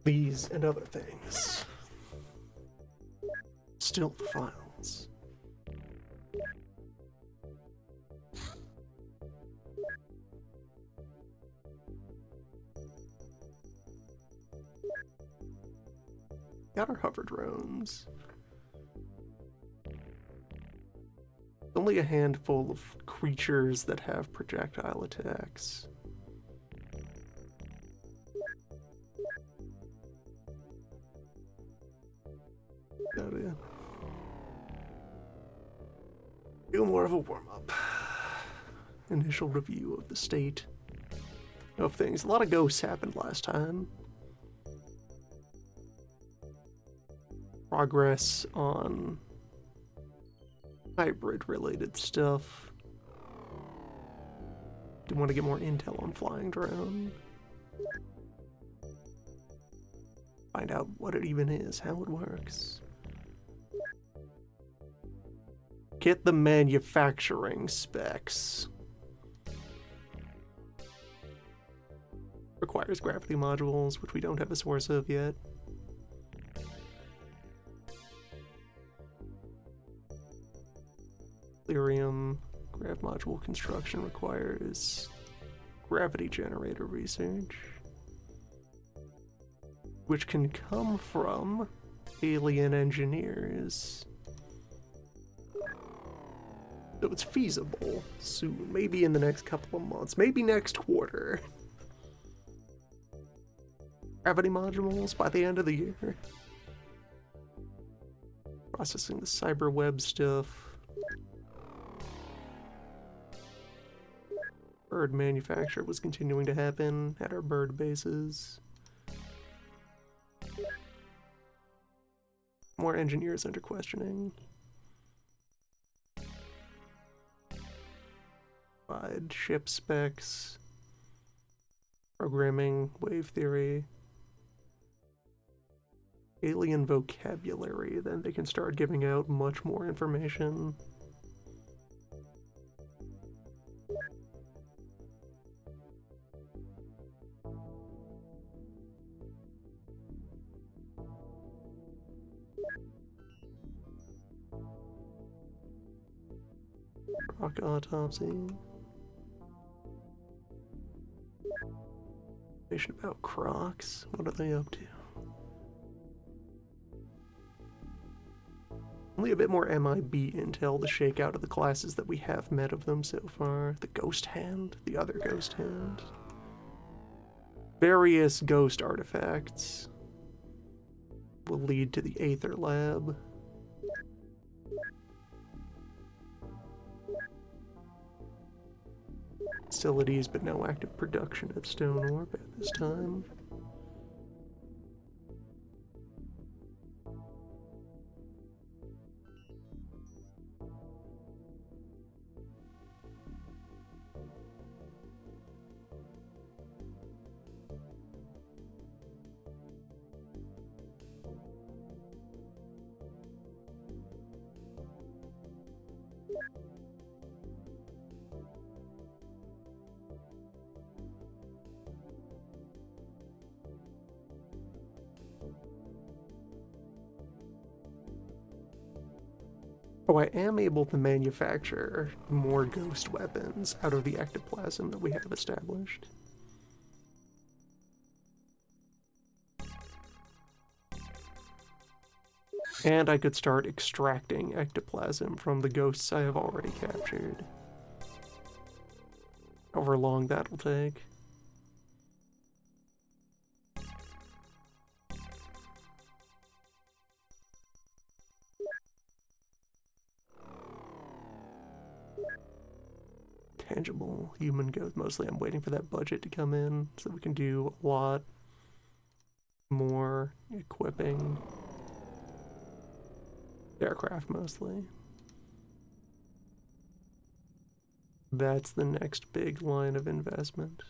These and other things. Still the files. Got our hover drones. Only a handful of creatures that have projectile attacks. Oh yeah. Do more of a warm-up. Initial review of the state of things. A lot of ghosts happened last time. Progress on hybrid-related stuff. Do want to get more intel on flying drone. Find out what it even is, how it works. Get the manufacturing specs. Requires gravity modules, which we don't have a source of yet. Lyrium grav module construction requires gravity generator research, which can come from alien engineers. So it's feasible soon, maybe in the next couple of months, maybe next quarter. Gravity modules by the end of the year. Processing the cyber web stuff. Bird manufacture was continuing to happen at our bird bases. More engineers under questioning. Provide ship specs. Programming, wave theory. Alien vocabulary, then they can start giving out much more information. Rock autopsy. Information about Crocs. What are they up to? Only a bit more MIB intel to shake out of the classes that we have met of them so far. The Ghost Hand, the other Ghost Hand. Various ghost artifacts will lead to the Aether Lab. Facilities, but no active production at Stone Orb at this time. Oh, I am able to manufacture more ghost weapons out of the ectoplasm that we have established. And I could start extracting ectoplasm from the ghosts I have already captured. However long that'll take. Tangible human ghost. Mostly I'm waiting for that budget to come in so we can do a lot more equipping. Aircraft mostly. That's the next big line of investment.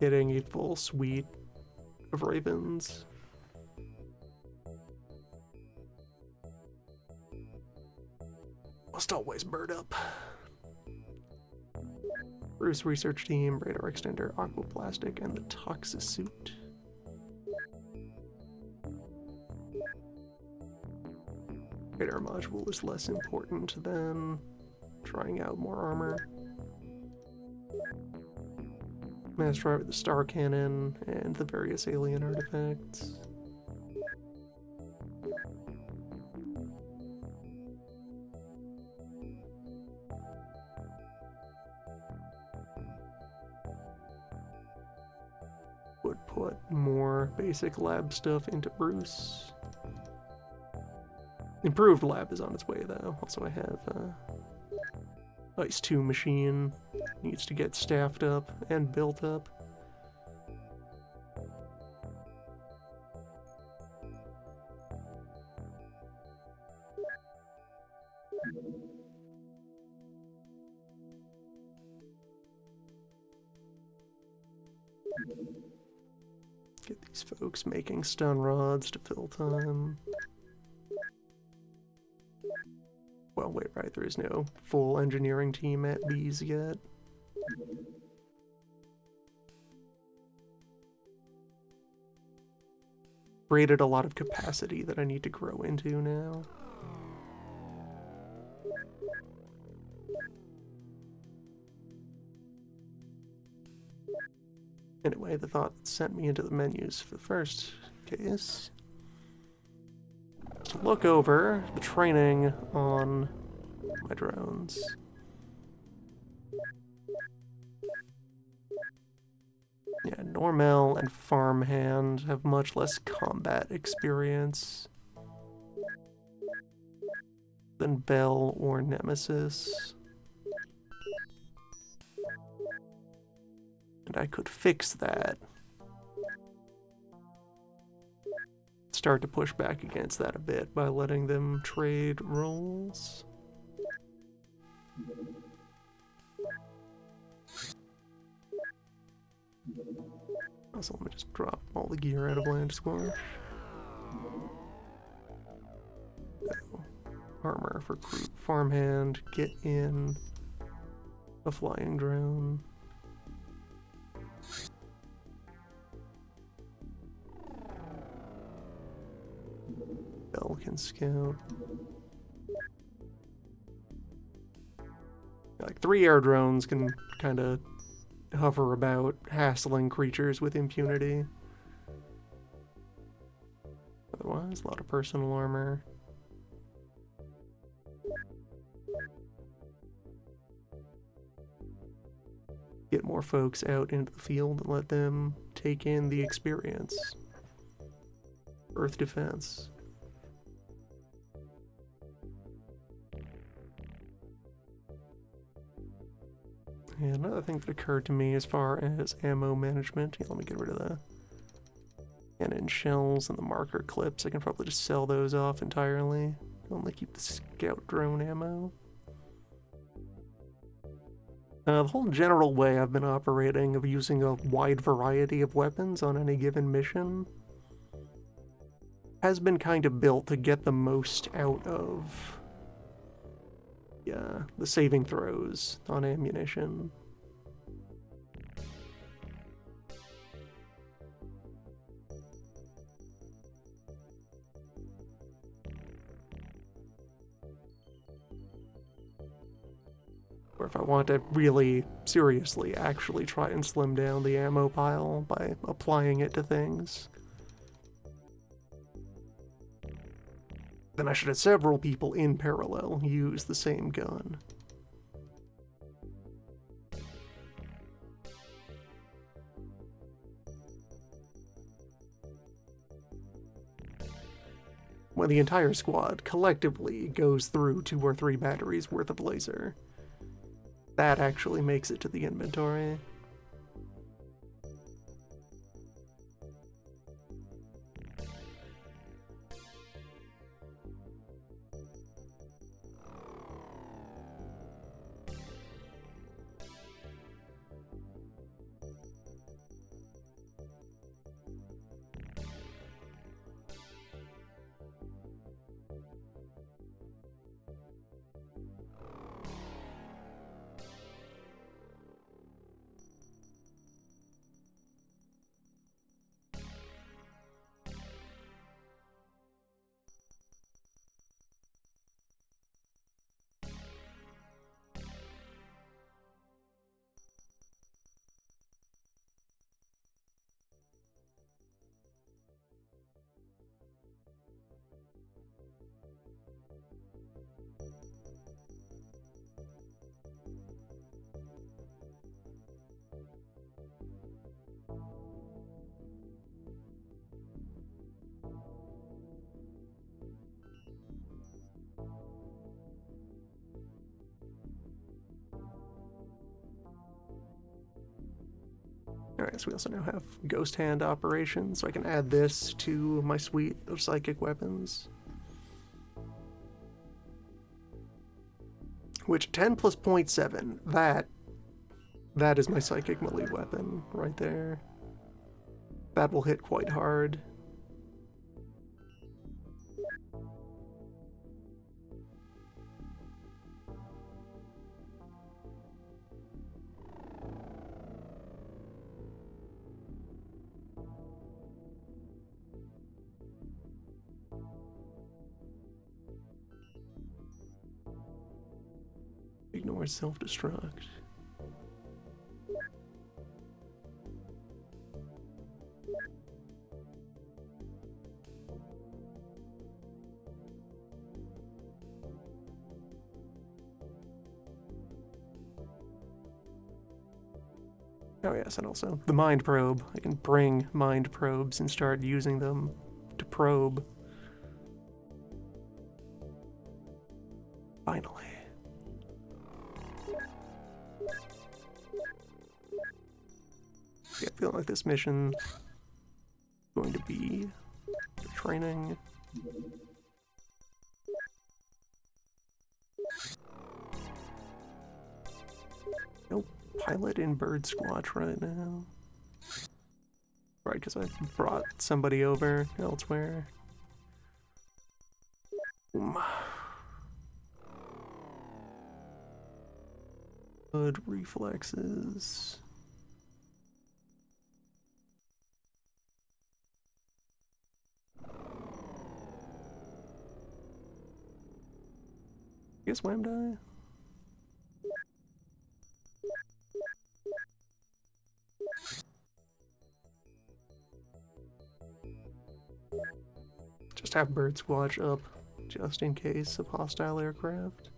Getting a full suite of Ravens. Must always bird up. Bruce research team, radar extender, aquaplastic, and the toxisuit. Radar module is less important than trying out more armor. Mass driver, the star cannon, and the various alien artifacts. Would put more basic lab stuff into Bruce. Improved lab is on its way though. Also I have Ice 2 machine needs to get staffed up and built up. Get these folks making stun rods to fill time. Well, wait, right, there is no full engineering team at these yet. Created a lot of capacity that I need to grow into now. Anyway, the thought that sent me into the menus for the first case. To look over the training on my drones. Yeah, Normel and Farmhand have much less combat experience than Bell or Nemesis. And I could fix that. Start to push back against that a bit by letting them trade roles. Also, let me just drop all the gear out of Land Squash. So, armor for crew. Farmhand, get in a flying drone. Bell can scout. Like 3 air drones can kind of hover about, hassling creatures with impunity. Otherwise, a lot of personal armor. Get more folks out into the field and let them take in the experience. Earth defense. And another thing that occurred to me as far as ammo management, let me get rid of the cannon shells and the marker clips. I can probably just sell those off entirely. Only keep the scout drone ammo. The whole general way I've been operating of using a wide variety of weapons on any given mission has been kind of built to get the most out of the saving throws on ammunition. Or if I want to really seriously actually try and slim down the ammo pile by applying it to things, then I should have several people in parallel use the same gun. When the entire squad collectively goes through 2 or 3 batteries worth of laser, that actually makes it to the inventory. Alright, so we also now have Ghost Hand operations, so I can add this to my suite of psychic weapons. Which, 10 plus 0.7, that is my psychic melee weapon right there. That will hit quite hard. Ignore self-destruct. Oh yes, and also the mind probe. I can bring mind probes and start using them to probe. Finally. Yeah, I feel like this mission is going to be training. Nope, pilot in Bird Squatch right now. Right, because I brought somebody over elsewhere. Good reflexes. Guess wham die. Just have Bird Squatch up, just in case of hostile aircraft.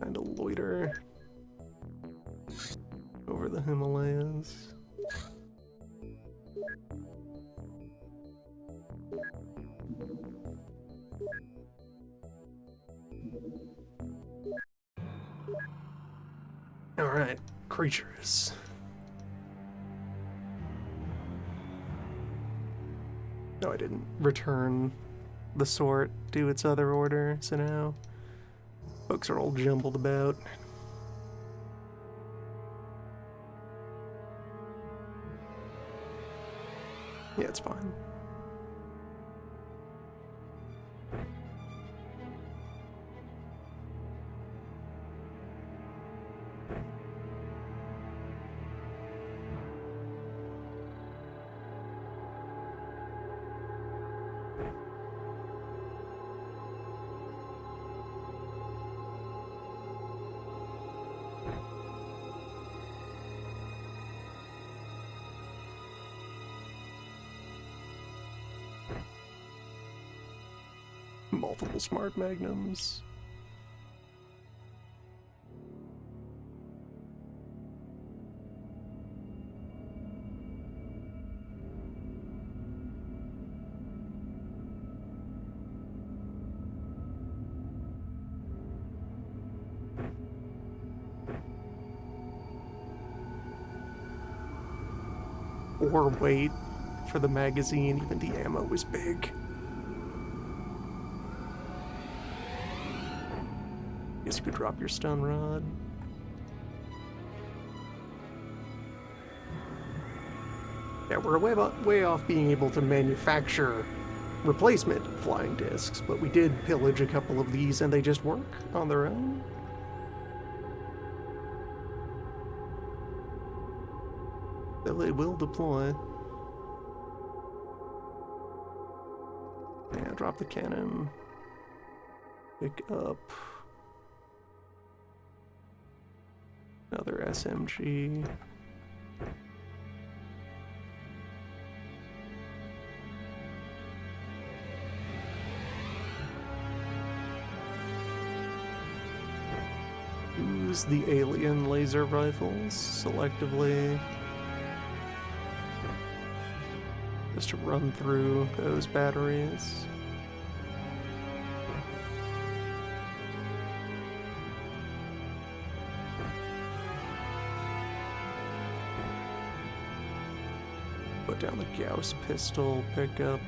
Kinda loiter over the Himalayas. Alright, creatures. No, I didn't return the sort to its other order, so now folks are all jumbled about. Yeah, it's fine. Multiple smart magnums. Or wait for the magazine, even the ammo is big. Guess you could drop your stun rod. Yeah, we're way off being able to manufacture replacement flying discs, but we did pillage a couple of these and they just work on their own. So they will deploy. Yeah, drop the cannon. Pick up another SMG. Use the alien laser rifles selectively. Just to run through those batteries. put down the Gauss pistol, pick up.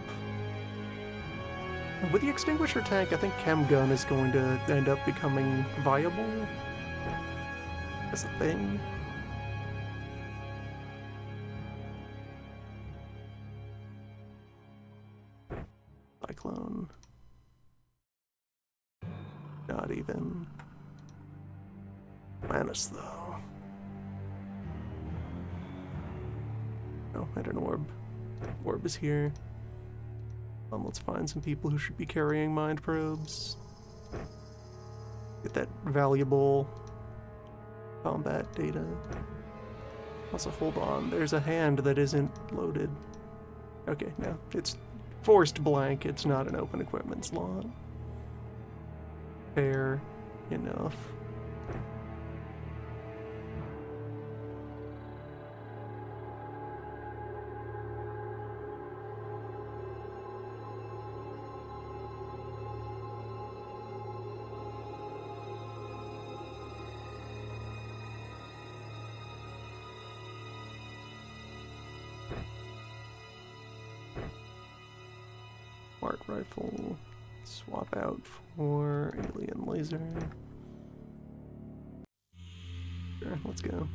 With the extinguisher tank, I think chem gun is going to end up becoming viable as a thing. Cyclone. Not even. Manus, though. Oh, and an orb. Orb is here. Let's find some people who should be carrying mind probes. Get that valuable combat data. Also, hold on. There's a hand that isn't loaded. Okay, no. It's forced blank. It's not an open equipment slot. Fair enough. Smart rifle, swap out for alien laser. Sure, let's go.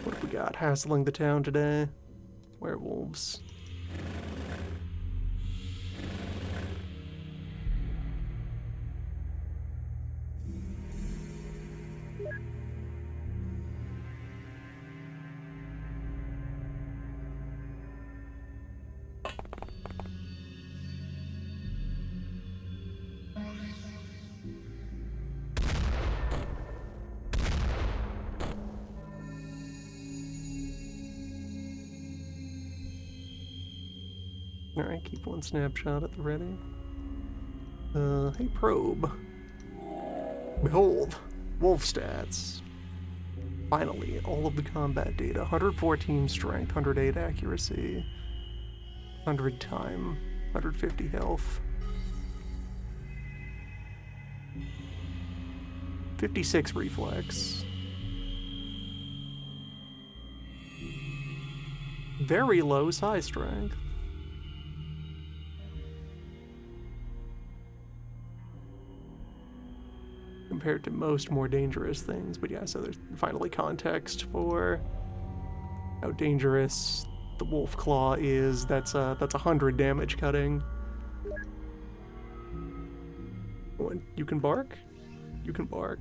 What have we got hassling the town today? Werewolves. Alright, keep one snapshot at the ready. Hey, probe. Behold, wolf stats. Finally, all of the combat data. 114 strength, 108 accuracy, 100 time, 150 health. 56 reflex. Very low psi strength. Compared to most more dangerous things, but yeah, so there's finally context for how dangerous the wolf claw is. That's 100 damage cutting. When you can bark? You can bark.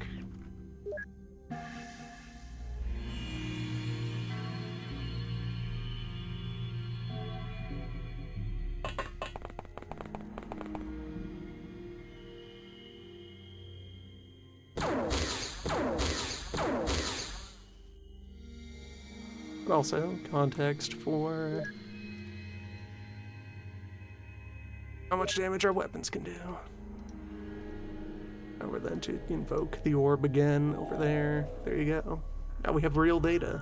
But also, context for how much damage our weapons can do. And we're then to invoke the orb again over there. There you go. Now we have real data.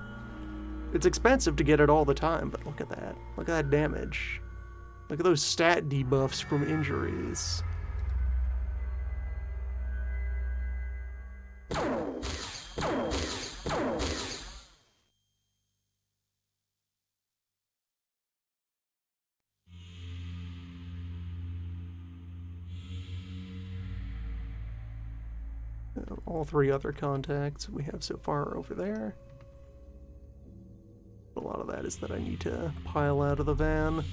It's expensive to get it all the time, but look at that. Look at that damage. Look at those stat debuffs from injuries. All three other contacts we have so far over there. A lot of that is that I need to pile out of the van.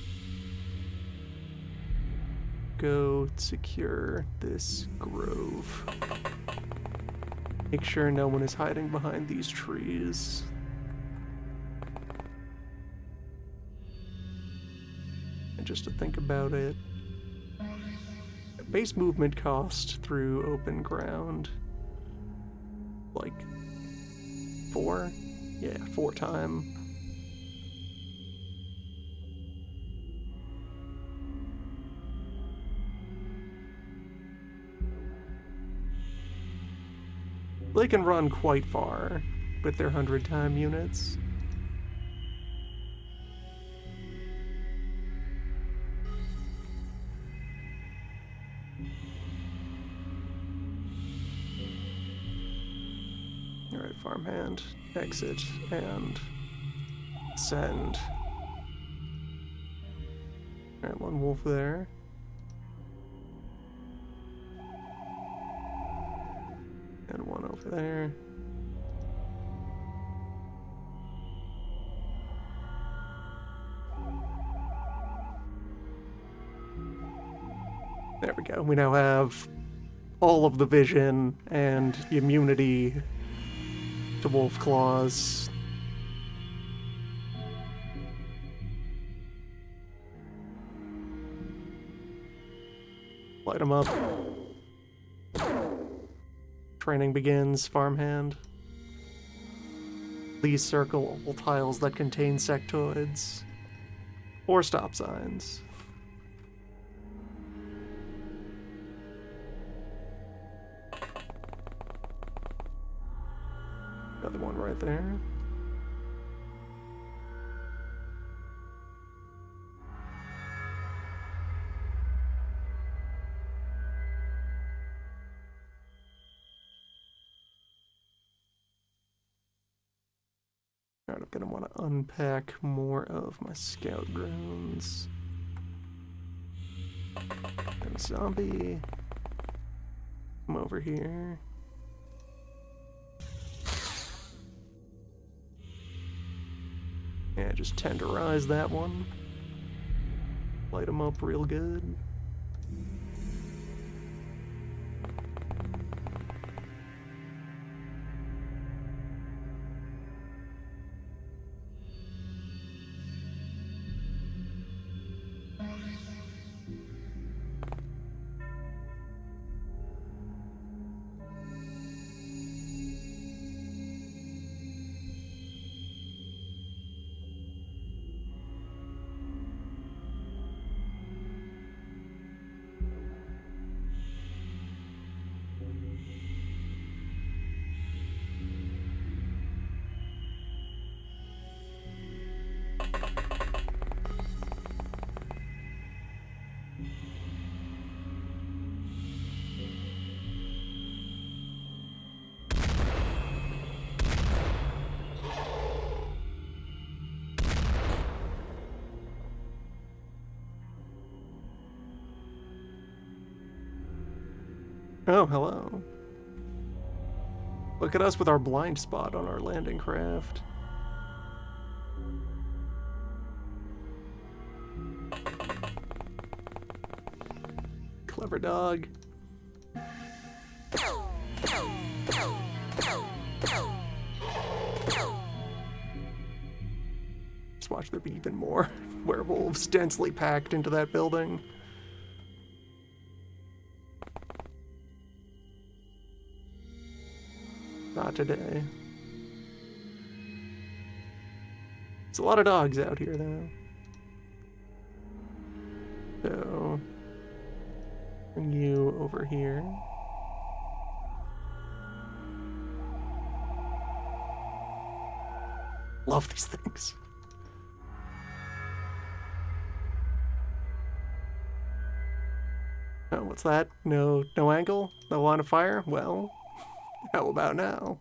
Go secure this grove. Make sure no one is hiding behind these trees. And just to think about it, base movement cost through open ground. Like 4? Yeah, 4 time. They can run quite far with their 100 time units. farmhand, exit, and send. Alright, one wolf there. And one over there. There we go. We now have all of the vision and the immunity to wolf claws. Light them up. Training begins, farmhand. Please circle all tiles that contain sectoids or stop signs. Another one right there. Alright, I'm gonna want to unpack more of my scout drones. And a zombie. Come over here. Yeah, just tenderize that one. Light them up real good. Oh, hello. Look at us with our blind spot on our landing craft. Clever dog. Just watch there be even more werewolves densely packed into that building. Not today. There's a lot of dogs out here, though. So, bring you over here. Love these things. Oh, what's that? No angle? No line of fire? Well, how about now?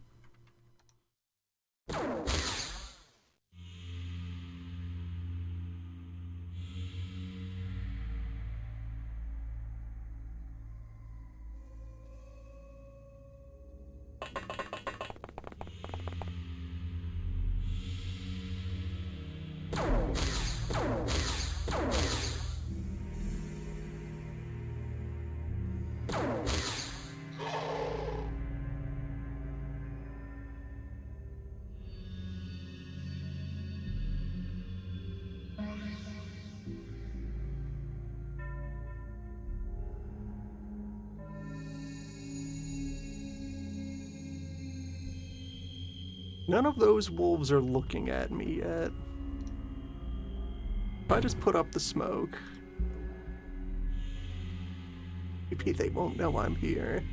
None of those wolves are looking at me yet. If I just put up the smoke, maybe they won't know I'm here.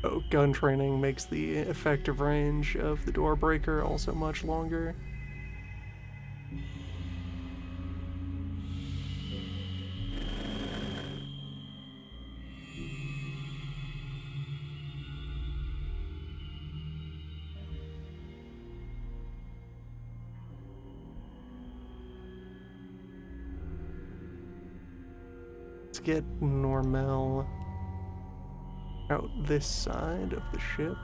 Oh, gun training makes the effective range of the door breaker also much longer. Let's get Normal out this side of the ship.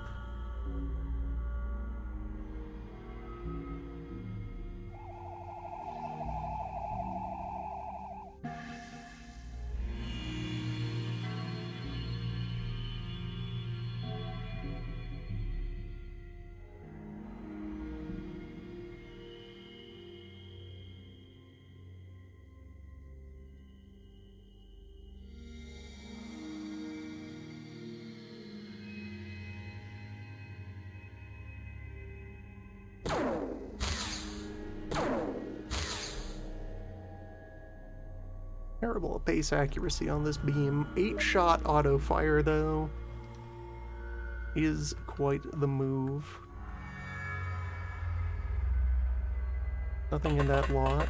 Terrible base accuracy on this beam. 8-shot auto fire, though, is quite the move. Nothing in that lot.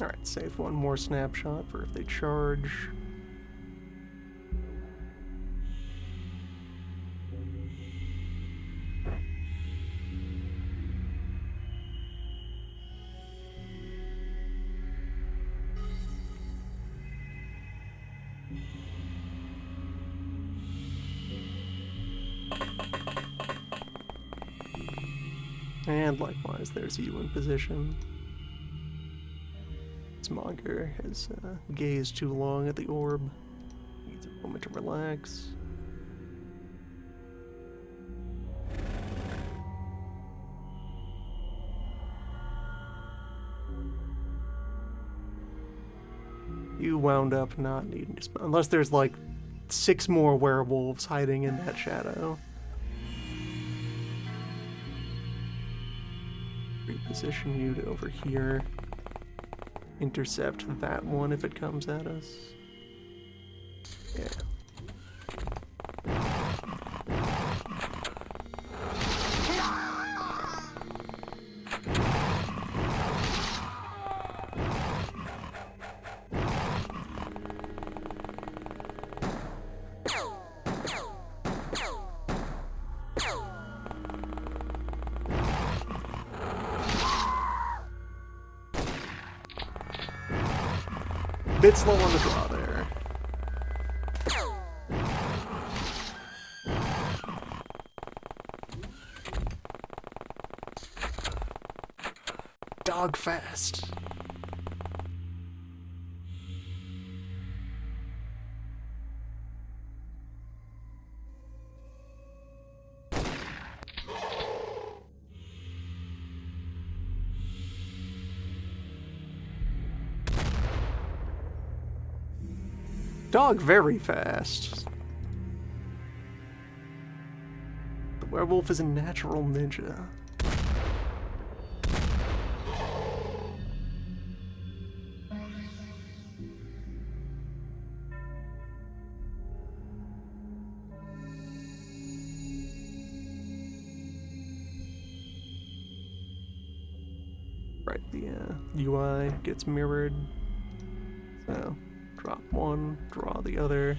Alright, save one more snapshot for if they charge. And likewise, there's you in position. Smonger has gazed too long at the orb. Needs a moment to relax. You wound up not needing to spell, unless there's like 6 more werewolves hiding in that shadow. Reposition you to over here. Intercept that one if it comes at us. Yeah. Bit slow on the draw there. Dog fast. Dog very fast. The werewolf is a natural ninja. Right, the UI gets mirrored. So, drop one, draw the other.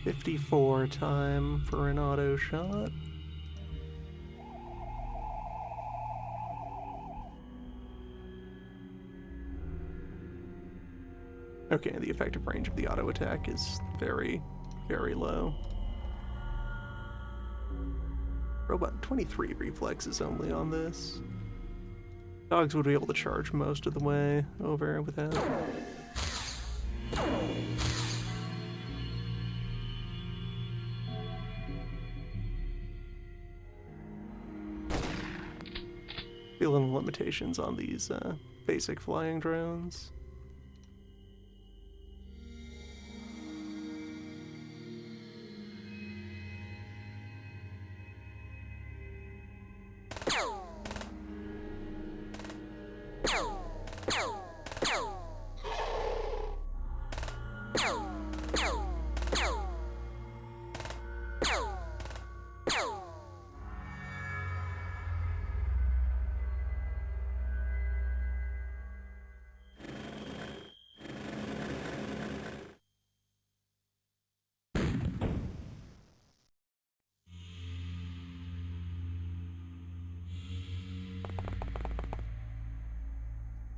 .54 time for an auto shot. Okay, the effective range of the auto attack is very, very low. Robot 23 reflexes only on this. Dogs would be able to charge most of the way over without. Feeling the limitations on these basic flying drones.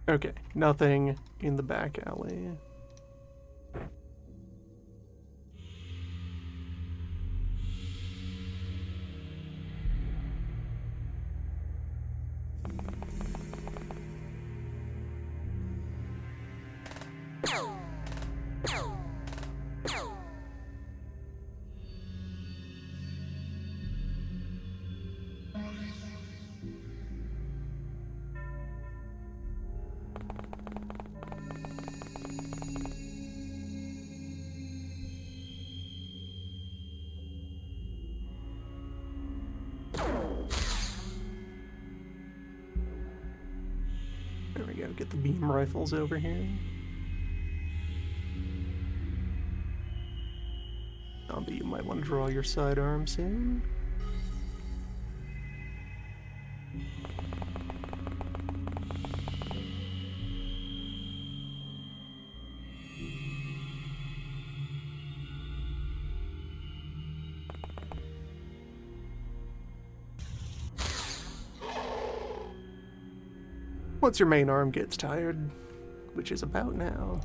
Okay, nothing in the back alley. There we go, get the beam rifles over here. Zombie, you might want to draw your sidearm soon. Once your main arm gets tired, which is about now.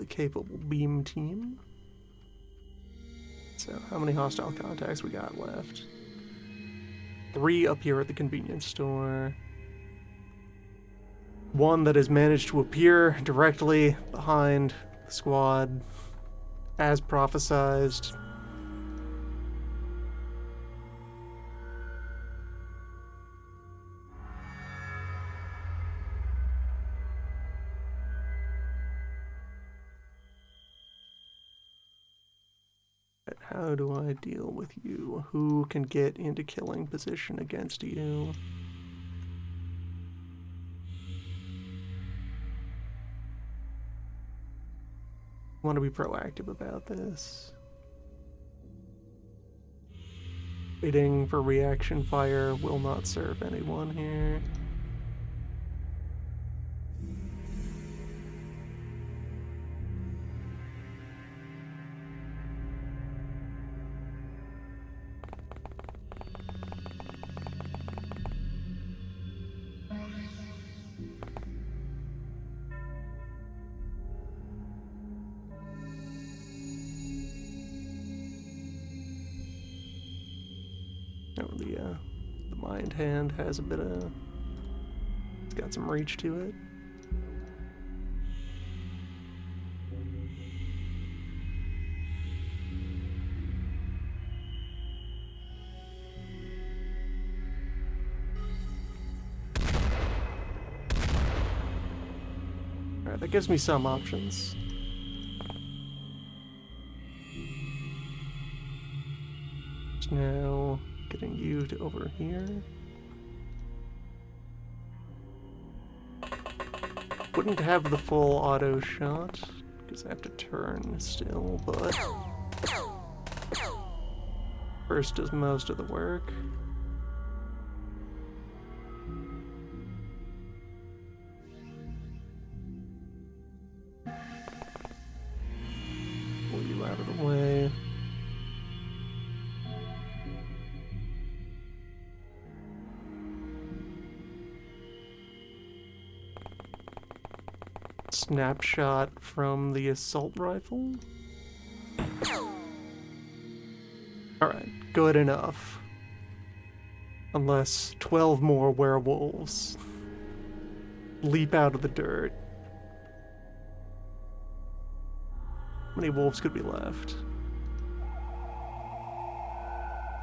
Capable beam team. So how many hostile contacts we got left? 3 up here at the convenience store. 1 that has managed to appear directly behind the squad as prophesized. How do I deal with you? Who can get into killing position against you? I want to be proactive about this. Waiting for reaction fire will not serve anyone here. The mind hand has a bit of... It's got some reach to it. Alright, that gives me some options. Now, getting you to over here. Wouldn't have the full auto shot, because I have to turn still, but first does most of the work. you out of the way. Snapshot from the assault rifle. Alright, good enough. Unless 12 more werewolves leap out of the dirt. How many wolves could be left?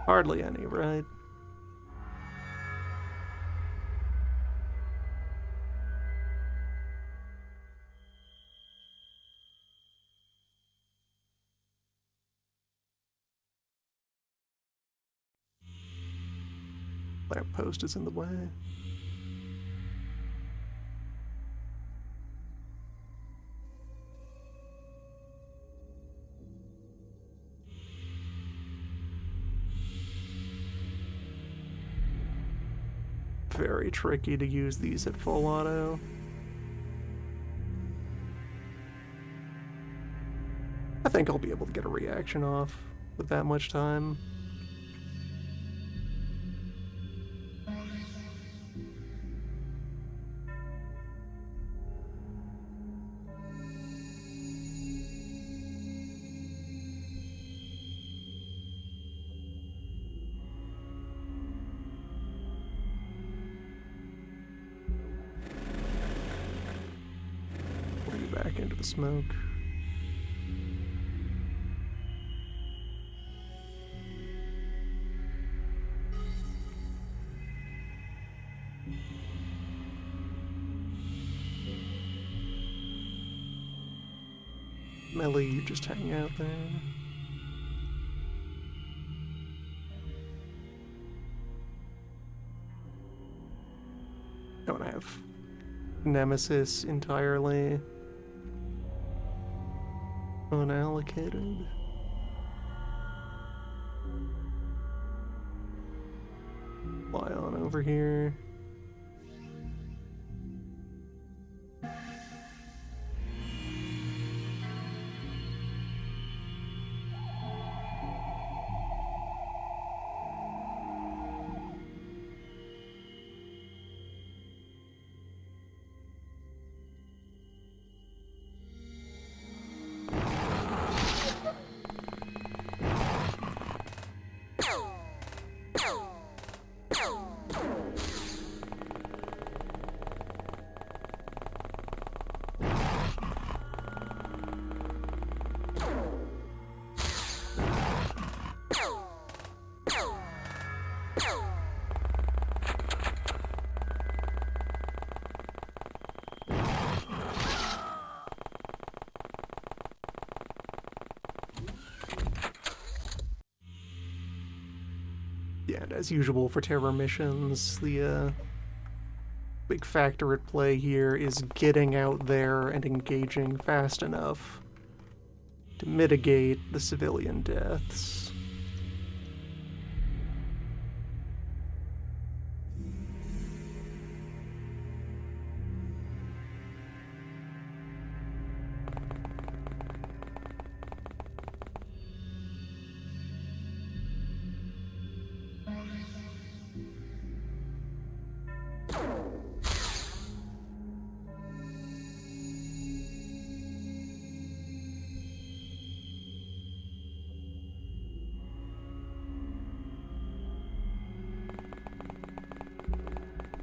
Hardly any, right? Lamppost is in the way. Very tricky to use these at full auto. I think I'll be able to get a reaction off with that much time. Pull you back into the smoke. Melly, you just hang out there. Don't have Nemesis entirely unallocated. Fly on over here. Yeah, and as usual for terror missions, the big factor at play here is getting out there and engaging fast enough to mitigate the civilian deaths.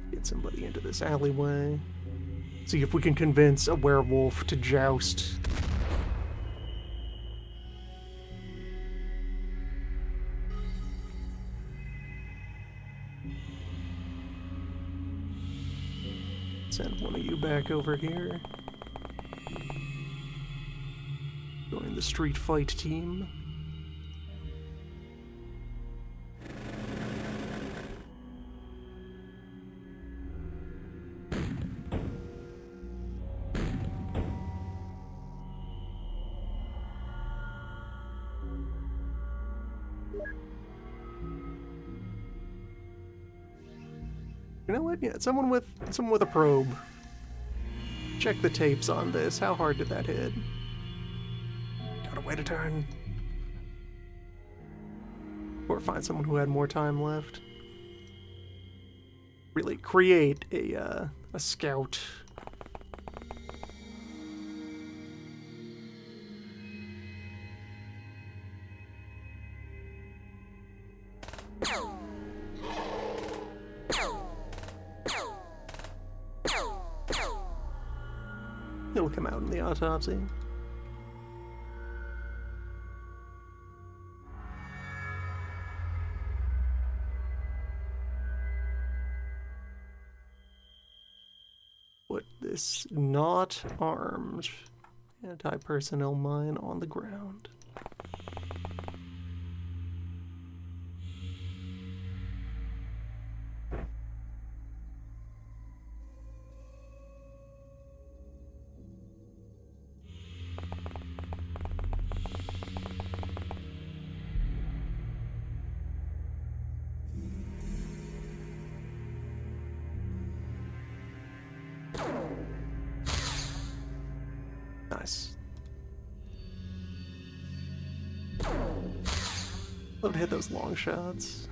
Get somebody into this alleyway. See if we can convince a werewolf to joust. Send one of you back over here. Join the street fight team. You know what? Yeah, someone with a probe. Check the tapes on this. How hard did that hit? Gotta wait a turn. Or find someone who had more time left. Really create a scout. It'll come out in the autopsy. Put this not armed anti-personnel mine on the ground. Nice. Love to hit those long shots.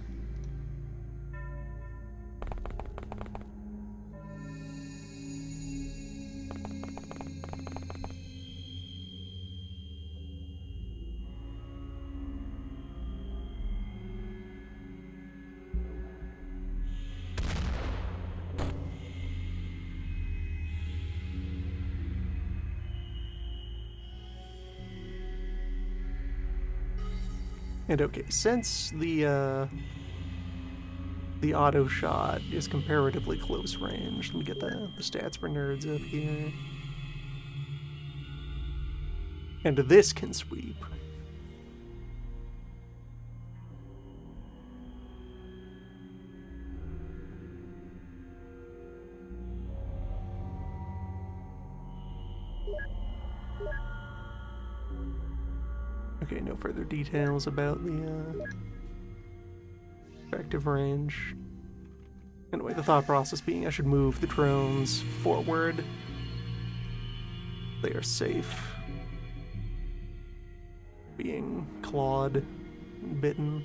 And okay, since the auto shot is comparatively close range, let me get the stats for nerds up here. And this can sweep. Okay, no further details about the effective range. Anyway, the thought process being I should move the drones forward. They are safe. Being clawed and bitten.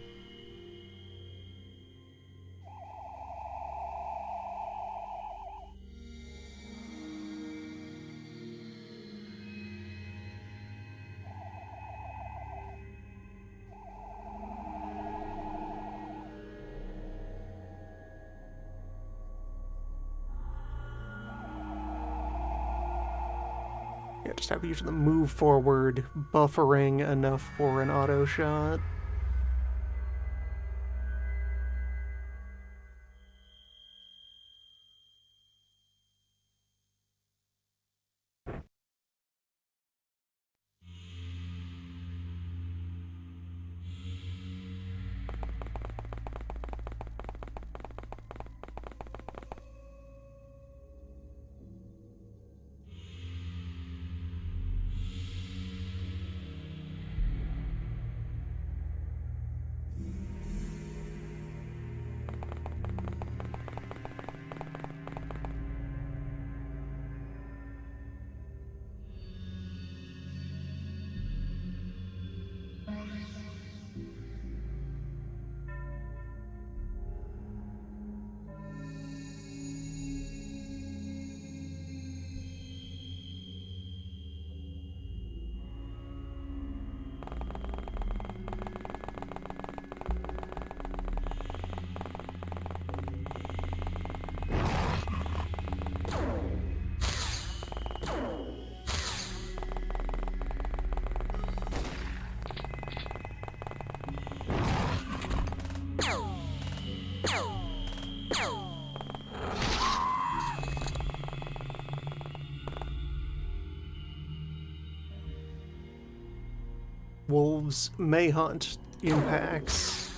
Yeah, just have each of them move forward, buffering enough for an auto shot. Wolves may hunt in packs.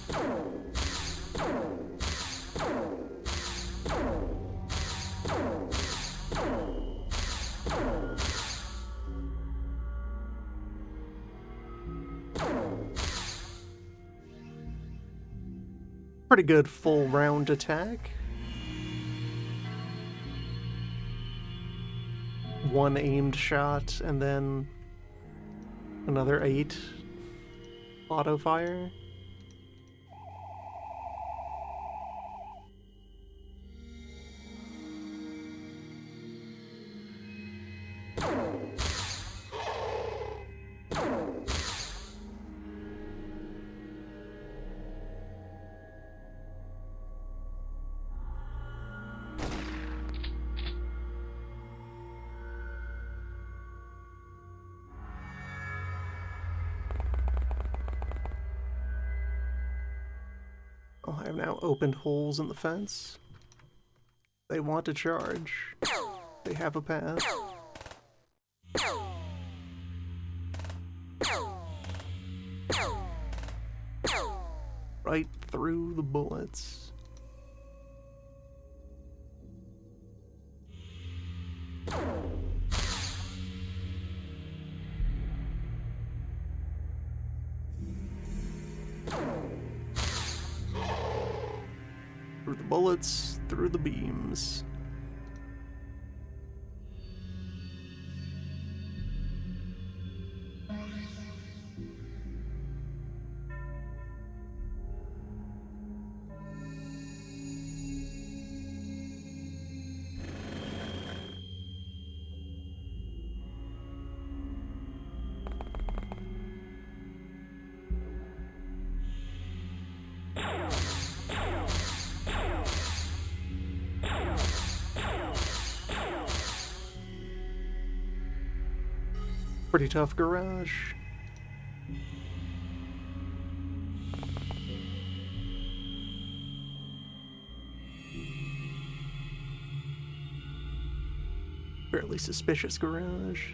Pretty good full round attack. One aimed shot and then Another 8 auto fire. Oh, I have now opened holes in the fence. They want to charge. They have a path. Right through the bullets. Through the bullets, through the beams. Pretty tough garage. Fairly suspicious garage.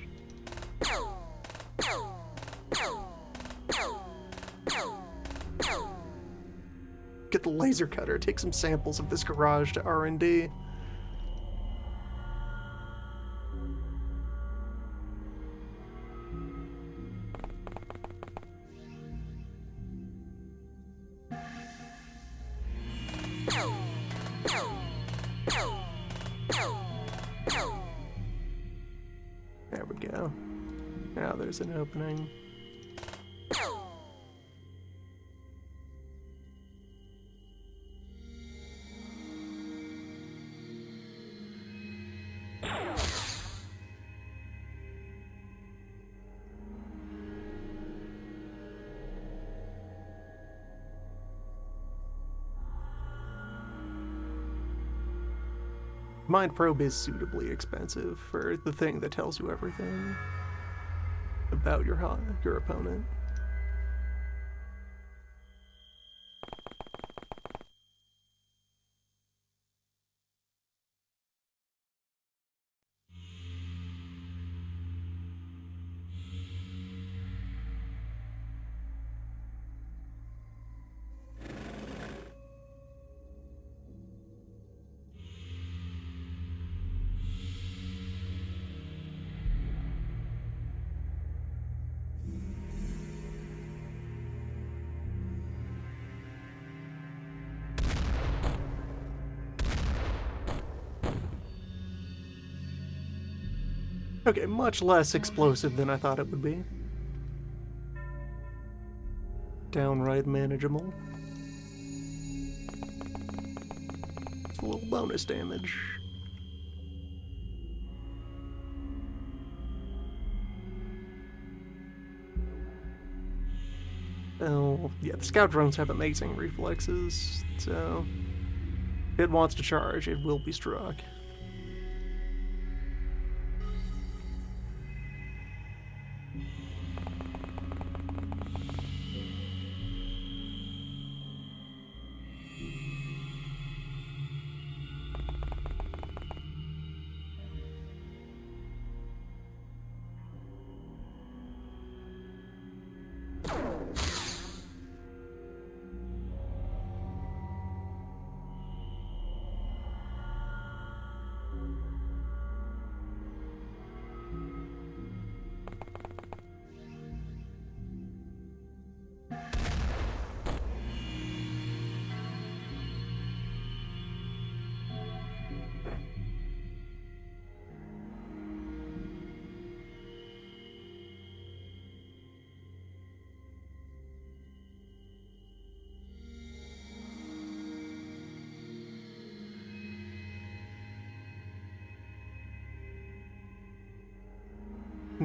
Get the laser cutter, take some samples of this garage to R&D. There we go. Now there's an opening. Mind Probe is suitably expensive for the thing that tells you everything about your opponent. Okay, much less explosive than I thought it would be. Downright manageable. It's a little bonus damage. Oh, yeah, the scout drones have amazing reflexes, so if it wants to charge, it will be struck.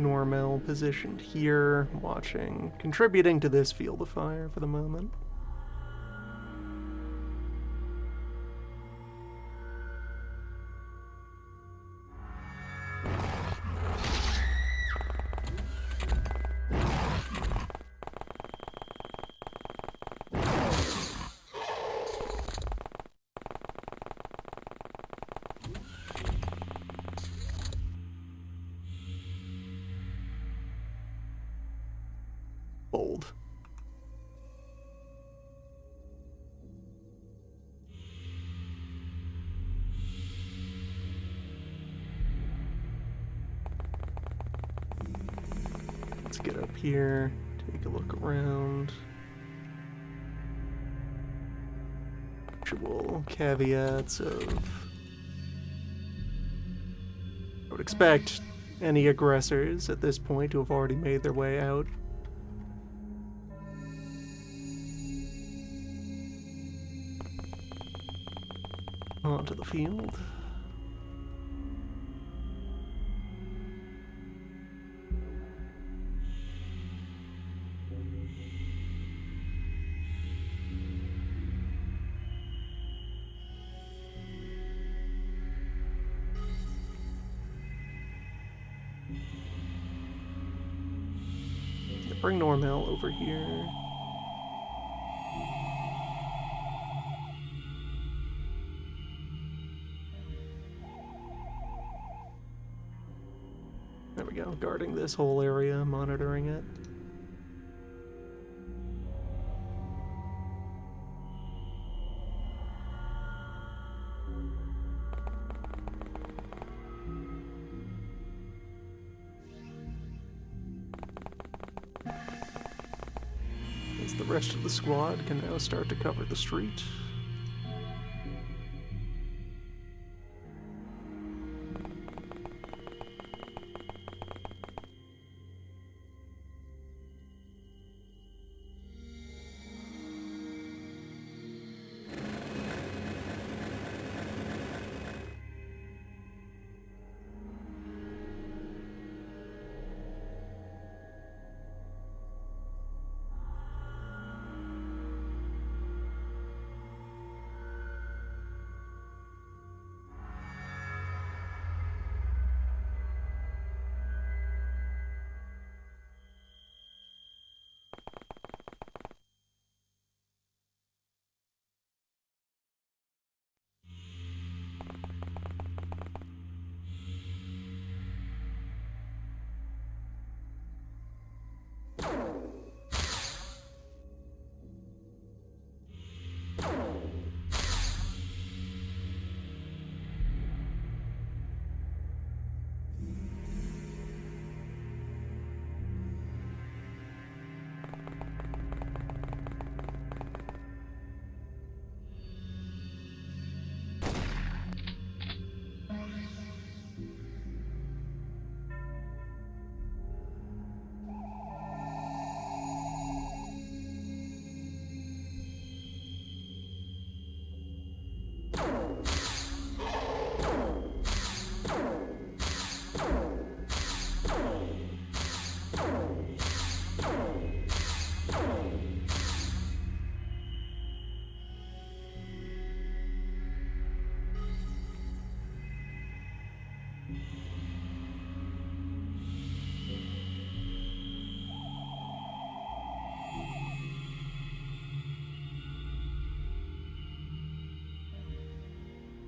Normal positioned here, watching, contributing to this field of fire for the moment. Bold. Let's get up here, take a look around. Usual caveats of... I would expect any aggressors at this point to have already made their way out. Onto the field. Bring Normal over here. There we go, guarding this whole area, monitoring it. As the rest of the squad can now start to cover the street.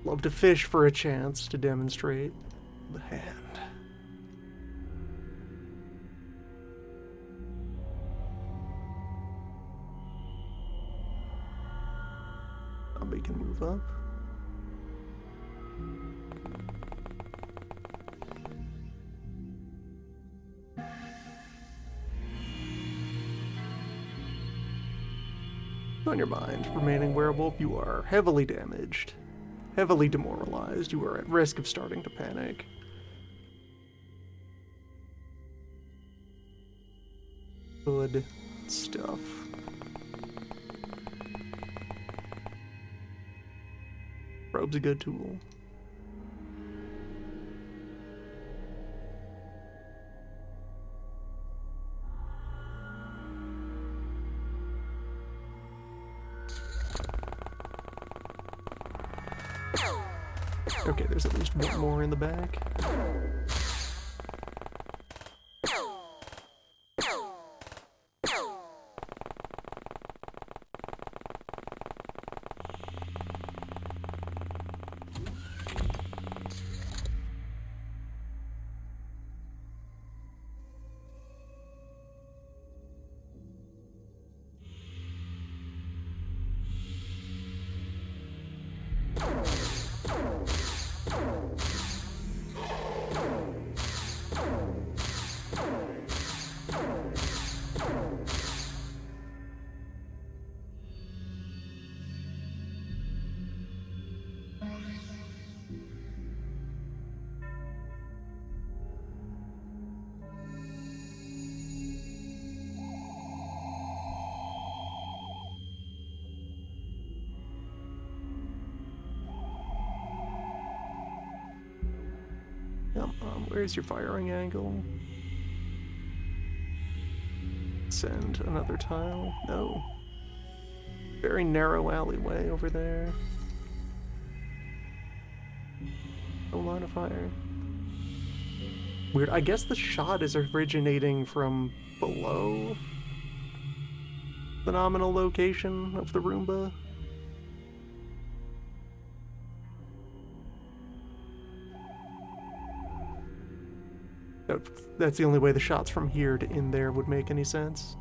Love to fish for a chance to demonstrate the hand. Zombie can move up. On your mind, remaining werewolf, you are heavily damaged. Heavily demoralized, you are at risk of starting to panic. Good stuff. Probe's a good tool. Okay, there's at least one more in the back. Where's your firing angle? Send another tile. No. Very narrow alleyway over there. No line of fire. Weird. I guess the shot is originating from below the nominal location of the Roomba. That's the only way the shots from here to in there would make any sense.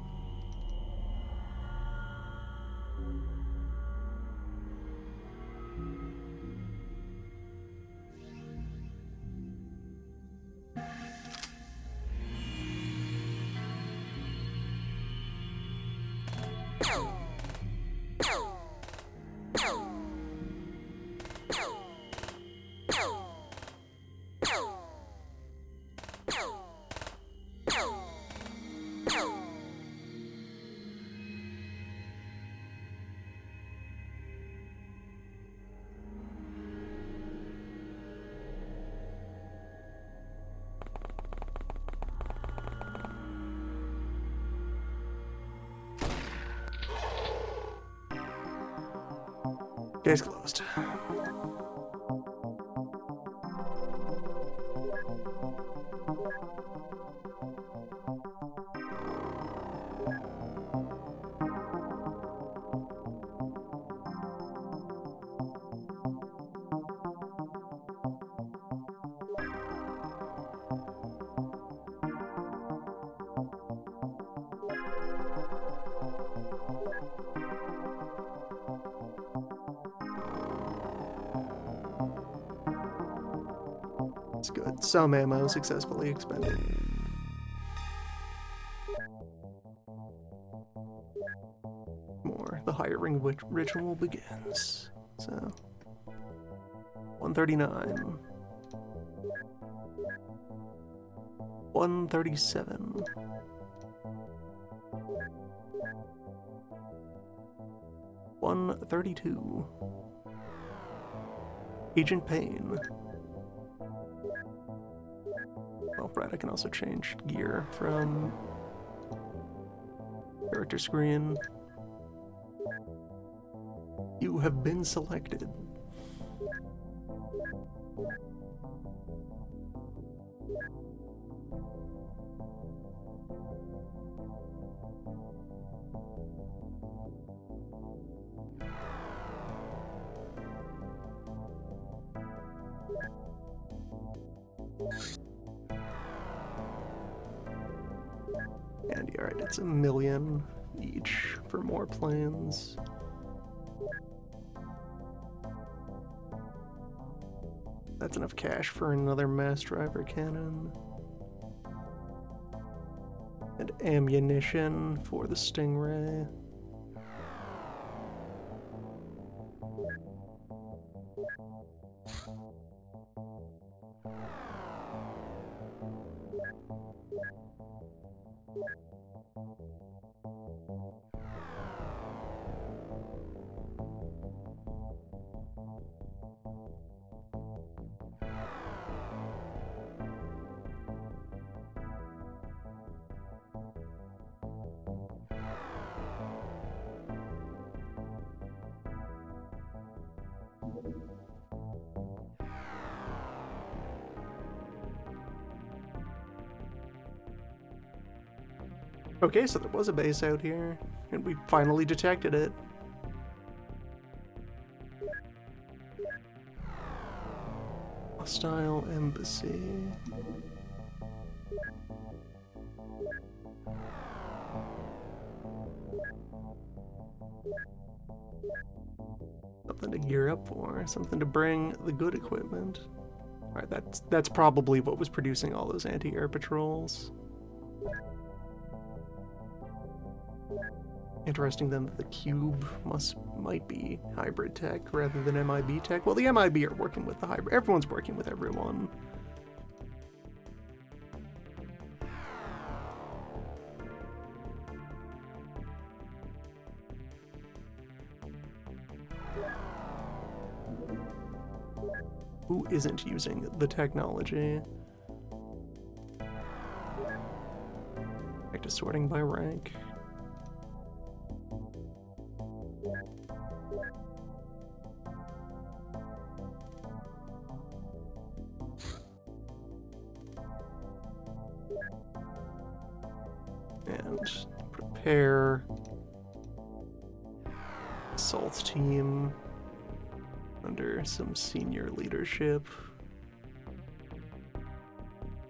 Case closed. That's good. Some ammo successfully expended. More. The hiring ritual begins. So, 139. 137. 132. Agent Payne. Oh, right, I can also change gear from character screen. You have been selected. And yeah, alright, it's $1 million each for more plans. That's enough cash for another mass driver cannon. And ammunition for the Stingray. Okay, so there was a base out here, and we finally detected it. Hostile embassy. Something to gear up for, something to bring the good equipment. Alright, that's probably what was producing all those anti-air patrols. Interesting then that the Cube might be hybrid tech rather than MIB tech. Well, the MIB are working with the hybrid. Everyone's working with everyone. Who isn't using the technology? Back to sorting by rank. And prepare assault team under some senior leadership.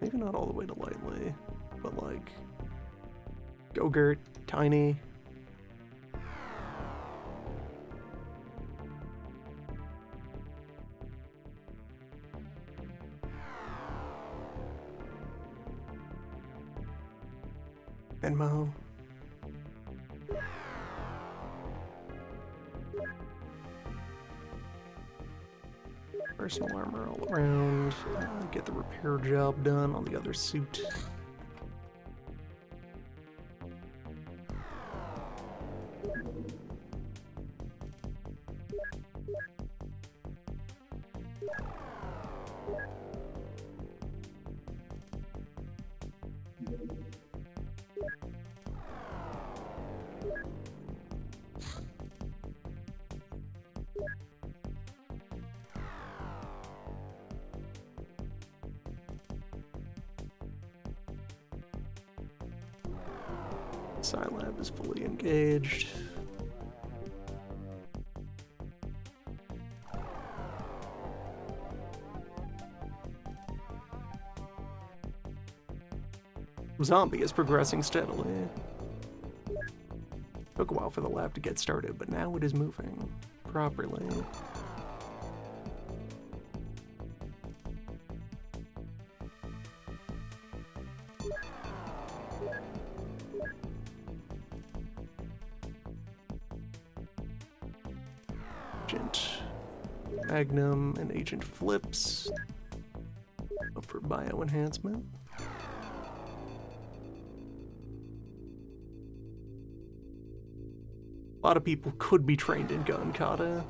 Maybe not all the way to lightly, but like Gogurt, Tiny. Venmo. Personal armor all around. Get the repair job done on the other suit. Scilab is fully engaged. Zombie is progressing steadily. Took a while for the lab to get started, but now it is moving properly. Agent Magnum and Agent Flips up for bio enhancement. A lot of people could be trained in gun kata.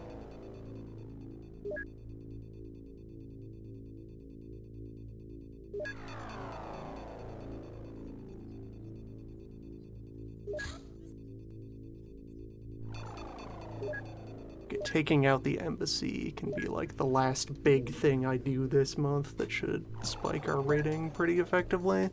Taking out the embassy can be like the last big thing I do this month that should spike our rating pretty effectively.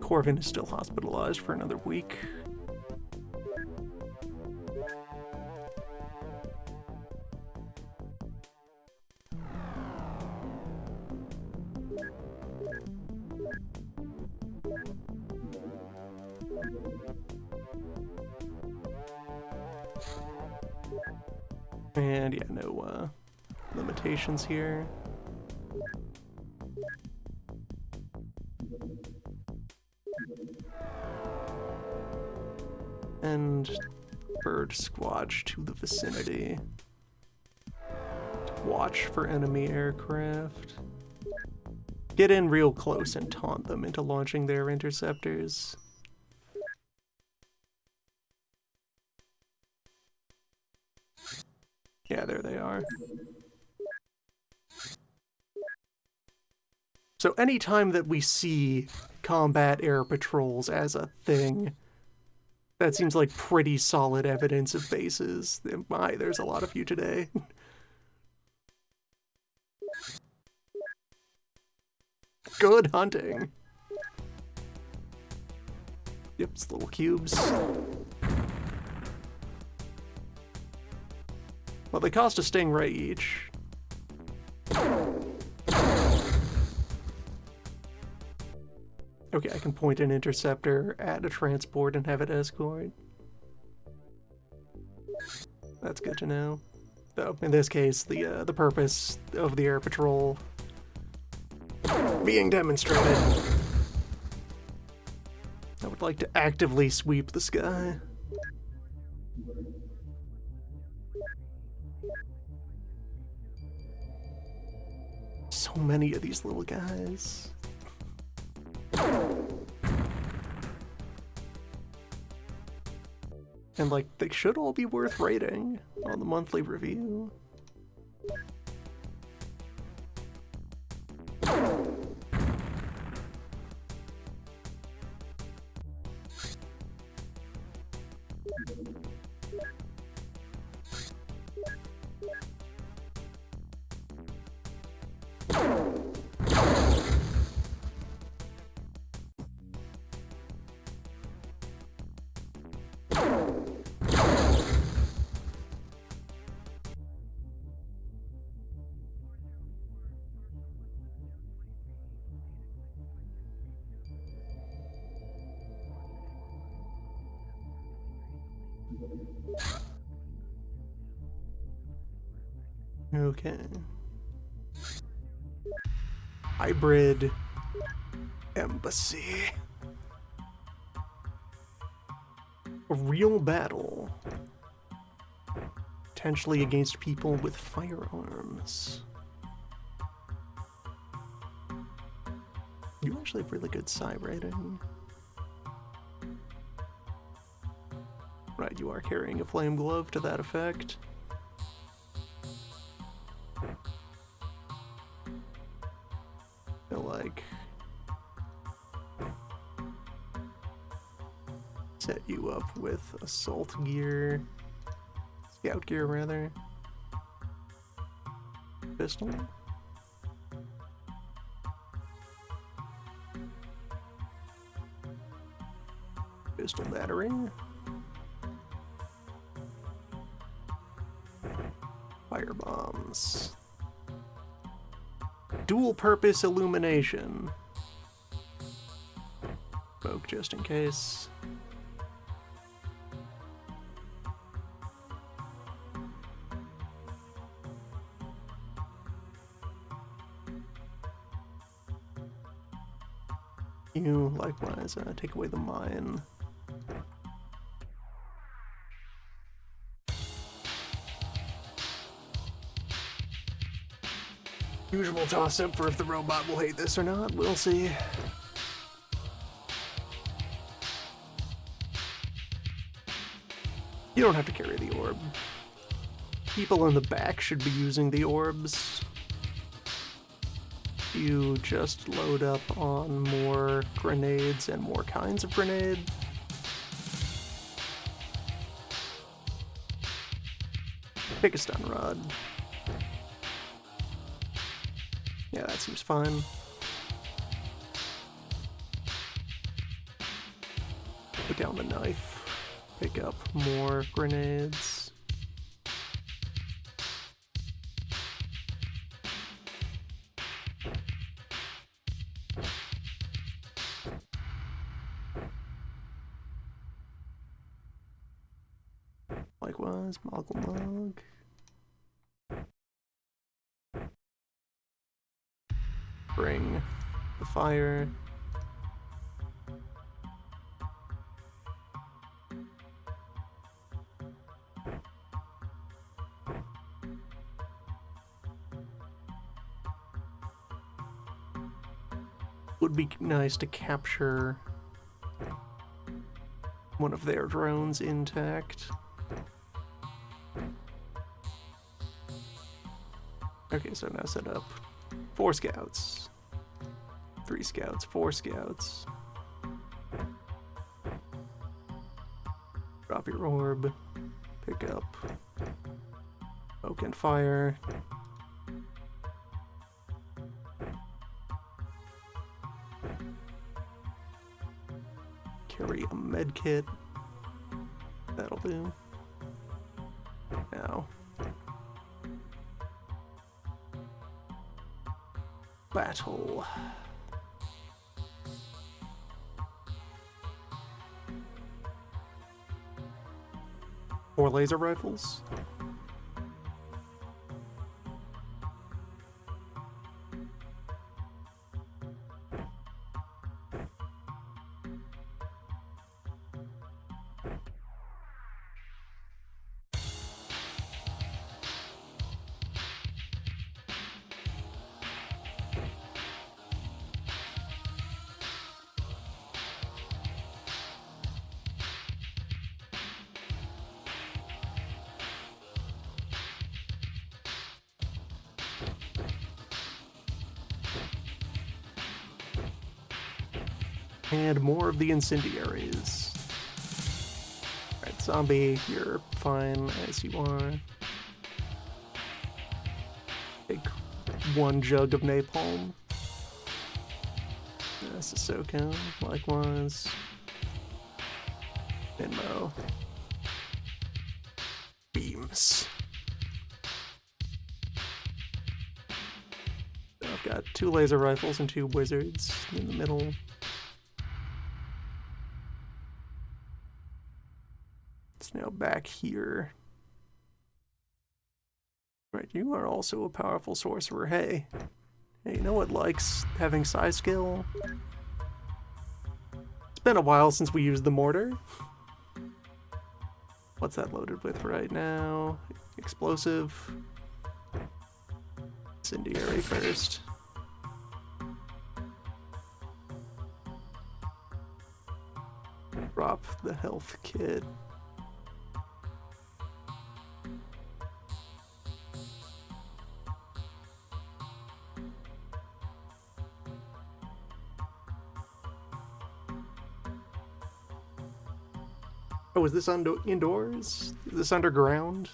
Corvin is still hospitalized for another week. And yeah, no limitations here. And bird squatch to the vicinity to Watch for enemy aircraft. Get in real close and taunt them into launching their interceptors. Yeah, there they are. So anytime that we see combat air patrols as a thing, that seems like pretty solid evidence of bases. My, there's a lot of you today. Good hunting. Yep, it's little cubes. Well, they cost a stingray each. Okay, I can point an interceptor at a transport and have it escort. That's good to know. Though, in this case, the purpose of the air patrol being demonstrated. I would like to actively sweep the sky. So many of these little guys. And, like, they should all be worth rating on the monthly review. Okay. Hybrid embassy. A real battle. Potentially against people with firearms. You actually have really good psi rating. Right, you are carrying a flame glove to that effect. They'll, like, set you up with assault gear, scout gear rather, pistol. Pistol battery. Fire bombs. Dual purpose illumination. Smoke just in case. You likewise take away the mine. Usual toss-up for if the robot will hate this or not. We'll see. You don't have to carry the orb. People in the back should be using the orbs. You just load up on more grenades and more kinds of grenade. Pick a stun rod. Yeah, that seems fine. Put down the knife. Pick up more grenades. Likewise, Moggle Mog. Bring the fire. Would be nice to capture one of their drones intact. Okay, so now set up 4 scouts. 3 scouts, 4 scouts. Drop your orb. Pick up smoke and fire. Carry a med kit. That'll do. Now. Battle. Four laser rifles. And more of the incendiaries. Alright, zombie, you're fine as you are. Take 1 jug of napalm. That's Ahsoka, likewise. Venmo. Beams. So I've got 2 laser rifles and 2 wizards in the middle. Now back here. Right, you are also a powerful sorcerer. Hey, you know what likes having psi skill? It's been a while since we used the mortar. What's that loaded with right now? Explosive. Incendiary first. Drop the health kit. Oh, is this indoors? Is this underground?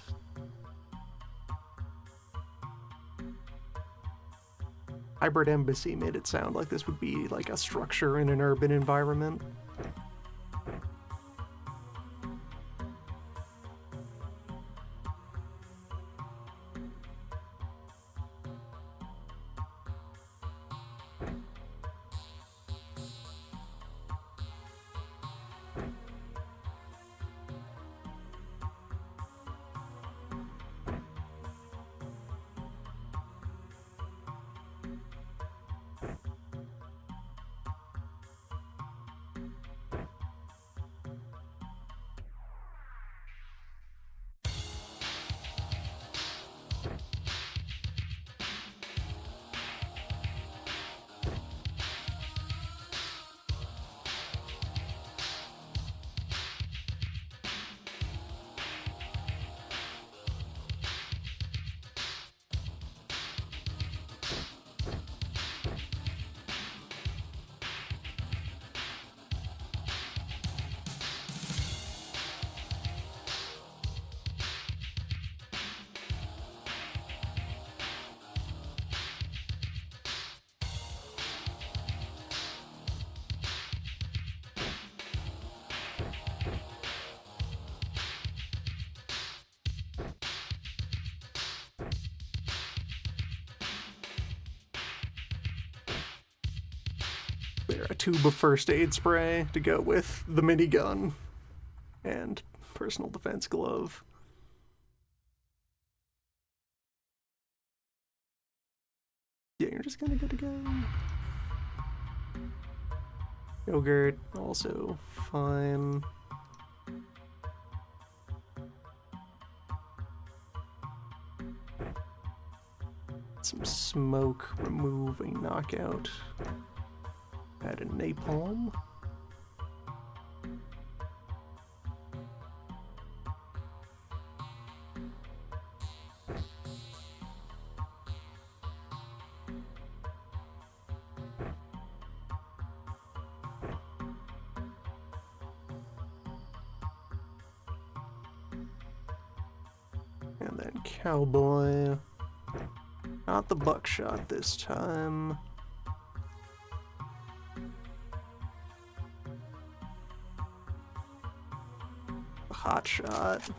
Hybrid Embassy made it sound like this would be like a structure in an urban environment. A tube of first aid spray to go with the minigun and personal defense glove. Yeah, you're just kind of good to go. Yogurt, also fine. Some smoke removing knockout. Add a napalm. And then cowboy. Not the buckshot this time. Hot shot.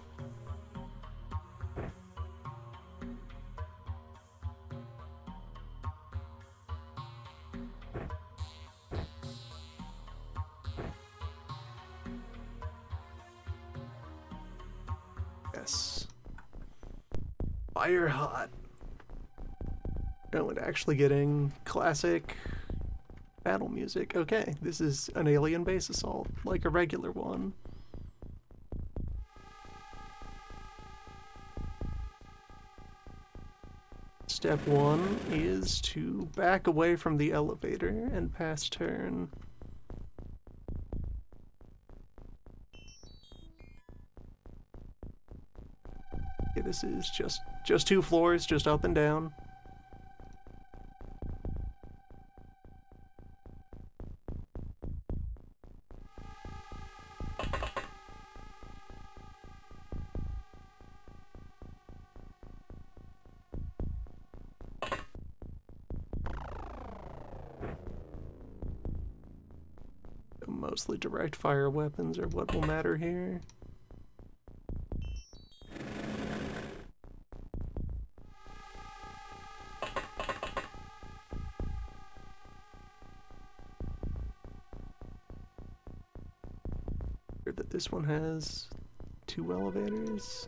Yes. Fire hot. No, and actually getting classic battle music. Okay, this is an alien base assault, like a regular one. Step 1 is to back away from the elevator and pass turn. Okay, this is just 2 floors, just up and down. Mostly direct fire weapons are what will matter here. Heard that this one has 2 elevators.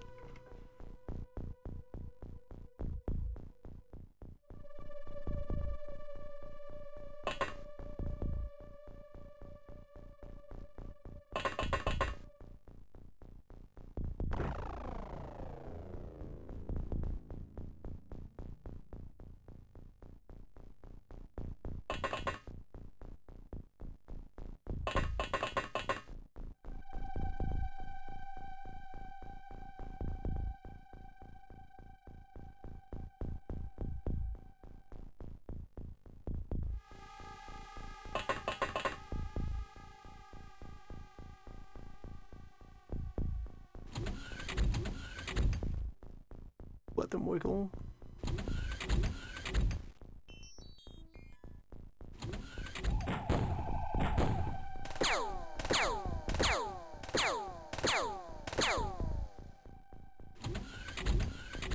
Let them wiggle.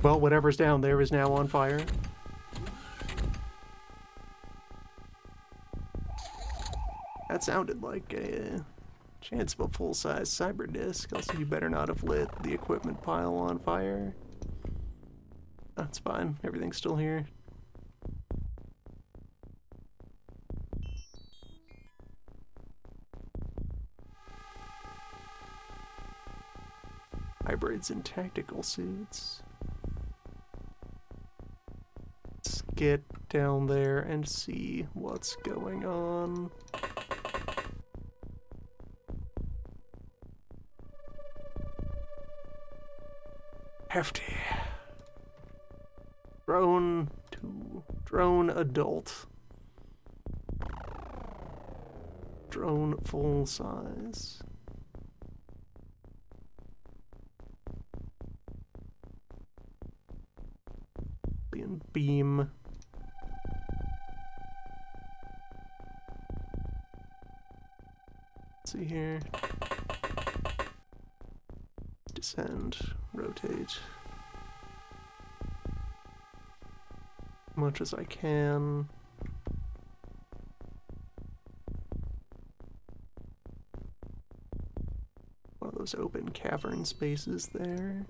Well, whatever's down there is now on fire. That sounded like a chance of a full-size cyber disc. Also, you better not have lit the equipment pile on fire. That's fine. Everything's still here. Hybrids in tactical suits. Let's get down there and see what's going on. Hefty. Drone to drone adult. Drone full size. Beam. Let's see here. Descend, rotate. Much as I can. One of those open cavern spaces there.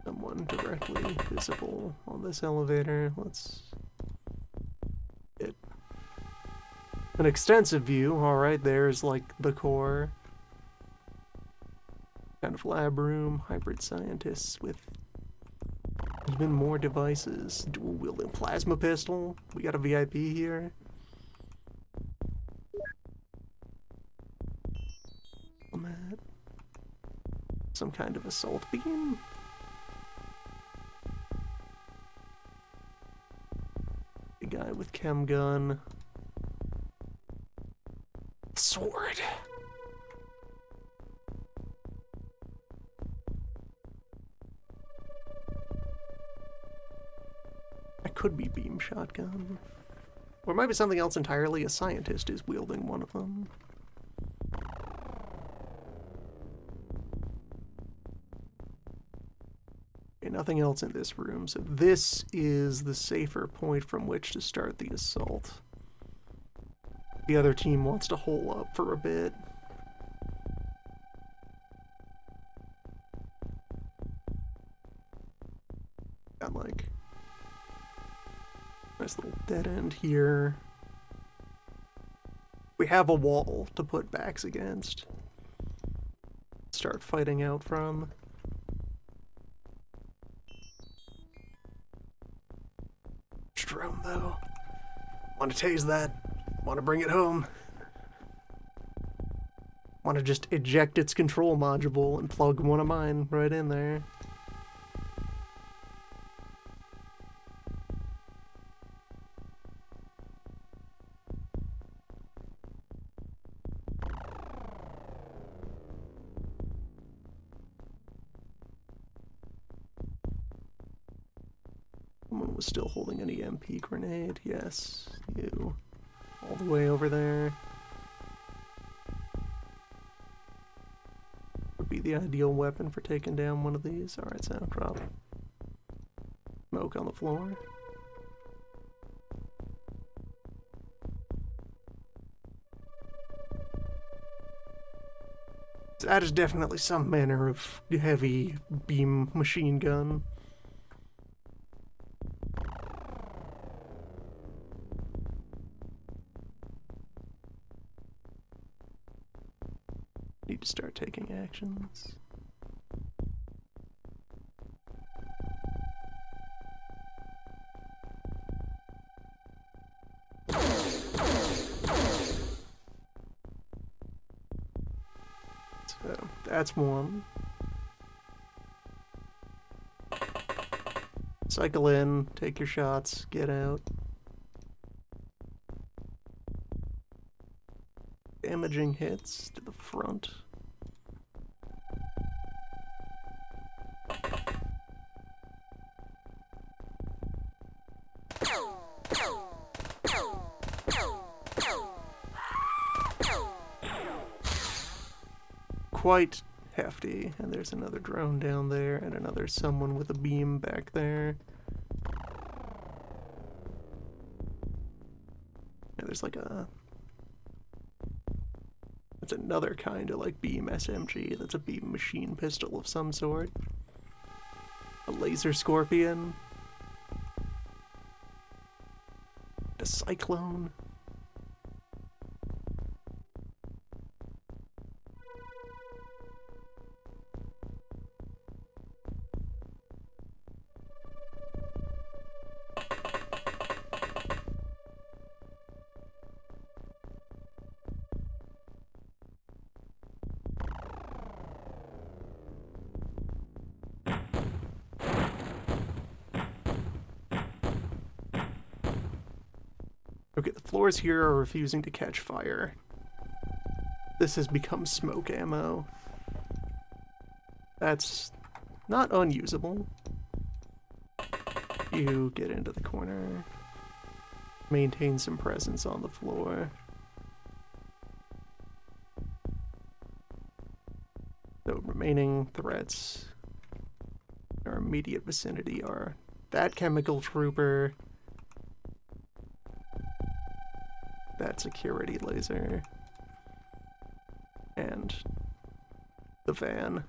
Someone directly visible on this elevator. Let's get an extensive view. Alright, there's like the core. Kind of lab room, hybrid scientists with Even more devices. Dual wielding plasma pistol. We got a VIP here. Some kind of assault beam. A guy with chem gun. Sword. That could be beam shotgun. Or it might be something else entirely. A scientist is wielding one of them. Okay, nothing else in this room, so this is the safer point from which to start the assault. The other team wants to hole up for a bit. Got like nice little dead end here. We have a wall to put backs against. Start fighting out from. Drone though. Want to tase that. Want to bring it home. Want to just eject its control module and plug one of mine right in there. Someone was still holding an EMP grenade. Yes, you. All the way over there. Would be the ideal weapon for taking down one of these. Alright, sound drop. Smoke on the floor. That is definitely some manner of heavy beam machine gun. Need to start taking actions. So, that's one. Cycle in, take your shots, get out. Damaging hits to the front. Quite hefty. And there's another drone down there and another someone with a beam back there. And there's like a... That's another kind of like beam SMG. That's a beam machine pistol of some sort. A laser scorpion. A cyclone. Okay, the floors here are refusing to catch fire. This has become smoke ammo. That's not unusable. You get into the corner. Maintain some presence on the floor. The remaining threats in our immediate vicinity are that chemical trooper, that security laser, and the van.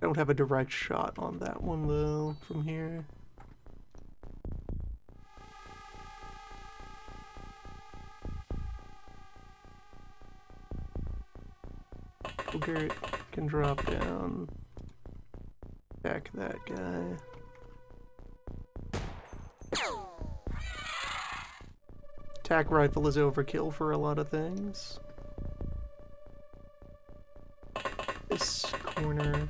Don't have a direct shot on that one though from here. Garrett can drop down, attack that guy. Attack rifle is overkill for a lot of things. This corner.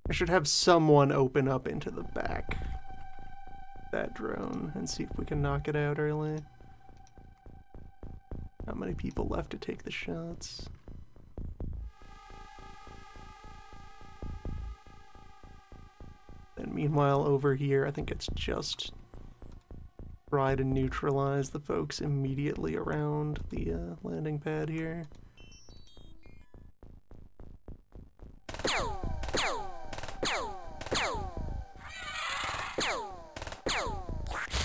I should have someone open up into the back of that drone and see if we can knock it out early. Not many people left to take the shots. And meanwhile, over here, I think it's just try to neutralize the folks immediately around the landing pad here.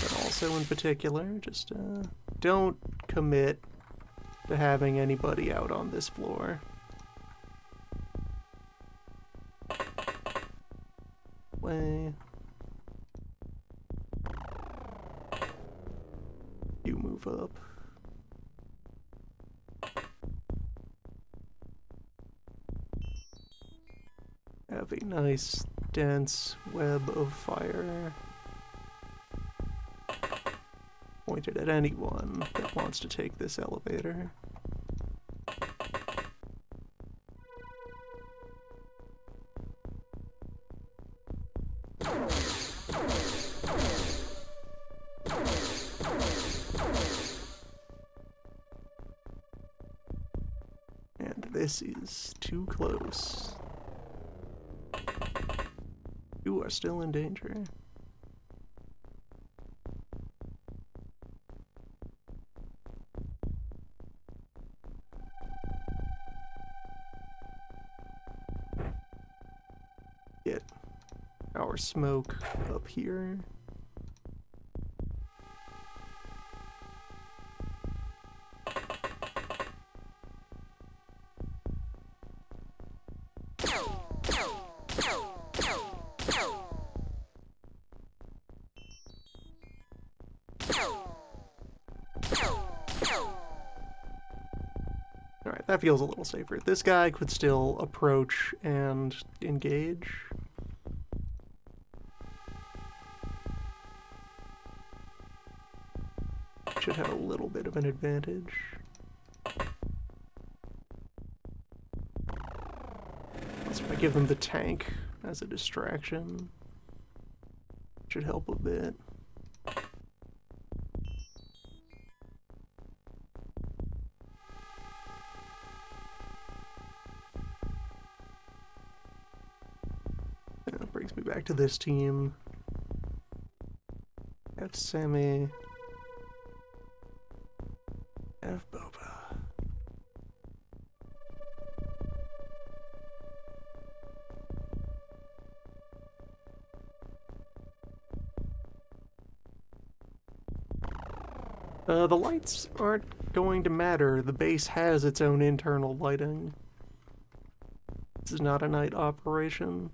But also in particular, just don't commit to having anybody out on this floor. Way. You move up. Have a nice dense web of fire pointed at anyone that wants to take this elevator. And this is too close. You are still in danger. Get our smoke up here. Alright, that feels a little safer. This guy could still approach and engage. Should have a little bit of an advantage. So if I give them the tank as a distraction, should help a bit. That brings me back to this team. F Sammy. F Boba. The lights aren't going to matter. The base has its own internal lighting. This is not a night operation.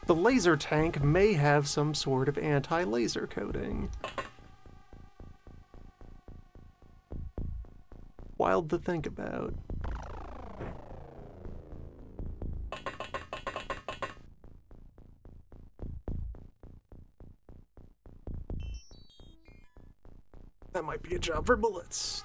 The laser tank may have some sort of anti-laser coating. Wild to think about. That might be a job for bullets.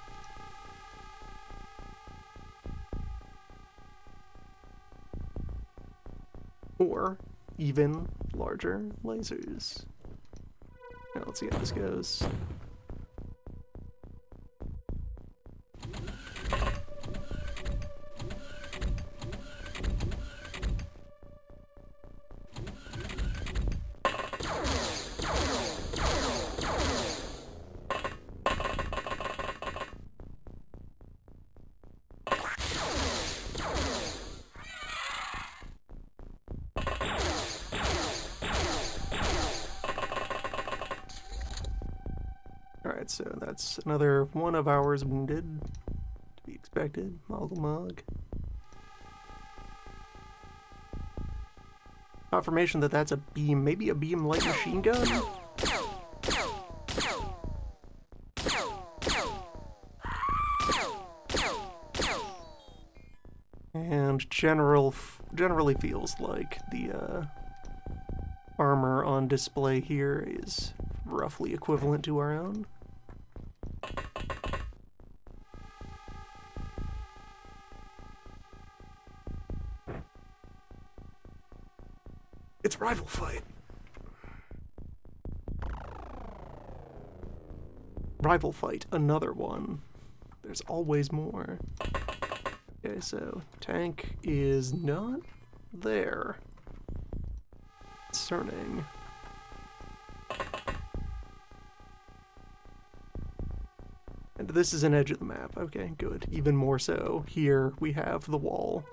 Or even larger lasers. Now let's see how this goes. Alright, so that's another one of ours wounded. To be expected. Moggle. Confirmation that that's a beam, maybe a beam light machine gun? And generally feels like the armor on display here is roughly equivalent to our own. It's rival fight. Rival fight, another one. There's always more. Okay, so tank is not there. Concerning. And this is an edge of the map. Okay, good. Even more so. Here we have the wall.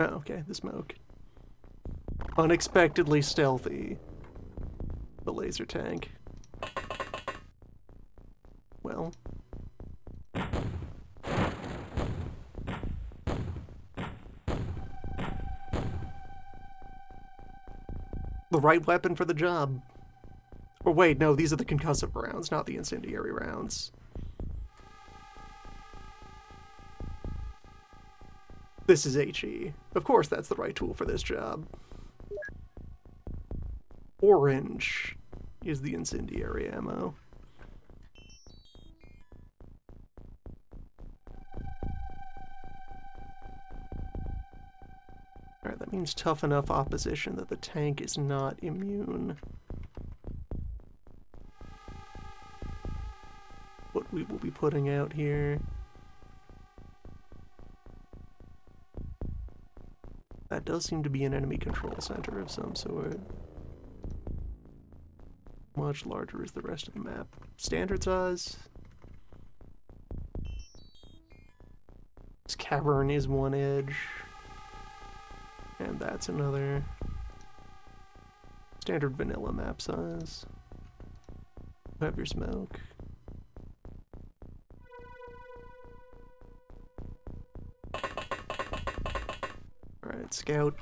Oh, okay, the smoke. Unexpectedly stealthy. The laser tank. Well. The right weapon for the job. Or wait, no, these are the concussive rounds, not the incendiary rounds. This is HE. Of course that's the right tool for this job. Orange is the incendiary ammo. Alright, that means tough enough opposition that the tank is not immune. What we will be putting out here. That does seem to be an enemy control center of some sort. Much larger is the rest of the map. Standard size. This cavern is one edge. And that's another. Standard vanilla map size. Have your smoke. Alright, scout.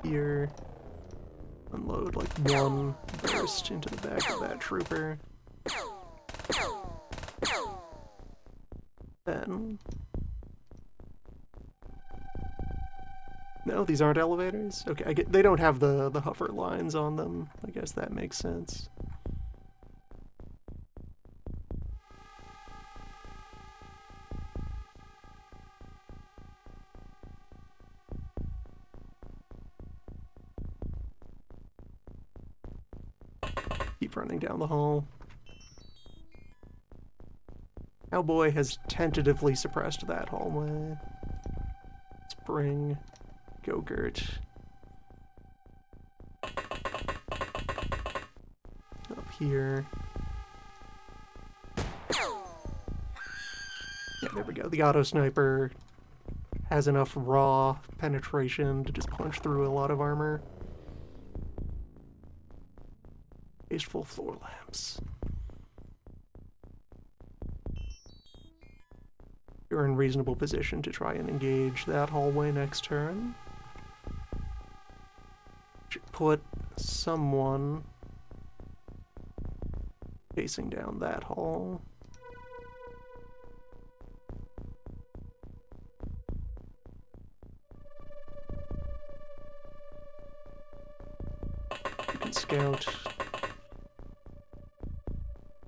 Here. Unload like one burst into the back of that trooper. Then. No, these aren't elevators? Okay, I get, they don't have the hover lines on them. I guess that makes sense. Keep running down the hall. Cowboy has tentatively suppressed that hallway. Spring. Go-Gurt. Up here. Yeah, there we go. The auto sniper has enough raw penetration to just punch through a lot of armor. Full floor lamps. You're in reasonable position to try and engage that hallway next turn. Should put someone facing down that hall. on scout.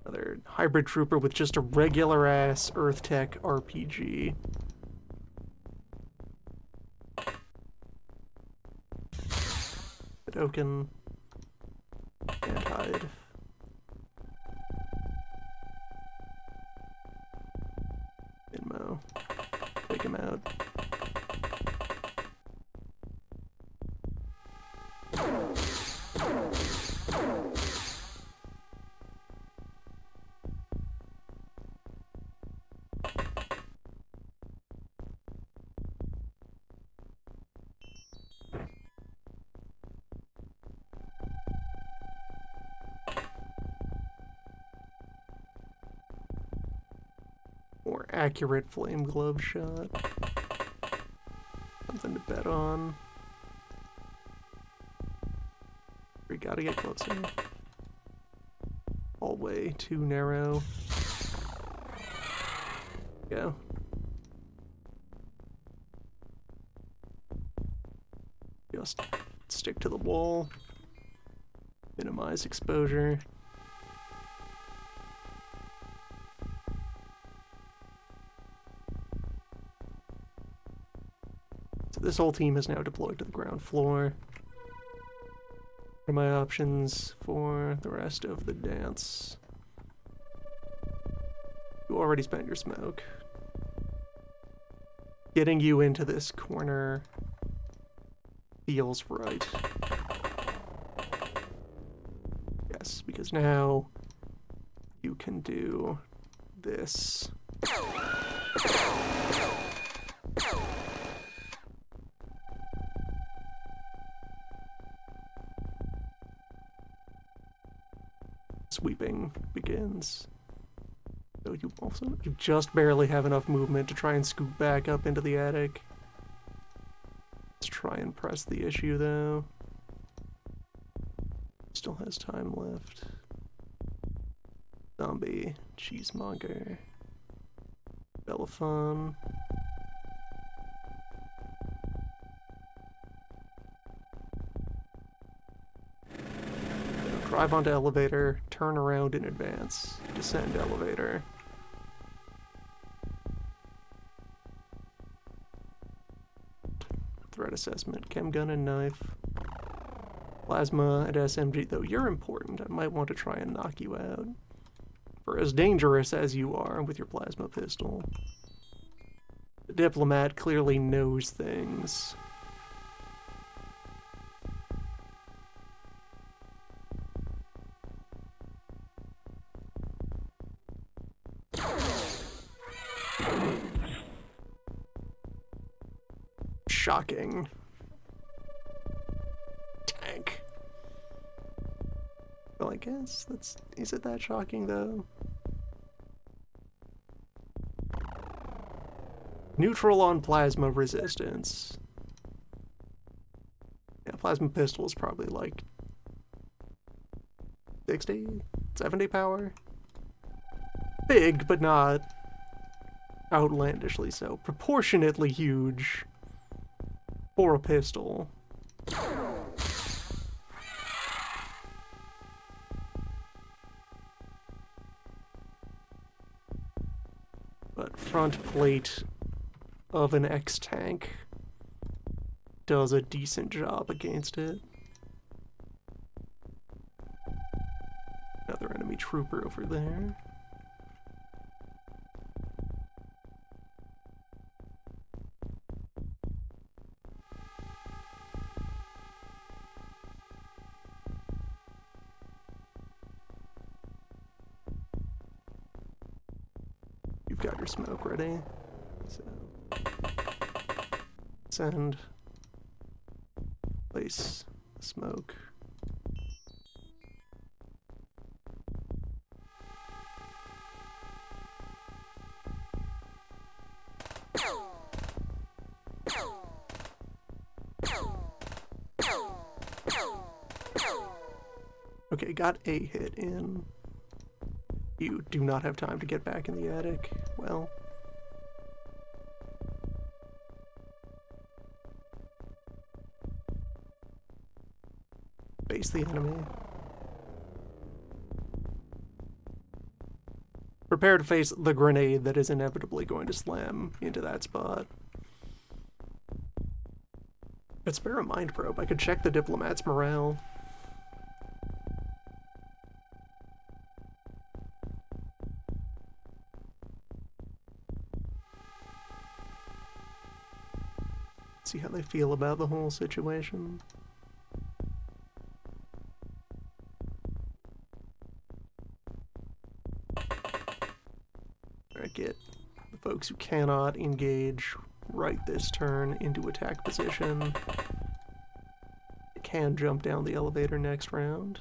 Another hybrid trooper with just a regular ass Earth Tech RPG. Hadoken. And hide. Inmo. Take him out. More accurate flame glove shot. Something to bet on. We gotta get closer. Hallway too narrow. Go. Just stick to the wall. Minimize exposure. So this whole team is now deployed to the ground floor. What are my options for the rest of the dance? You already spent your smoke. Getting you into this corner feels right. Yes, because now you can do this. Sweeping begins. So you just barely have enough movement to try and scoot back up into the attic. Let's try and press the issue though. Still has time left. Zombie, cheesemonger, Bellefonte. Drive onto elevator, turn around in advance, descend elevator. Threat assessment, chem gun and knife. Plasma and SMG, though you're important, I might want to try and knock you out. For as dangerous as you are with your plasma pistol. The diplomat clearly knows things. Shocking. Tank. Well, I guess that's... Is it that shocking, though? Neutral on plasma resistance. Yeah, plasma pistol is probably like 60, 70 power. Big, but not outlandishly so. Proportionately huge for a pistol. But front plate of an X-Tank does a decent job against it. Another enemy trooper over there. You've got your smoke ready. So send, place smoke. Okay, got a hit in. You do not have time to get back in the attic. Well. face the enemy. Prepare to face the grenade that is inevitably going to slam into that spot. But spare a mind probe. I could check the diplomat's morale. See how they feel about the whole situation. Alright, get the folks who cannot engage right this turn into attack position. They can jump down the elevator next round.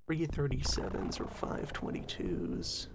Three 37s or 522s.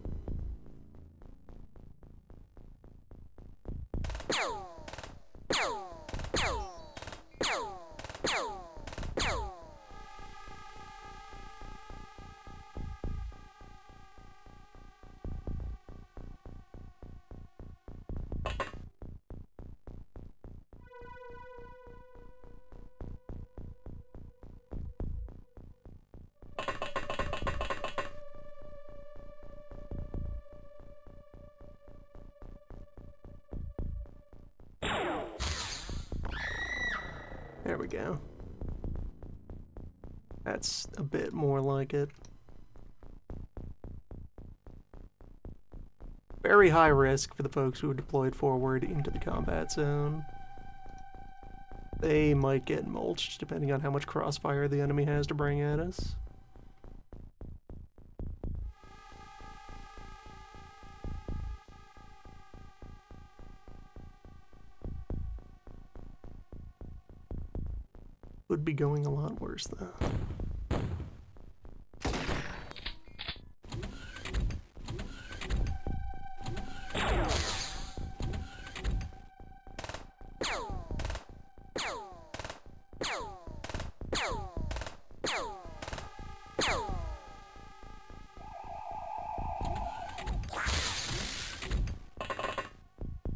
There we go. That's a bit more like it. Very high risk for the folks who are deployed forward into the combat zone. They might get mulched depending on how much crossfire the enemy has to bring at us. Would be going a lot worse though.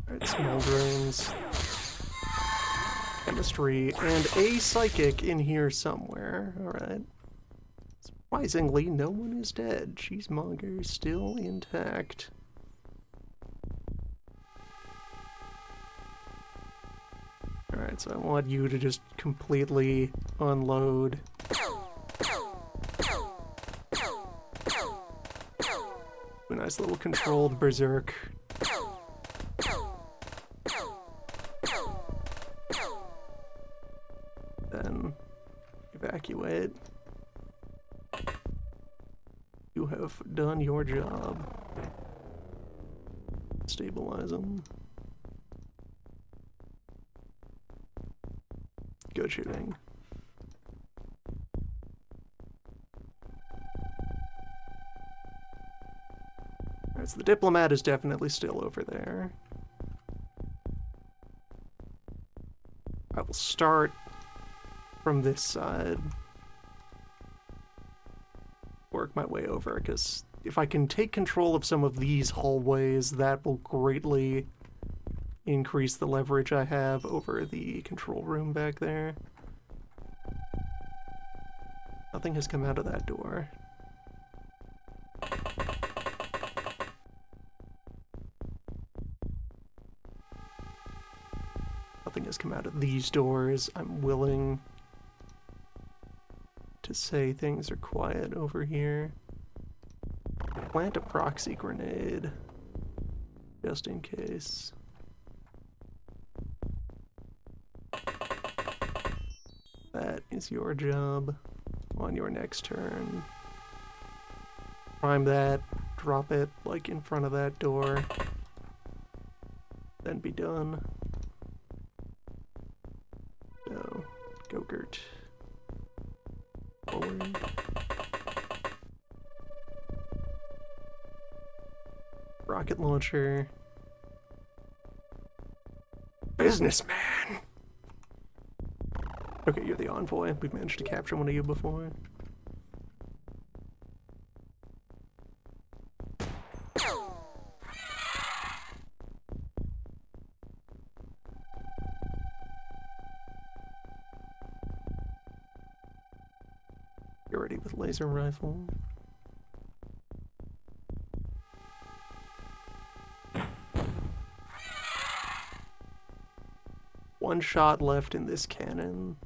Alright, small drones. Chemistry, and a psychic in here somewhere. Alright. Surprisingly, no one is dead. Cheesemonger is still intact. Alright, so I want you to just completely unload. A nice little controlled berserk. Then evacuate. You have done your job. Stabilize them. Good shooting. Alright, so the diplomat is definitely still over there. I will start from this side. Work my way over, because if I can take control of some of these hallways, that will greatly increase the leverage I have over the control room back there. Nothing has come out of that door. Nothing has come out of these doors. I'm willing to say things are quiet over here. Plant a proxy grenade, just in case. That is your job on your next turn. Prime that, drop it like in front of that door, then be done. So, Gogurt. Forward. Rocket launcher. Businessman! Okay, you're the envoy. We've managed to capture one of you before. Get ready with laser rifle. One shot left in this cannon.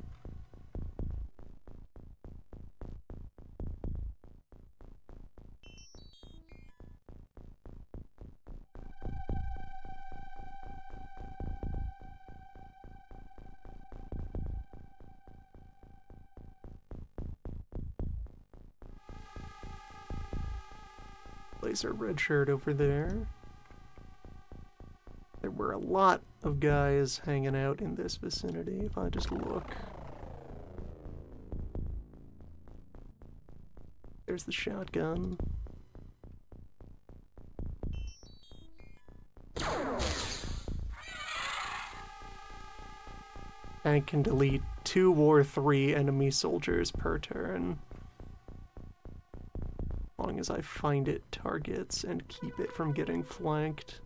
Laser red shirt over there. There were a lot of guys hanging out in this vicinity, if I just look. There's the shotgun. Tank can delete 2 or 3 enemy soldiers per turn. As long as I find it targets and keep it from getting flanked.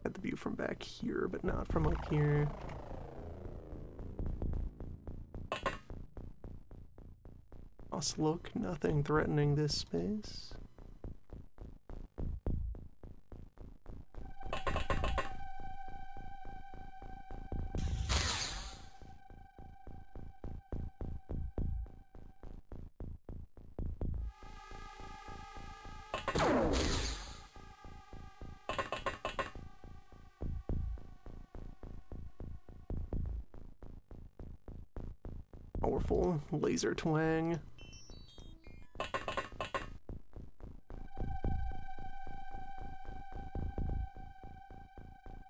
Had the view from back here, but not from up here. Look, nothing threatening this space. Powerful laser twang.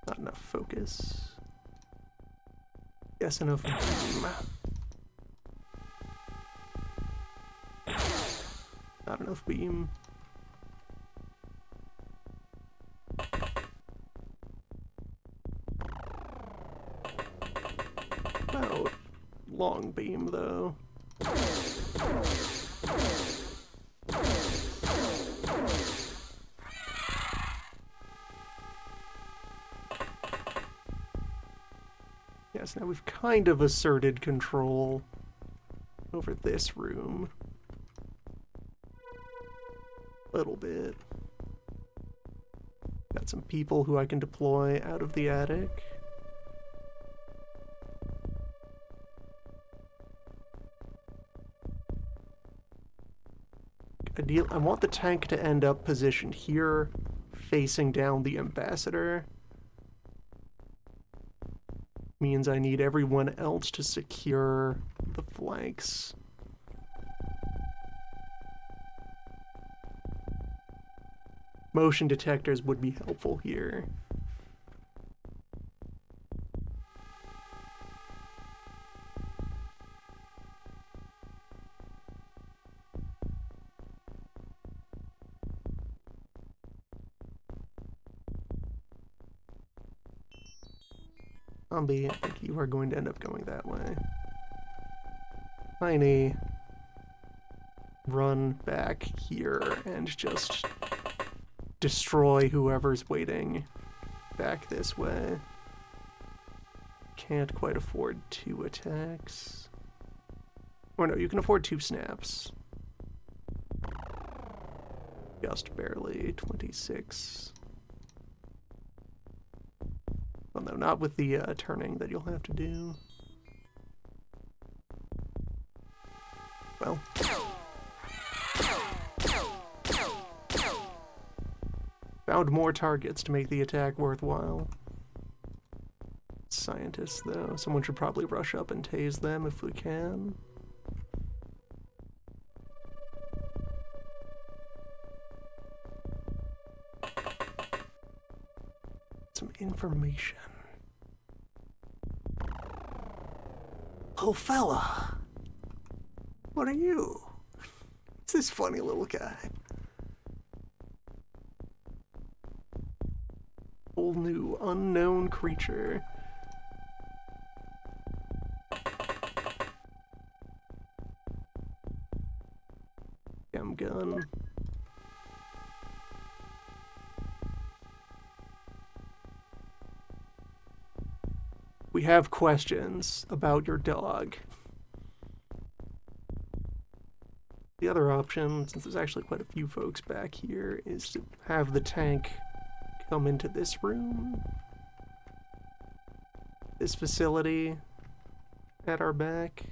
Not enough focus. Yes, enough beam. Not enough beam. About long beam though. Yes, now we've kind of asserted control over this room. A little bit. Got some people who I can deploy out of the attic. I want the tank to end up positioned here, facing down the ambassador. Means I need everyone else to secure the flanks. Motion detectors would be helpful here. Zombie, I think you are going to end up going that way. Tiny, run back here and just destroy whoever's waiting back this way. Can't quite afford 2 attacks. Or no, you can afford 2 snaps. Just barely, 26. Well, no, not with the turning that you'll have to do. Well. Found more targets to make the attack worthwhile. Scientists, though. Someone should probably rush up and tase them if we can. Some information. Oh, fella. What are you? It's this funny little guy. Whole new unknown creature. Gem gun. we have questions about your dog. The other option, since there's actually quite a few folks back here, is to have the tank come into this room. This facility at our back.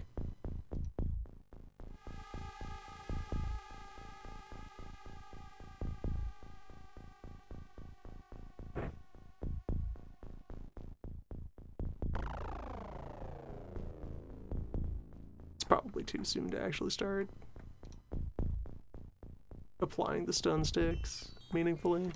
It's probably too soon to actually start applying the stun sticks meaningfully.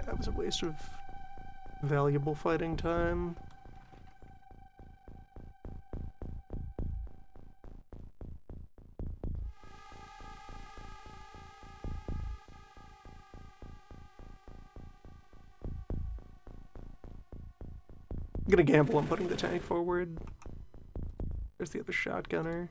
That was a waste of valuable fighting time. I'm gonna gamble on putting the tank forward. There's the other shotgunner.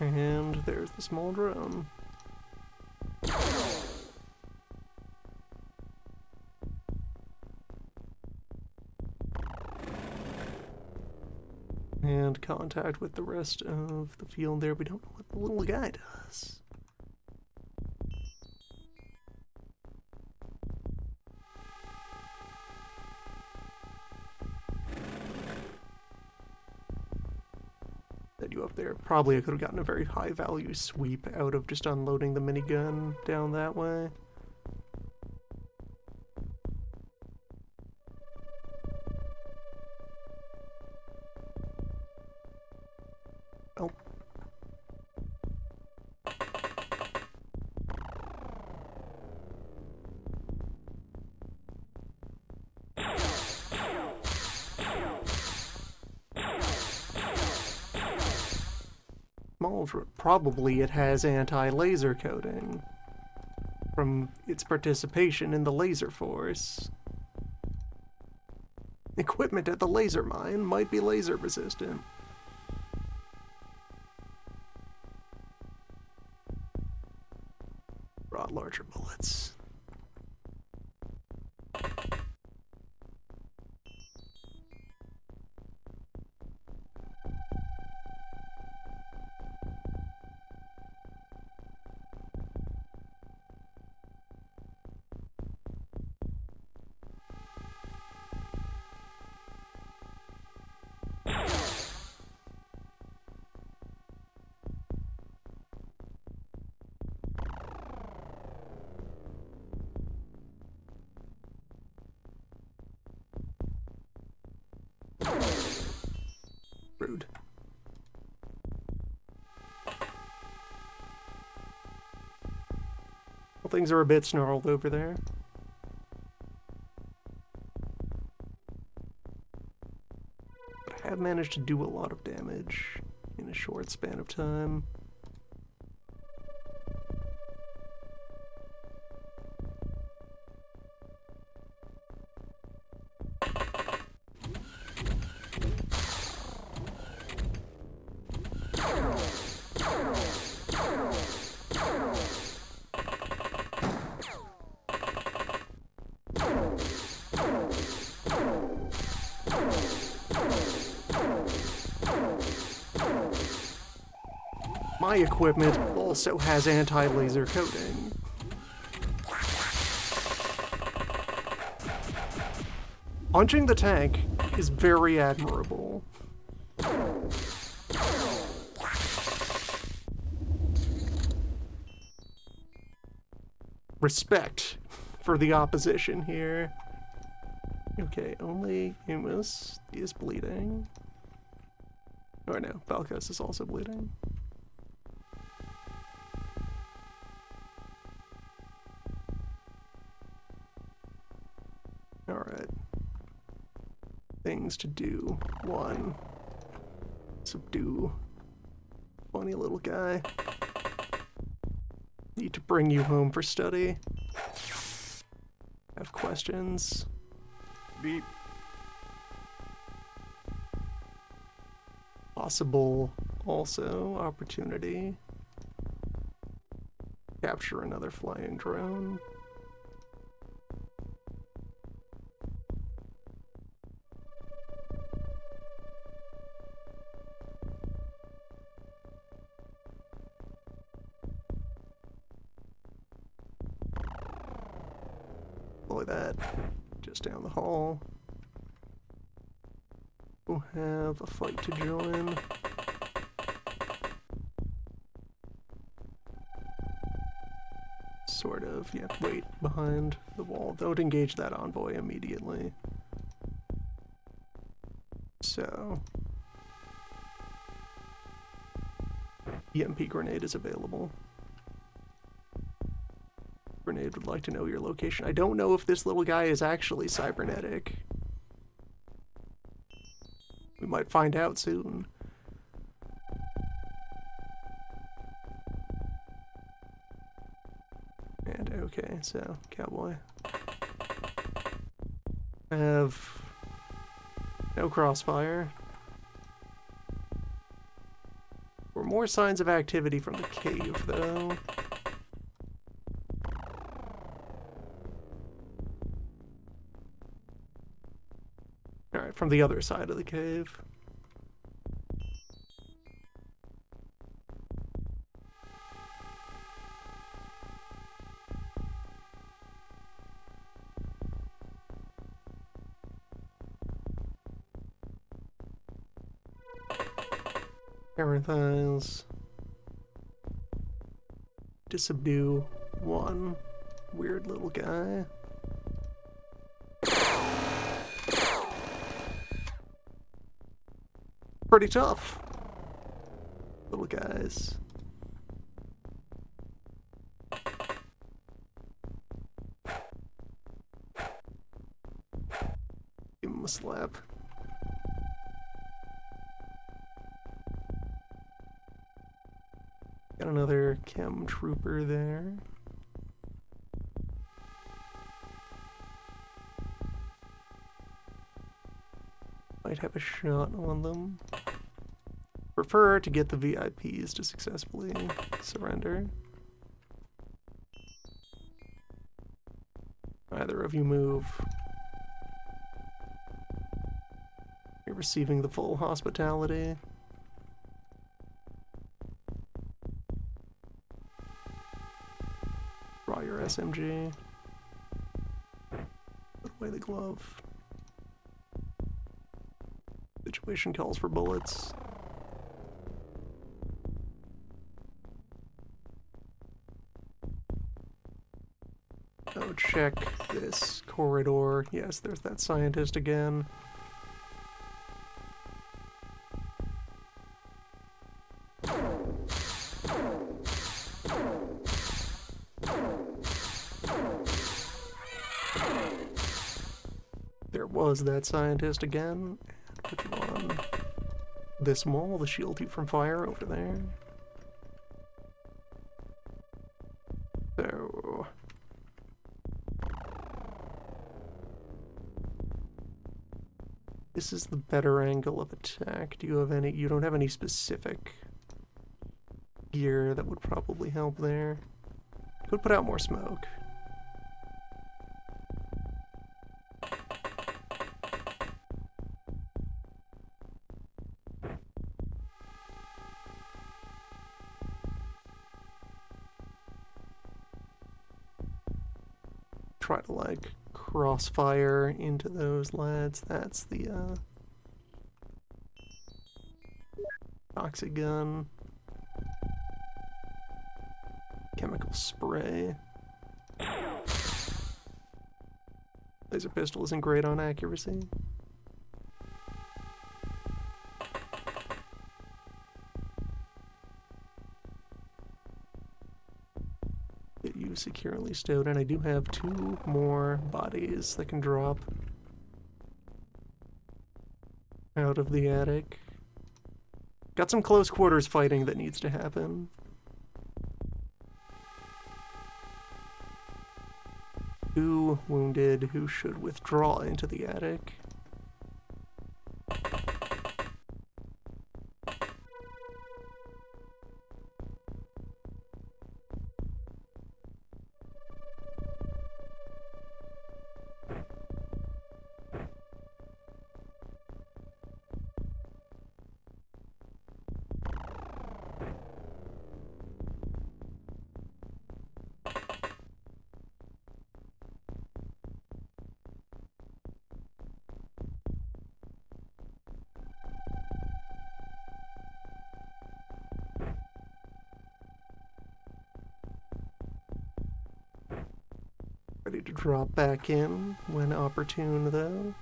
And there's the small drone. And contact with the rest of the field there. We don't know what the little guy does. Set you up there. Probably I could have gotten a very high value sweep out of just unloading the minigun down that way. Oh. Probably it has anti-laser coating from its participation in the laser force. Equipment at the laser mine might be laser resistant. Brought larger bullets. Rude. Well, things are a bit snarled over there. But I have managed to do a lot of damage in a short span of time. My equipment also has anti-laser coating. Punching the tank is very admirable. respect for the opposition here. Okay, only Humus is bleeding. Oh no, Balkos is also bleeding. Alright. Things to do. 1. Subdue. Funny little guy. Need to bring you home for study. Have questions. Beep. Possible also opportunity. Capture another flying drone. Deploy that just down the hall. We'll have a fight to join. Sort of, yeah, wait behind the wall. Don't engage that envoy immediately. So, EMP grenade is available. Grenade would like to know your location. I don't know if this little guy is actually cybernetic. We might find out soon. And okay, so, cowboy. I have no crossfire. Or more signs of activity from the cave, though. Alright, from the other side of the cave. Parathiles. To subdue 1 weird little guy. Pretty tough. Little guys. Give him a slap. Got another chem trooper there. Might have a shot on them. Prefer to get the VIPs to successfully surrender. Either of you move. You're receiving the full hospitality. Draw your SMG. Put away the glove. Situation calls for bullets. Oh, check this corridor. Yes, there's that scientist again. There was that scientist again. Put you on this wall, the shield you from fire over there. So... this is the better angle of attack. Do you have any... you don't have any specific gear that would probably help there. Could put out more smoke. Try to, like, crossfire into those lads. That's the, toxic gun. Chemical spray. Laser pistol isn't great on accuracy. Get you securely stowed, and I do have 2 more bodies that can drop out of the attic. Got some close quarters fighting that needs to happen. Two wounded who should withdraw into the attic. Ready to drop back in when opportune, though.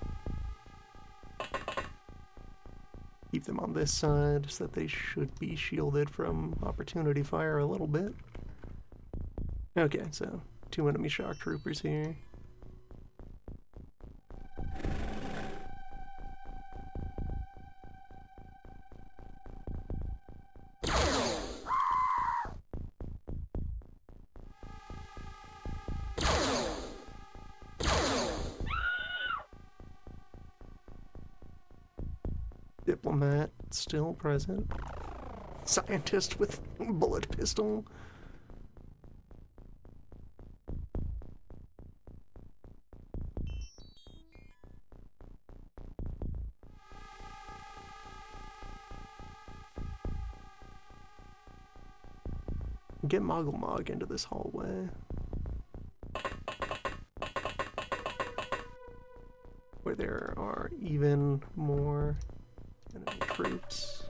Keep them on this side so that they should be shielded from opportunity fire a little bit. Okay, so 2 enemy shock troopers here. Diplomat still present. Scientist with bullet pistol. Get Moggle Mog into this hallway. Where there are even more enemy troops.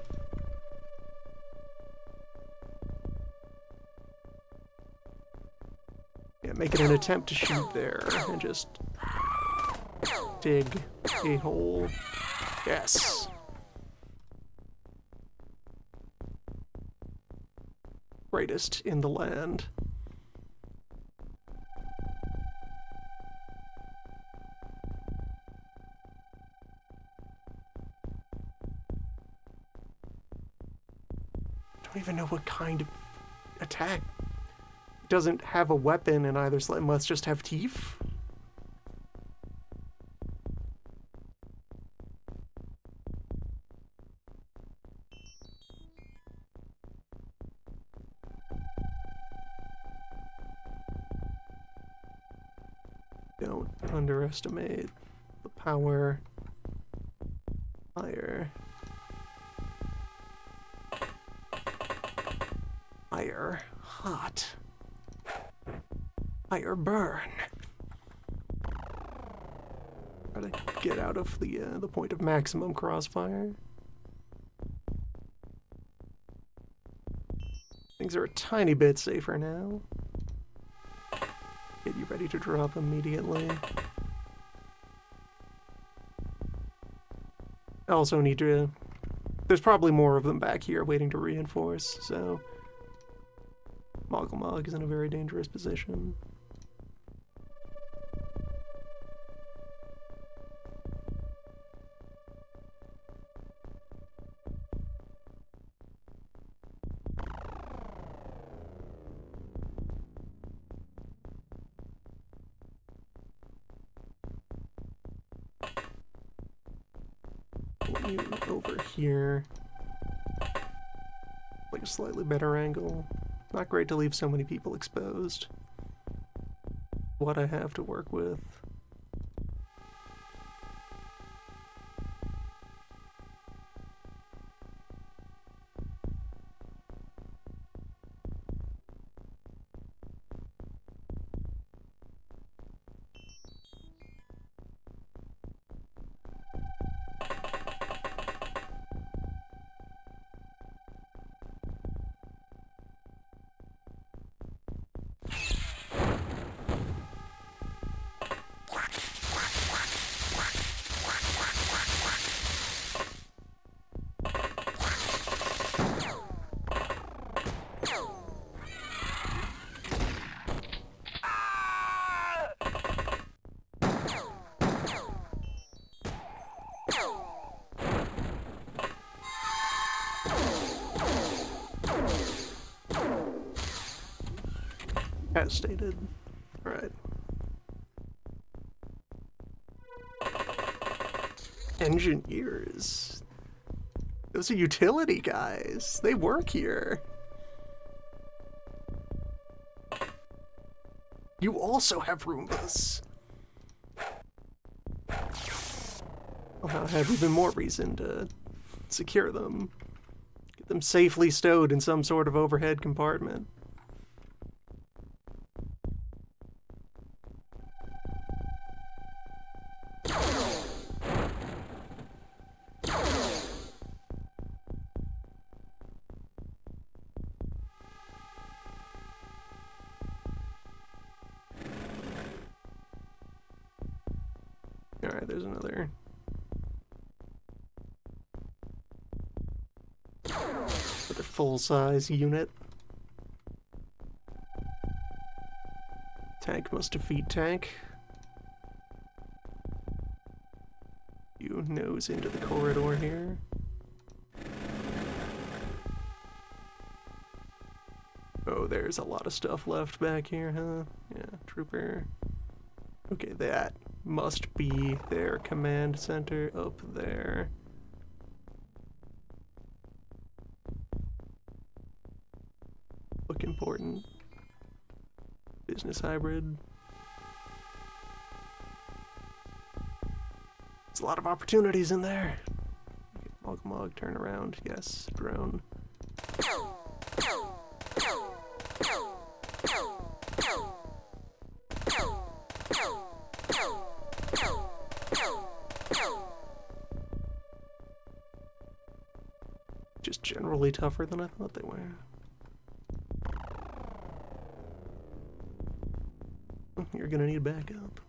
Yeah, make it an attempt to shoot there and just dig a hole. Yes. Greatest in the land. Don't even know what kind of attack. It doesn't have a weapon in either side. Must just have teeth. Don't underestimate the power. Fire. Fire. Hot. Fire burn. Try to get out of the point of maximum crossfire. Things are a tiny bit safer now. Get you ready to drop immediately. I also need to... There's probably more of them back here waiting to reinforce, so... Moggle Mog is in a very dangerous position. You over here. Like a slightly better angle. Not great to leave so many people exposed. What I have to work with. As stated. Alright. Engineers. Those are utility guys. They work here. You also have Roombas. I'll now have even more reason to secure them. Get them safely stowed in some sort of overhead compartment. Alright, there's another. Another full-size unit. Tank must defeat tank. You nose into the corridor here. Oh, there's a lot of stuff left back here, huh? Yeah, trooper. Okay, that must be their command center up there. Look important. Business hybrid. There's a lot of opportunities in there. Mog, turn around. Yes, drone. Just generally tougher than I thought they were. You're gonna need backup.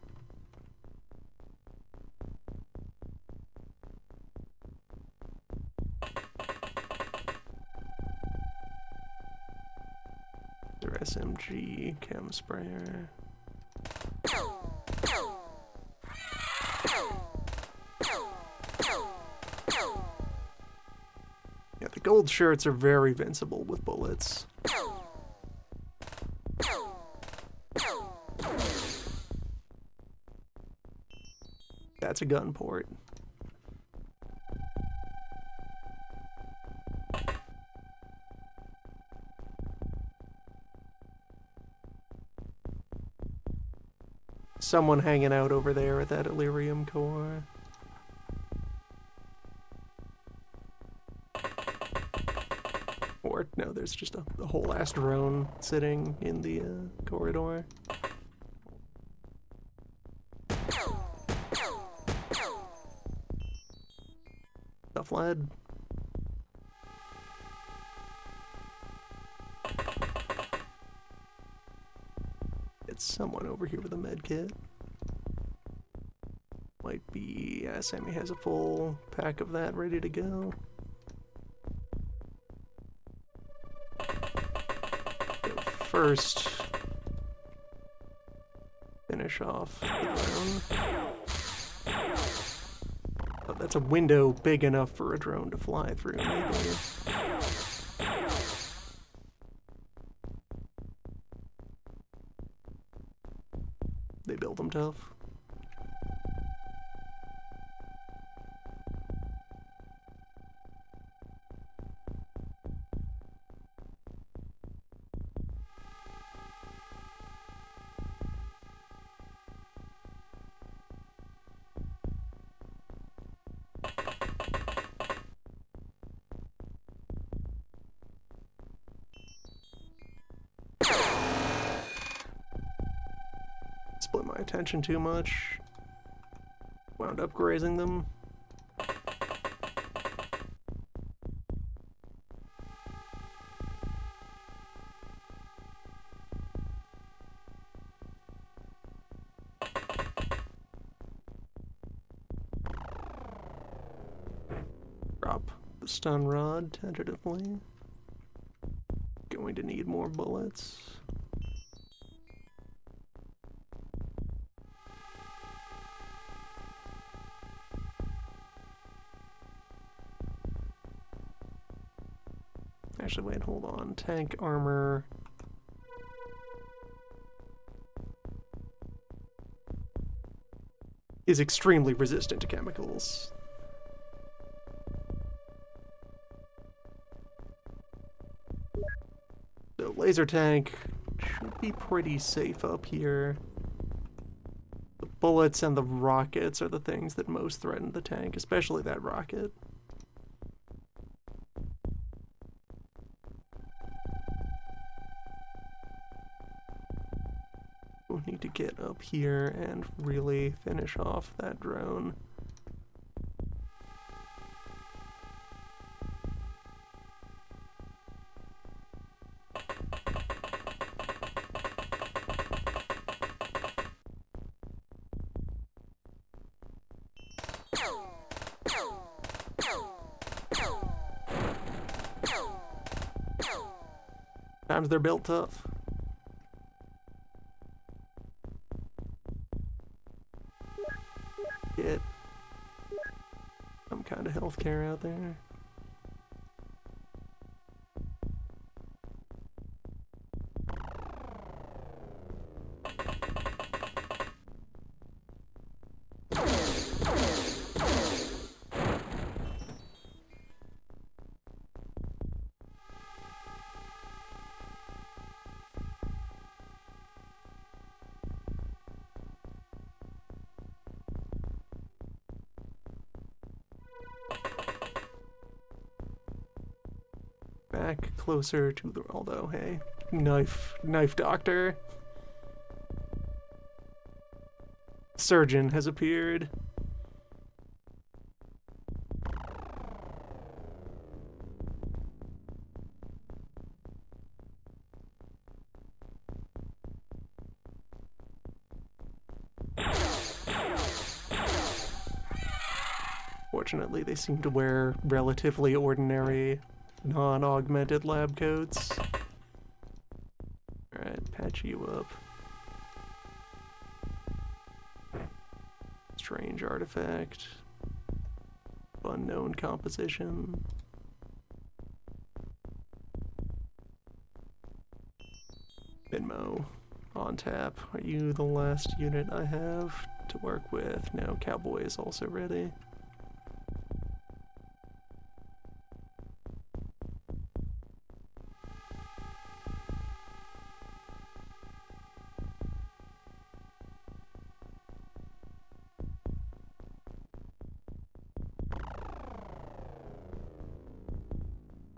Their SMG chem sprayer. Yeah, the gold shirts are very invincible with bullets. That's a gun port. Someone hanging out over there at that Elerium core. Or, no, there's just a whole ass drone sitting in the corridor. Tough lad. It's someone over here with a med kit. Might be, yeah, Sammy has a full pack of that ready to go. First, finish off the drone. Oh, that's a window big enough for a drone to fly through, maybe. They build them tough. Split my attention too much. Wound up grazing them. Drop the stun rod tentatively. Going to need more bullets. Actually, wait, hold on. Tank armor. is extremely resistant to chemicals. So laser tank should be pretty safe up here. The bullets and the rockets are the things that most threaten the tank, especially that rocket. We'll need to get up here and really finish off that drone. Sometimes they're built tough. Get some kind of healthcare out there. Back closer to the, although, hey, knife doctor. Surgeon has appeared. Fortunately, they seem to wear relatively ordinary non-augmented lab coats. Alright, patch you up. Strange artifact. Unknown composition. Minmo, on tap. Are you the last unit I have to work with? No, Cowboy is also ready.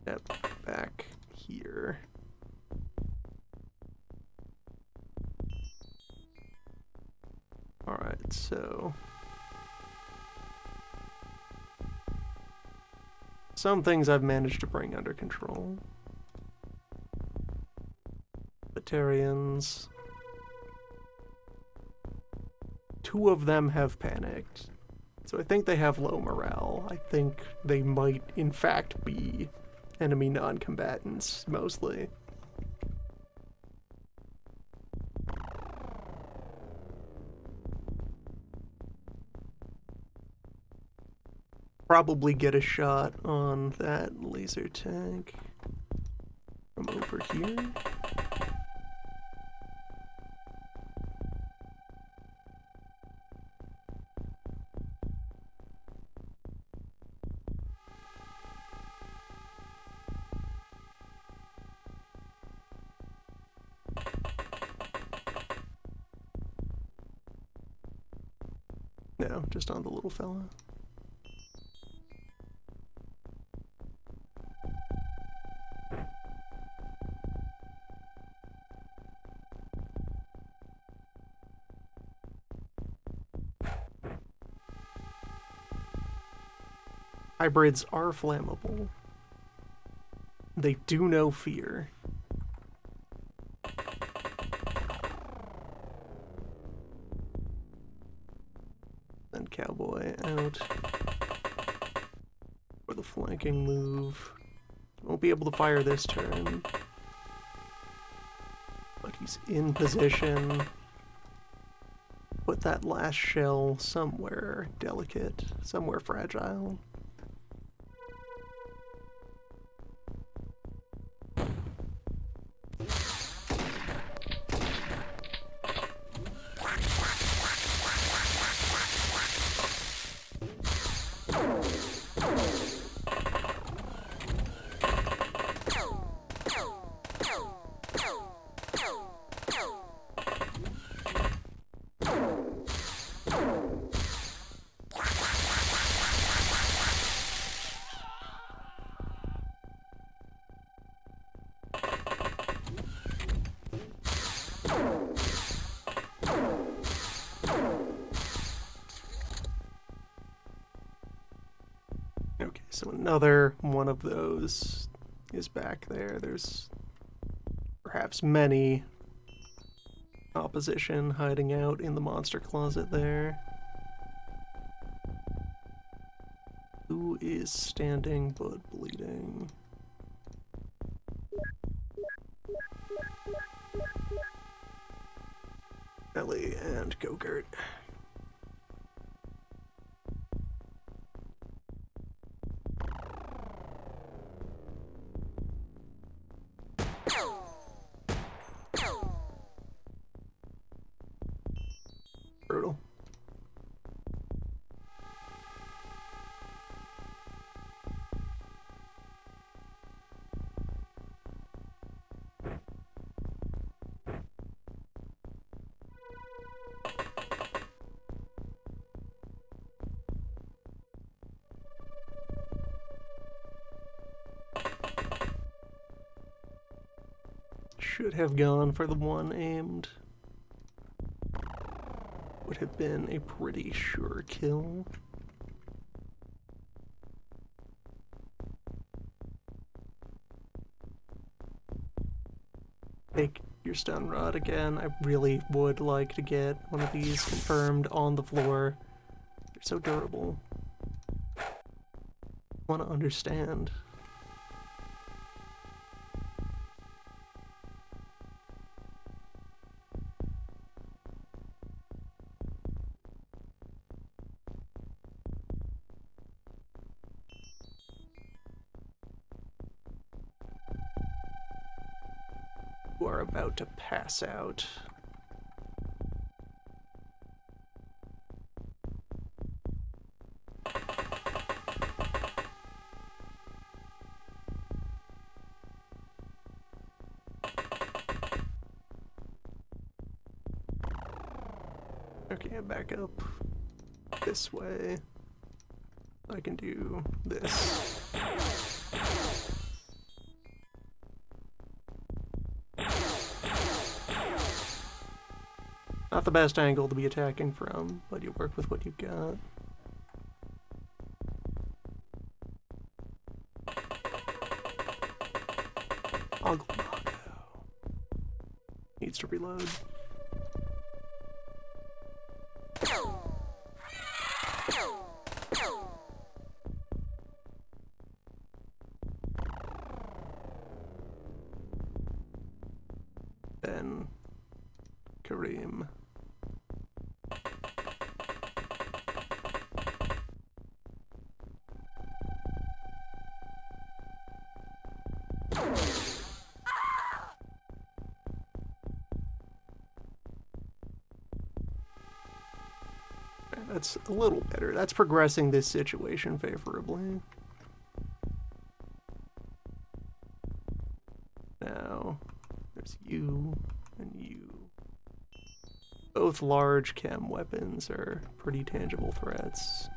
Step back here. Alright, so some things I've managed to bring under control. Batarians. 2 of them have panicked. So I think they have low morale. I think they might, in fact, be enemy non-combatants, mostly. Probably get a shot on that laser tank from over here. No, just on the little fella. Hybrids are flammable. They do know fear. Then Cowboy out for the flanking move. Won't be able to fire this turn, but he's in position. Put that last shell somewhere delicate, somewhere fragile. So another one of those is back there. There's perhaps many opposition hiding out in the monster closet there. Who is standing but bleeding? Ellie and Gogurt. Brutal. Should have gone for the one aimed. Would have been a pretty sure kill. Take your stun rod again. I really would like to get one of these confirmed on the floor. They're so durable. I want to understand. Who are about to pass out. Okay, back up this way. I can do this. Not the best angle to be attacking from, but you work with what you've got. Oglomago needs to reload. Then Kareem. That's a little better. That's progressing this situation favorably. Now, there's you and you. Both large chem weapons are pretty tangible threats.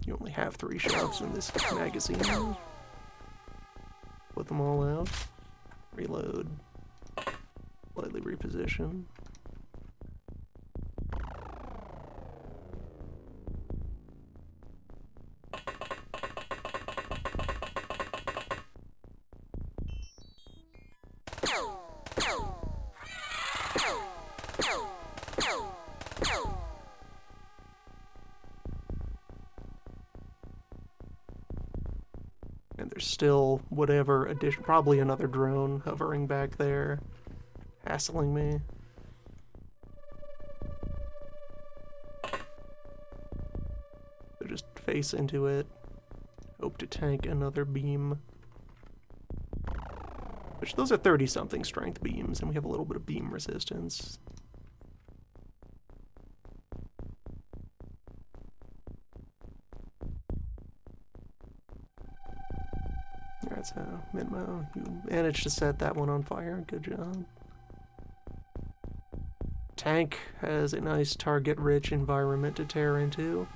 You only have 3 shots in this magazine. Put them all out. Reload. Slightly reposition. And there's still whatever addition, probably another drone hovering back there, hassling me. So just face into it, hope to tank another beam. Which, those are 30-something strength beams, and we have a little bit of beam resistance. Alright, so Minmo, you managed to set that one on fire. Good job. Tank has a nice target-rich environment to tear into.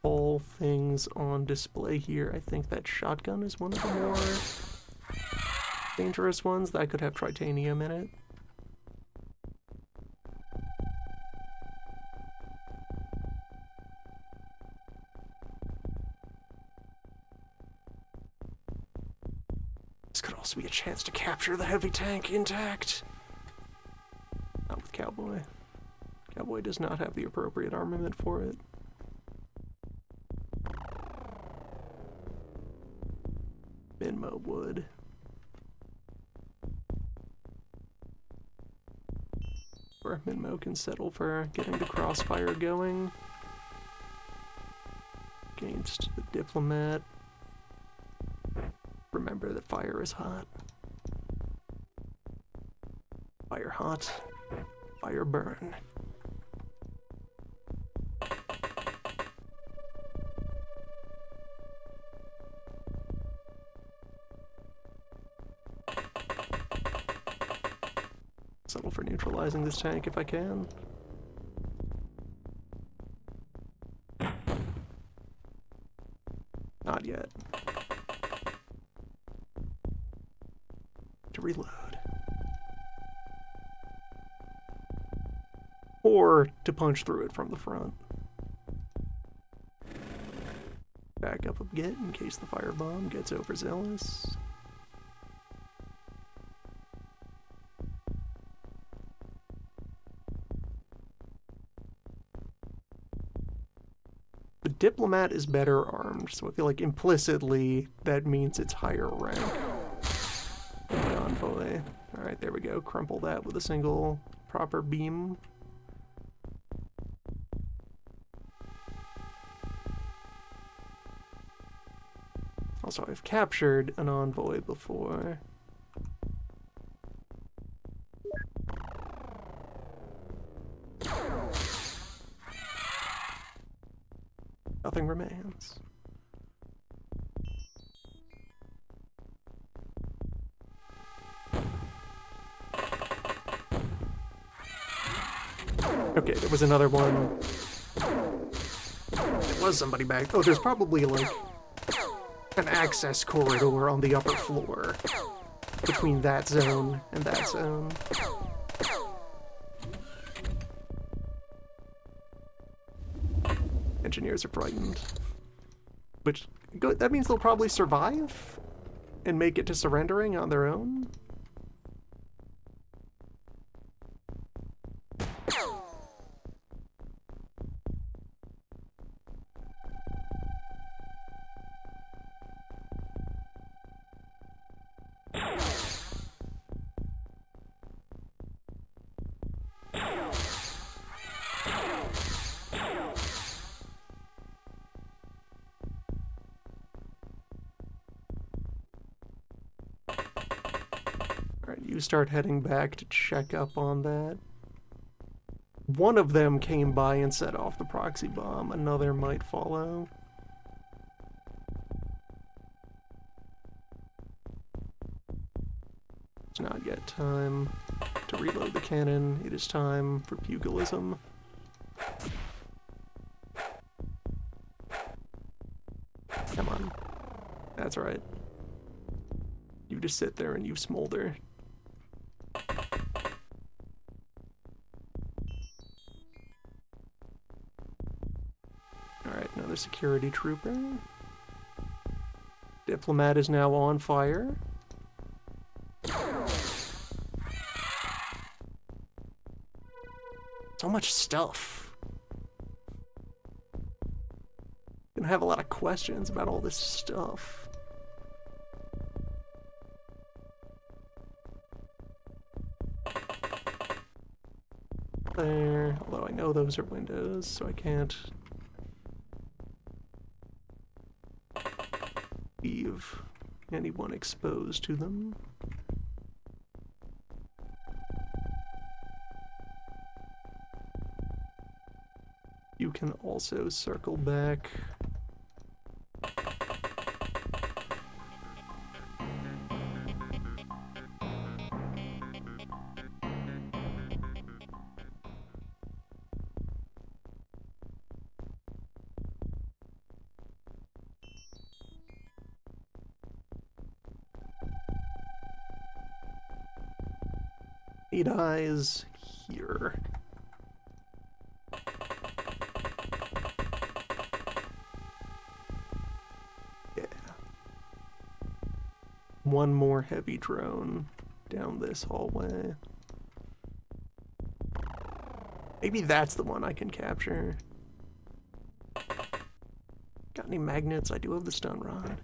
All things on display here. I think that shotgun is one of the more dangerous ones that could have tritanium in it. This could also be a chance to capture the heavy tank intact. Not with Cowboy. Cowboy does not have the appropriate armament for it. Minmo would. Or Minmo can settle for getting the crossfire going against the diplomat. Remember that fire is hot. Fire hot, fire burn. Settle for neutralizing this tank if I can. Not yet. To reload. Or to punch through it from the front. Back up a bit in case the firebomb gets overzealous. The diplomat is better armed, so I feel like implicitly that means it's higher rank than the envoy. Alright, there we go. Crumple that with a single proper beam. Also, I've captured an envoy before. Nothing remains. Okay, there was another one. There was somebody back. Oh, there's probably like an access corridor on the upper floor between that zone and that zone. Engineers are frightened. Which, that means they'll probably survive and make it to surrendering on their own. You start heading back to check up on that. One of them came by and set off the proxy bomb. Another might follow. It's not yet time to reload the cannon. It is time for pugilism. Come on. That's right. You just sit there and you smolder. Alright, another security trooper. Diplomat is now on fire. So much stuff. Gonna have a lot of questions about all this stuff. There, although I know those are windows, so I can't leave anyone exposed to them. You can also circle back. Need eyes here. Yeah. One more heavy drone down this hallway. Maybe that's the one I can capture. Got any magnets? I do have the stun rod.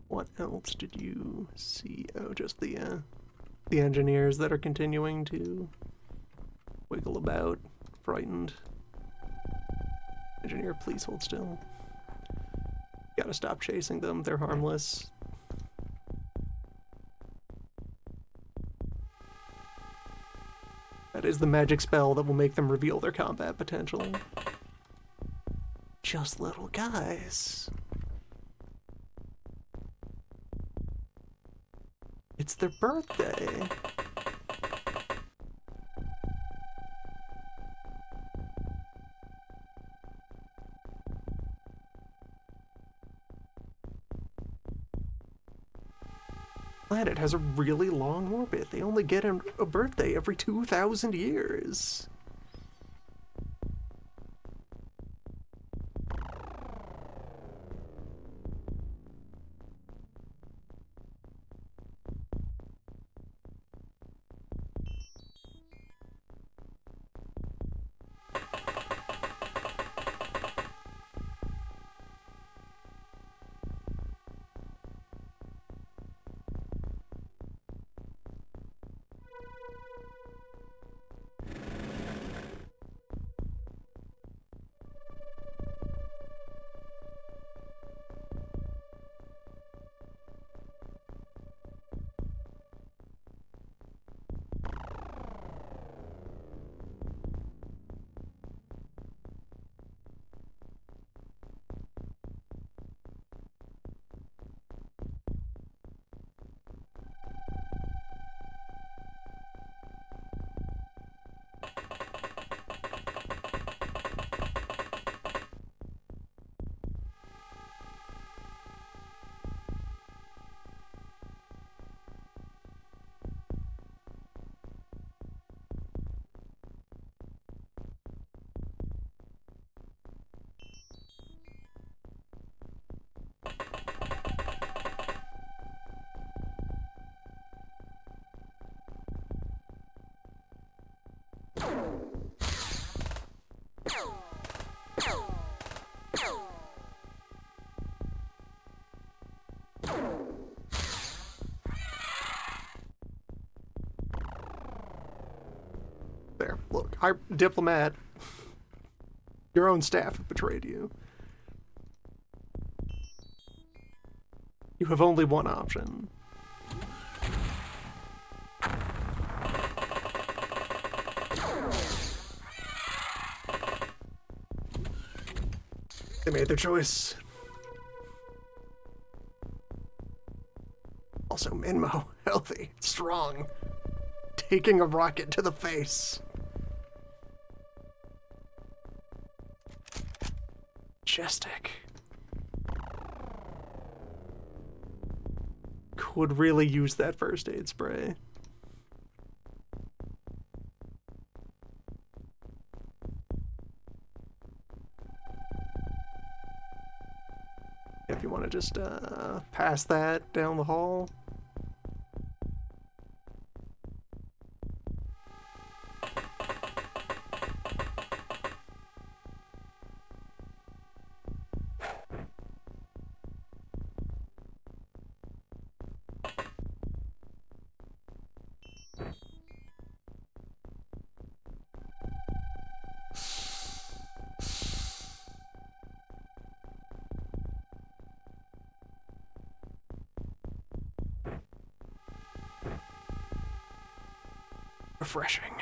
What else did you see? Oh, just the engineers that are continuing to wiggle about, frightened. Engineer, please hold still. Gotta stop chasing them, they're harmless. That is the magic spell that will make them reveal their combat potential. Just little guys. It's their birthday. Planet has a really long orbit. They only get a birthday every 2,000 years. There, look, diplomat, your own staff have betrayed you. You have only one option. They made their choice. Also, Minmo, healthy, strong, taking a rocket to the face. Majestic. Could really use that first aid spray. If you want to just pass that down the hall. Refreshing.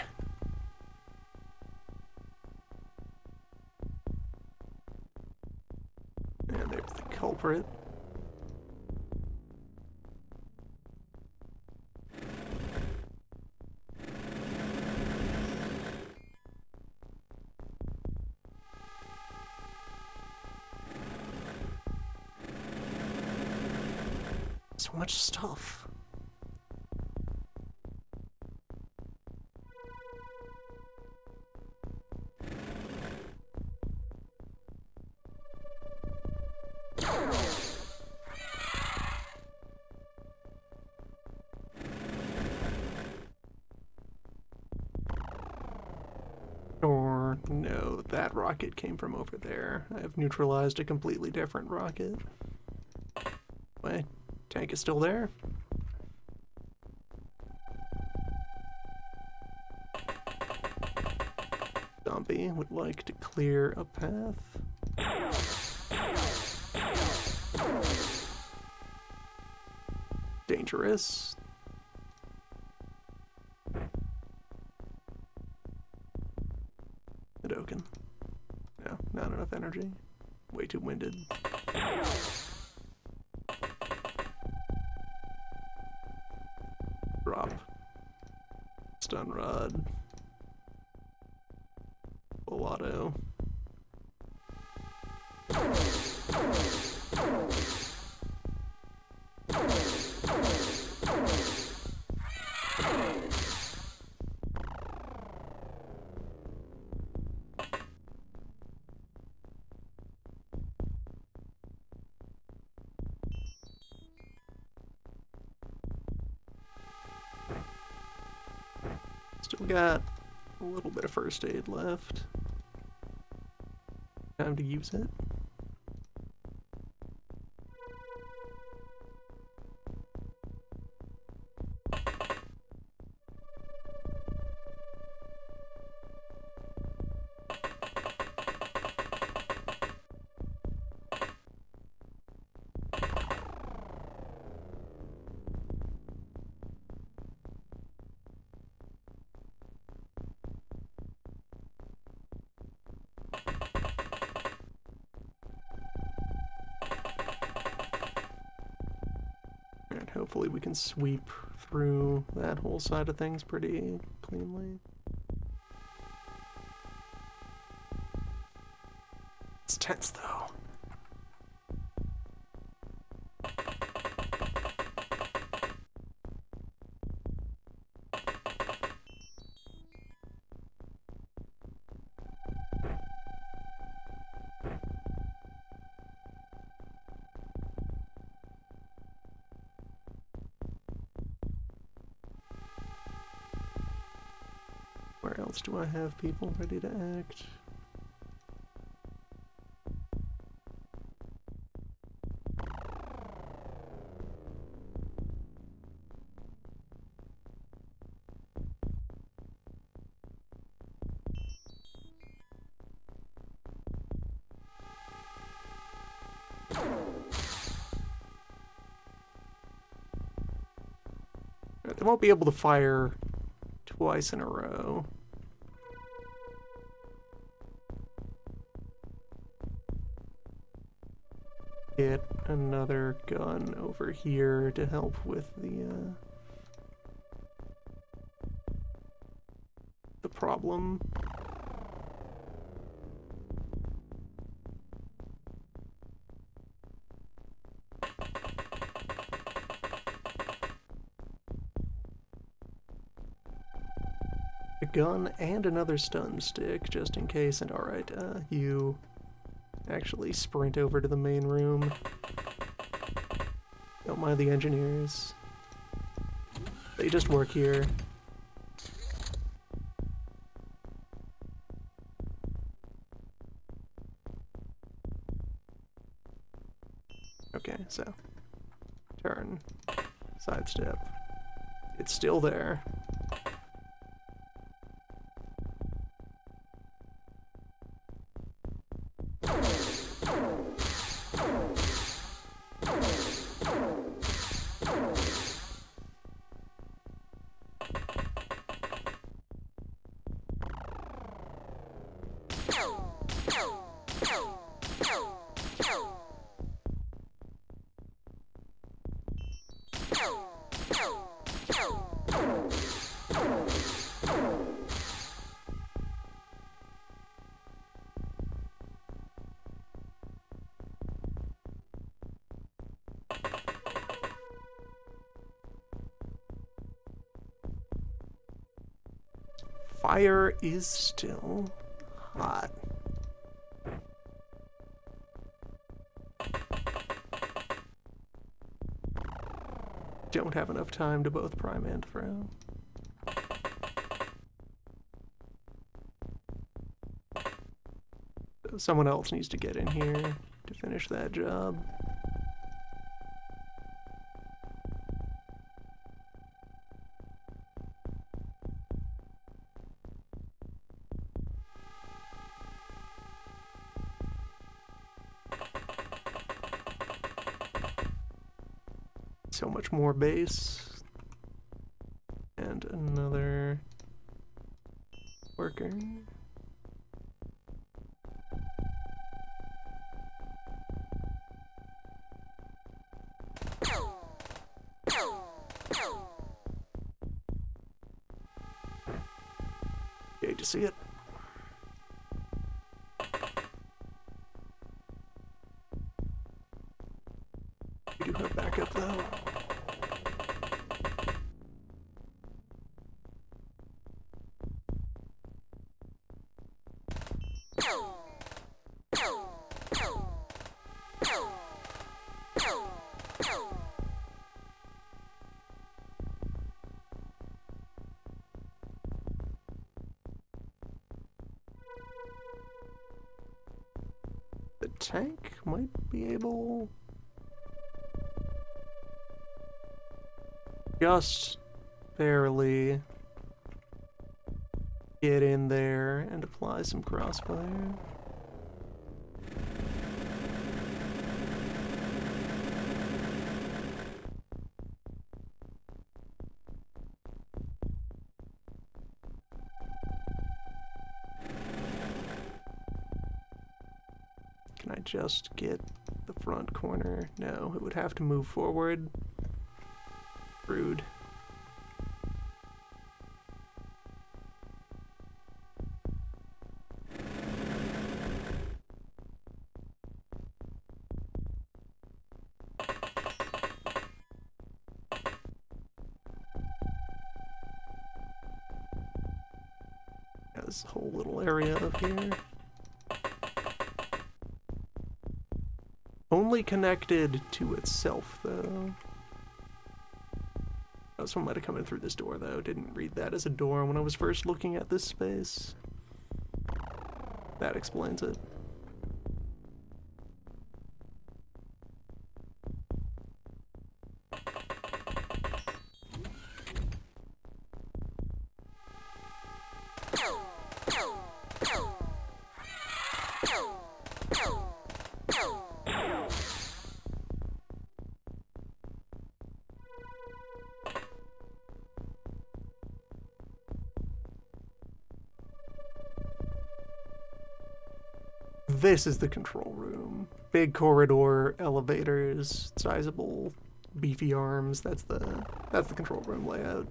And there's the culprit. So much stuff. Or no, that rocket came from over there. I've neutralized a completely different rocket. Wait, tank is still there? Zombie would like to clear a path. Dangerous. Hadoken. No, not enough energy. Way too winded. Drop. Stun rod. Full auto. Still got a little bit of first aid left. Time to use it. And hopefully we can sweep through that whole side of things pretty cleanly. It's tense though. Where else do I have people ready to act? They won't be able to fire twice in a row. Get another gun over here to help with the problem. A gun and another stun stick, just in case. And alright, you actually sprint over to the main room. Don't mind the engineers. They just work here. Okay, so turn, sidestep. It's still there. fire is still hot. Don't have enough time to both prime and throw. So someone else needs to get in here to finish that job. So much more base. And another worker. Hate to see it. We do have backup though. The tank might be able just barely get in there and apply some crossfire. Can I just get the front corner? No, it would have to move forward. Rude. Has a whole little area up here. Only connected to itself, though. Oh, someone might have come in through this door, though. Didn't read that as a door when I was first looking at this space. That explains it. This is the control room. Big corridor, elevators, sizable, beefy arms. That's the control room layout.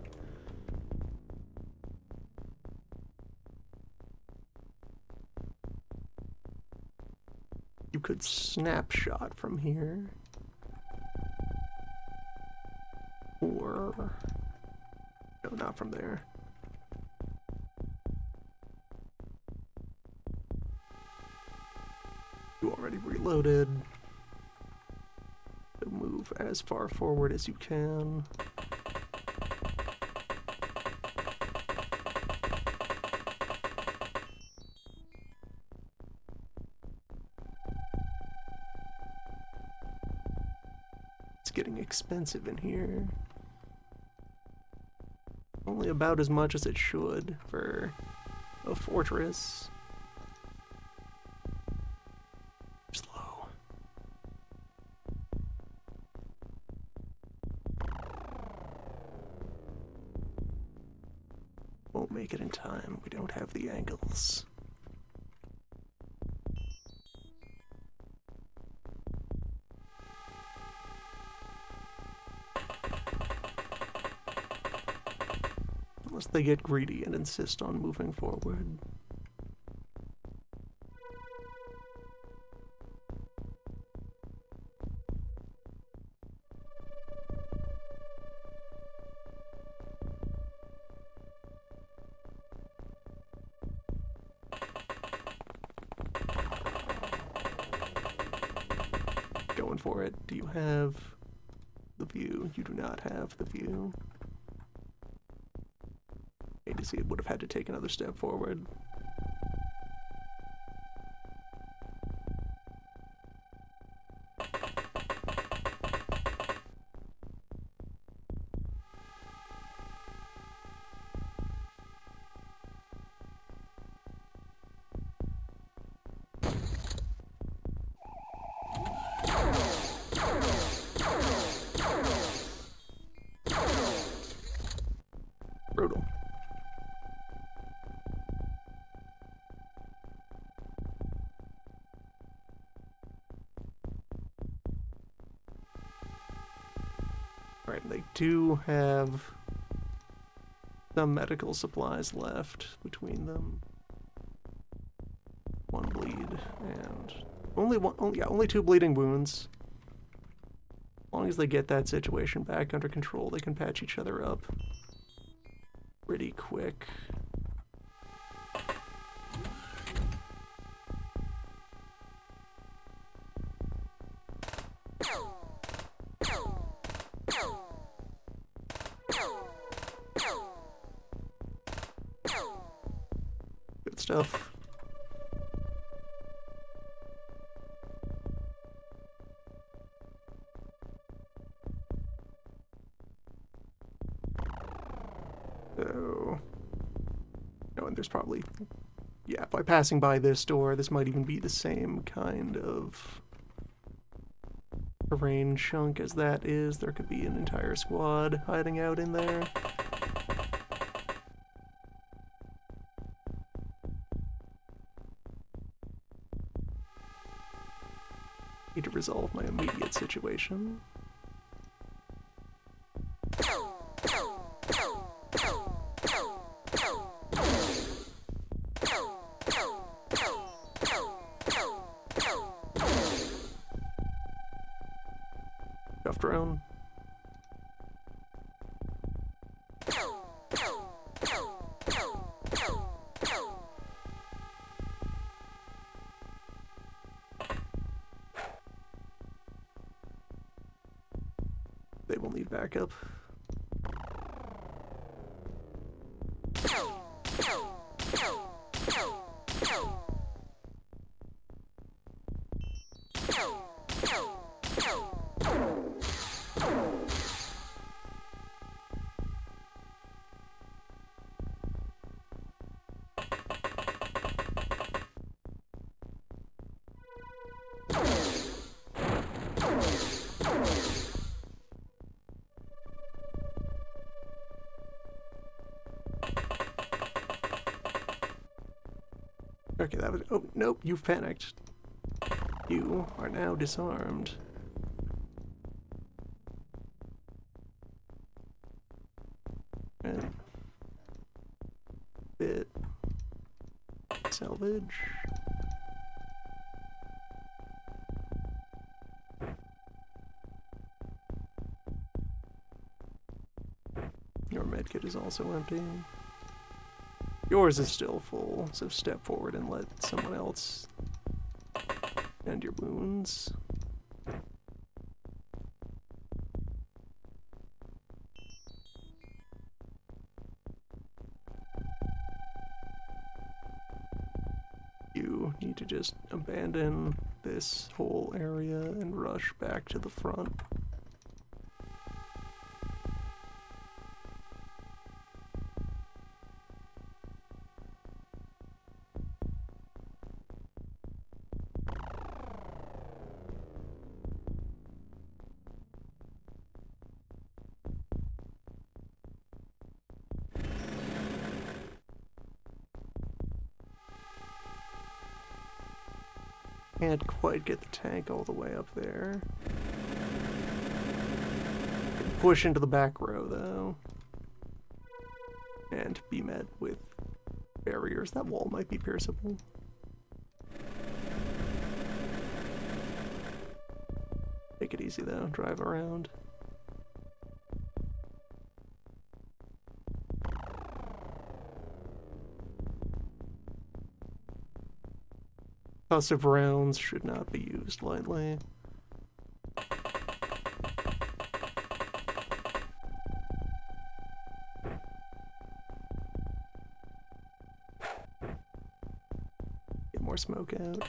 You could snapshot from here. Or no, not from there. You already reloaded. So move as far forward as you can. It's getting expensive in here. Only about as much as it should for a fortress. Slow. Won't make it in time. We don't have the angles. Unless they get greedy and insist on moving forward. for it. Do you have the view? You do not have the view. Agency would have had to take another step forward. Brutal. Alright, they do have some medical supplies left between them. One bleed and only 2 bleeding wounds. As long as they get that situation back under control, they can patch each other up pretty quick. Good stuff. So, oh, and there's probably, yeah, by passing by this door, this might even be the same kind of terrain chunk as that is. There could be an entire squad hiding out in there. Need to resolve my immediate situation. Tough drone. They will need backup. Okay, that was... Oh, nope, you've panicked. You are now disarmed. And... bit... salvage... Your medkit is also empty. Yours is still full, so step forward and let someone else end your wounds. You need to just abandon this whole area and rush back to the front. Can't quite get the tank all the way up there. Can push into the back row though. And be met with barriers. That wall might be pierceable. Take it easy though, drive around. Concussive rounds should not be used lightly. more smoke out.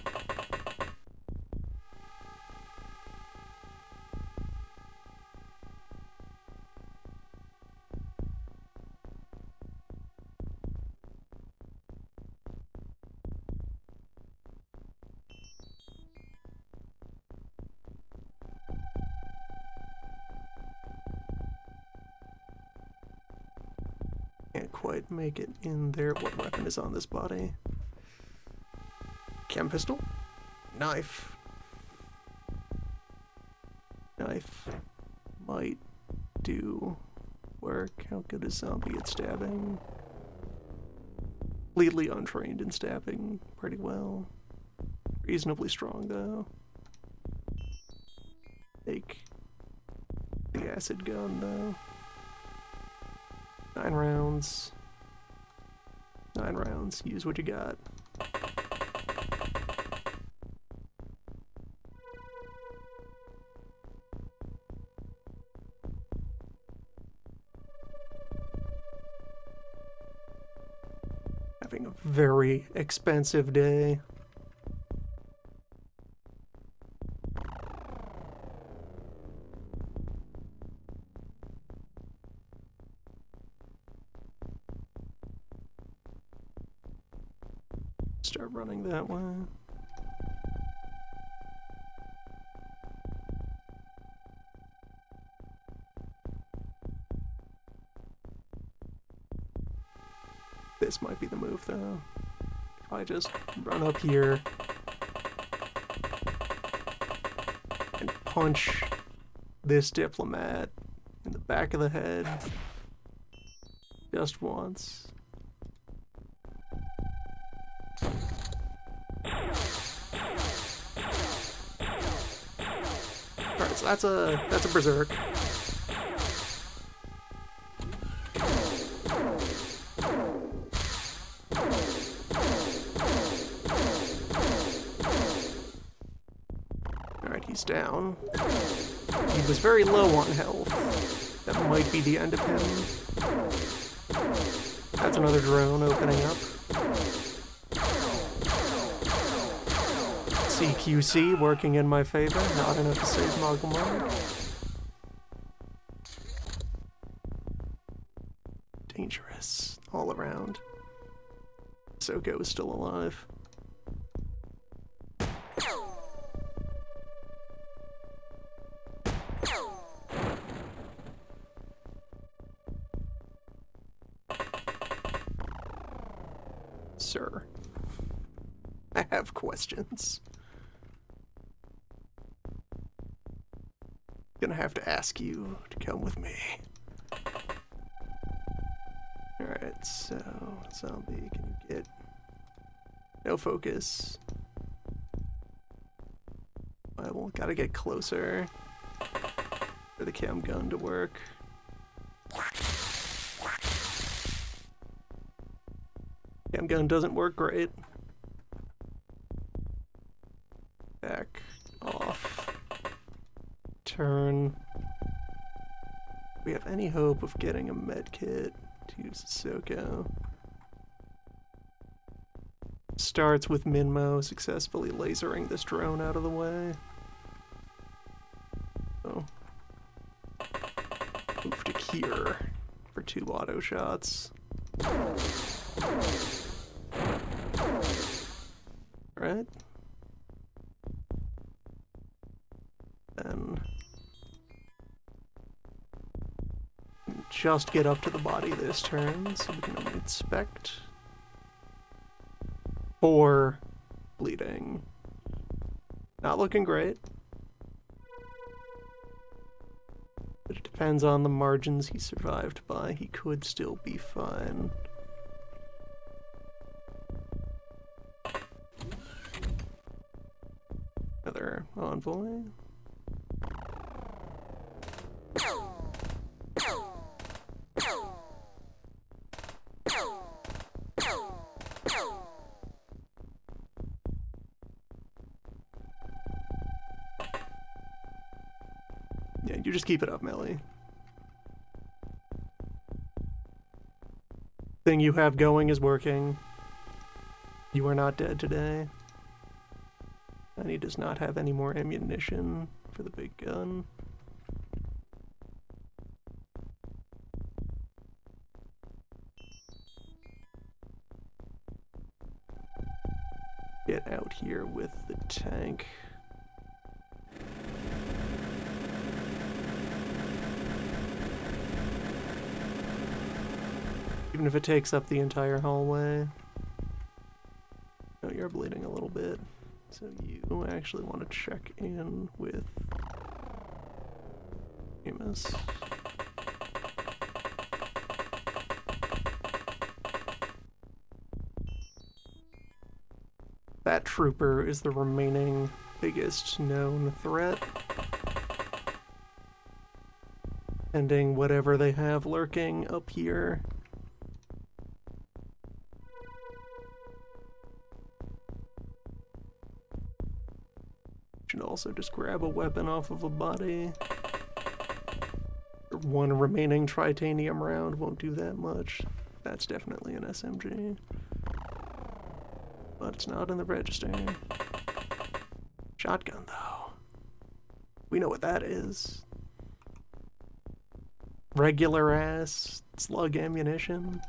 Can't quite make it in there. What weapon is on this body? Chem pistol? Knife. Knife might do work. How good is zombie at stabbing? Completely untrained in stabbing pretty well. Reasonably strong though. Take the acid gun though. 9 rounds. 9 rounds. Use what you got. Having a very expensive day. Start running that way. This might be the move though. If I just run up here and punch this diplomat in the back of the head just once. Alright, so that's a berserk. Alright, he's down. He was very low on health. That might be the end of him. That's another drone opening up. CQC working in my favor, not enough to save Mogulmog. Dangerous, all around. Soko is still alive. Sir, I have questions. Gonna have to ask you to come with me. Alright, so zombie, can you get no focus? Well, gotta get closer for the chem gun to work. Chem gun doesn't work great. Back off. Turn. Do we have any hope of getting a med kit to Sissoko? Starts with Minmo successfully lasering this drone out of the way. Oh. Move to Kier for 2 auto shots. Right? Then just get up to the body this turn, so we can only inspect. 4 bleeding. Not looking great. But it depends on the margins he survived by. He could still be fine. Another envoy. Yeah, you just keep it up, Melly. Thing you have going is working. You are not dead today. And he does not have any more ammunition for the big gun. Get out here with the tank. Even if it takes up the entire hallway. Oh, you're bleeding a little bit. So you actually want to check in with Amos. That trooper is the remaining biggest known threat. Ending whatever they have lurking up here. Should also just grab a weapon off of a body. One remaining tritanium round won't do that much. That's definitely an SMG. But it's not in the register. Shotgun, though. We know what that is. Regular ass slug ammunition.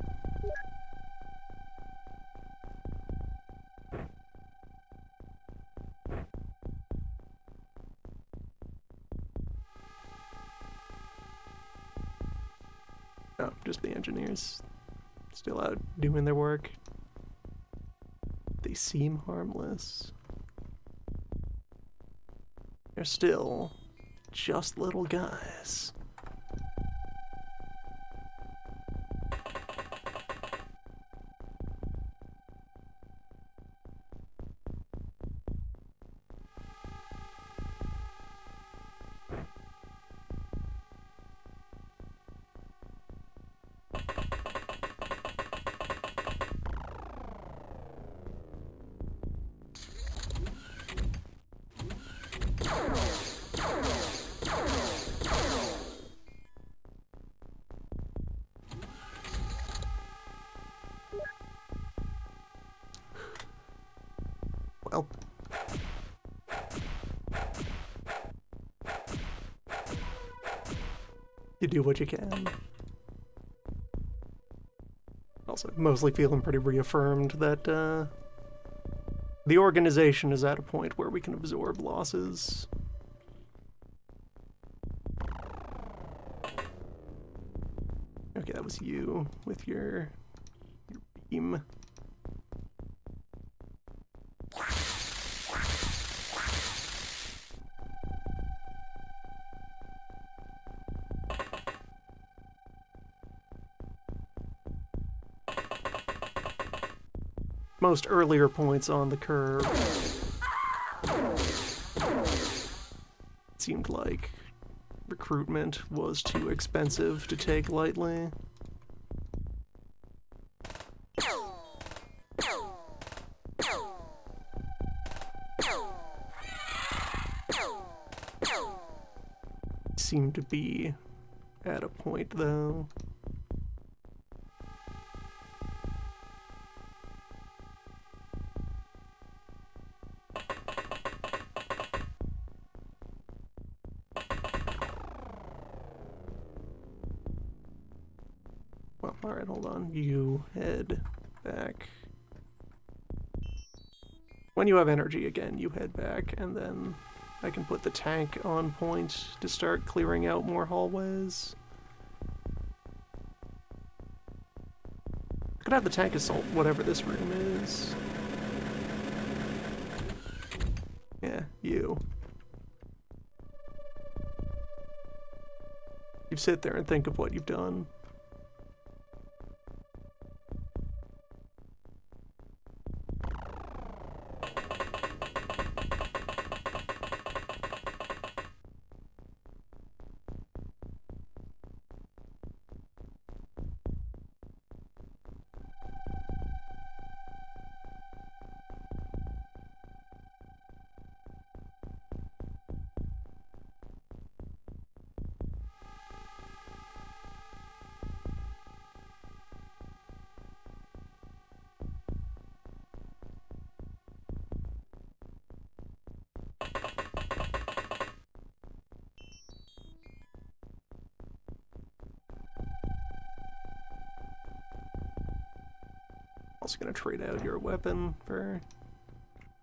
Oh, just the engineers. Still out doing their work. They seem harmless. They're still just little guys. Well, you do what you can. Also, mostly feeling pretty reaffirmed that the organization is at a point where we can absorb losses. Okay, that was you with your beam. Most earlier points on the curve, it seemed like recruitment was too expensive to take lightly. Seemed to be at a point, though. Well, alright, hold on. You head back. When you have energy again, you head back, and then I can put the tank on point to start clearing out more hallways. I could have the tank assault whatever this room is. Yeah, you. You sit there and think of what you've done. Also gonna trade out your weapon for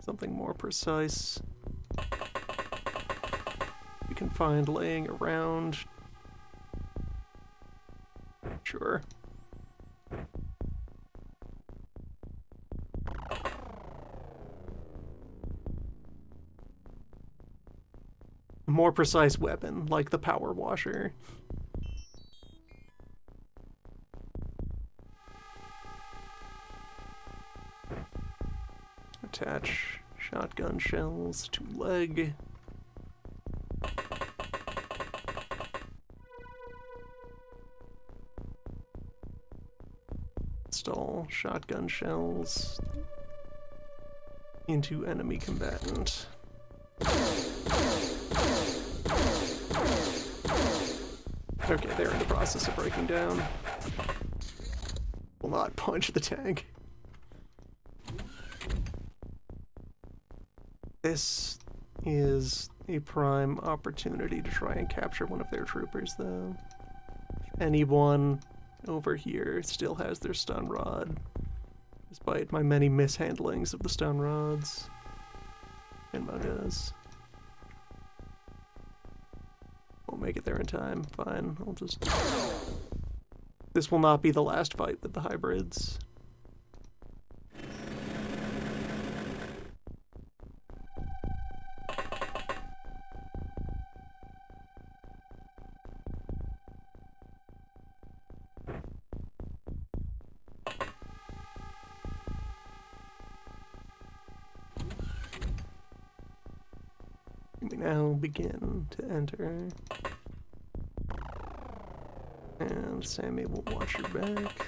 something more precise. We can find laying around. Sure. A more precise weapon, like the power washer. Attach shotgun shells to leg. Install shotgun shells into enemy combatant. Okay, they're in the process of breaking down. Will not punch the tank. This is a prime opportunity to try and capture one of their troopers, though. Anyone over here still has their stun rod, despite my many mishandlings of the stun rods. Shinmo does. Won't make it there in time. Fine, I'll just... This will not be the last fight with the hybrids. We now begin to enter. And Sammy will watch your back.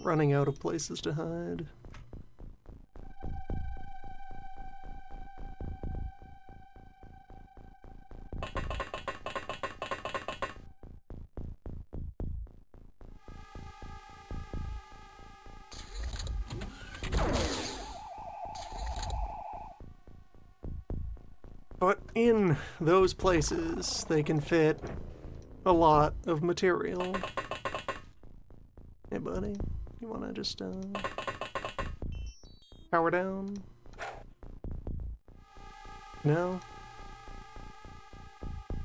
Running out of places to hide. But in those places, they can fit a lot of material. Hey, buddy. You wanna just, power down? No?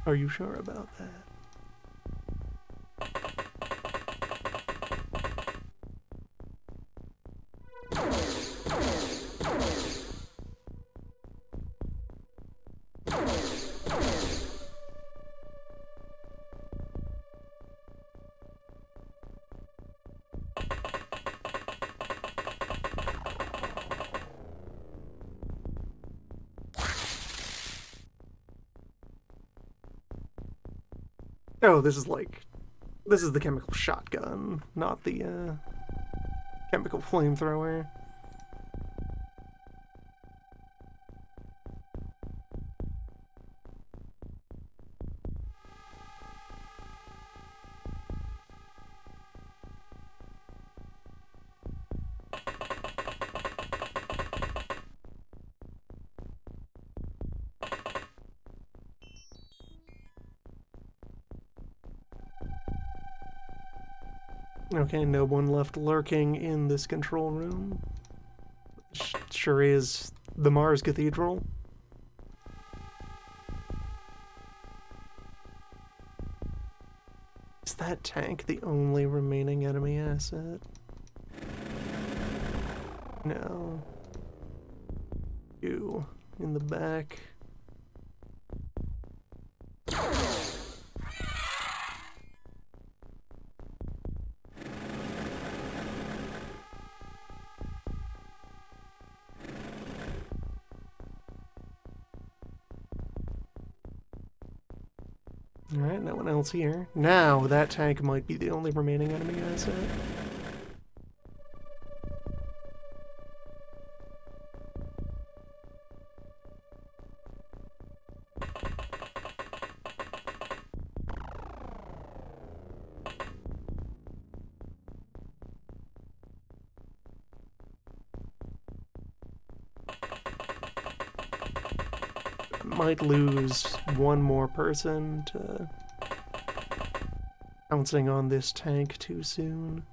Are you sure about that? Oh, this is the chemical shotgun, not the, chemical flamethrower. Okay, no one left lurking in this control room. Sure is the Mars Cathedral. that tank the only remaining enemy asset? No. You in the back. Alright, no one else here. Now, that tank might be the only remaining enemy asset. Might lose one more person to pouncing on this tank too soon.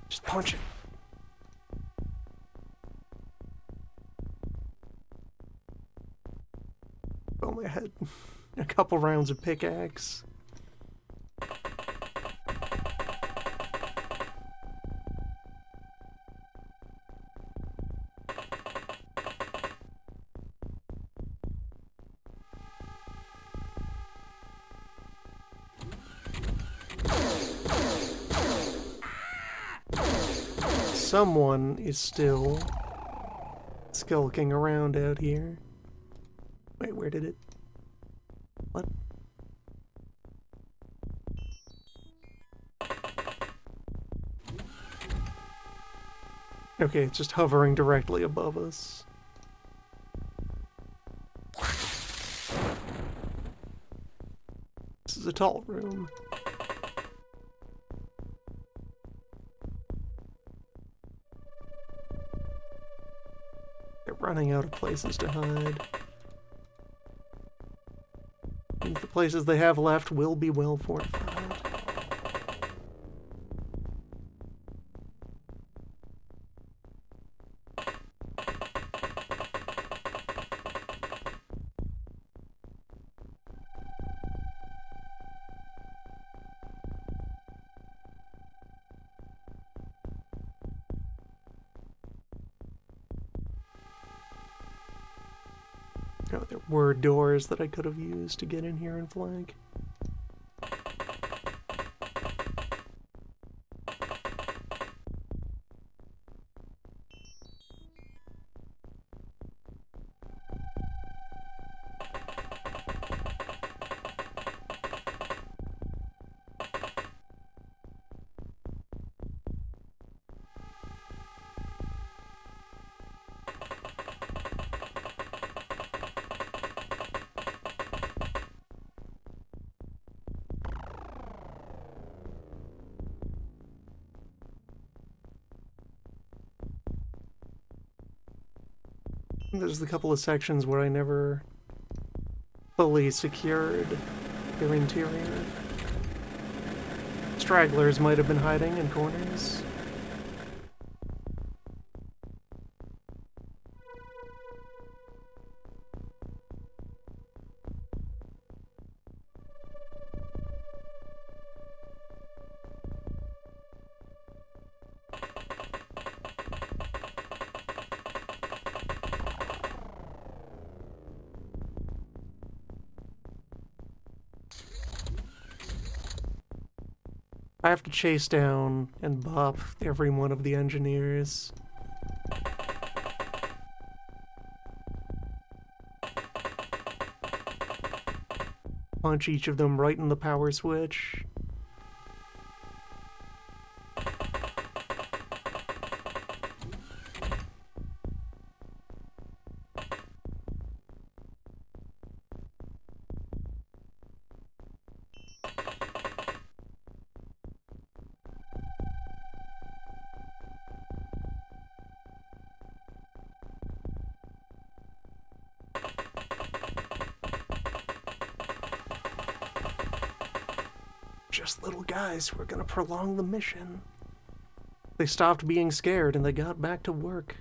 Just punch it. Only had a couple rounds of pickaxe. Someone is still skulking around out here. Wait, where did it? What? Okay, it's just hovering directly above us. This is a tall room. They're running out of places to hide. And the places they have left will be well fortified. Oh, there were doors that I could have used to get in here and flank. There's a couple of sections where I never fully secured their interior. Stragglers might have been hiding in corners. I have to chase down and bop every one of the engineers. Punch each of them right in the power switch. Just little guys who are gonna prolong the mission. They stopped being scared and they got back to work.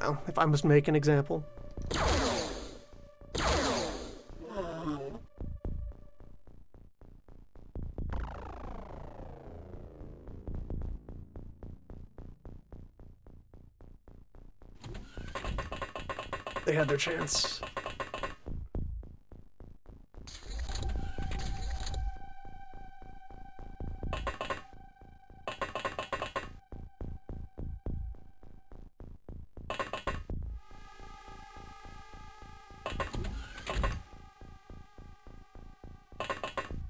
know, if I must make an example. They had their chance.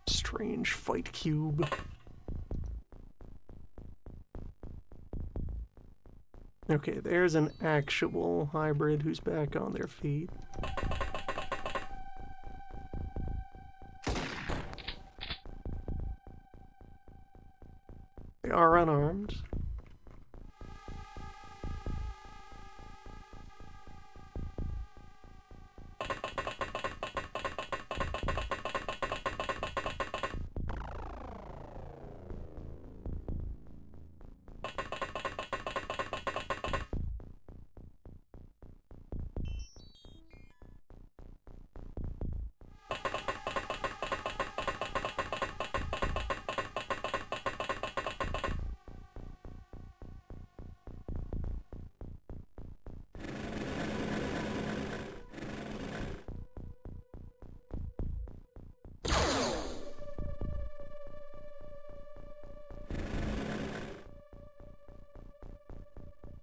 Strange fight cube. Okay, there's an actual hybrid who's back on their feet. They are unarmed.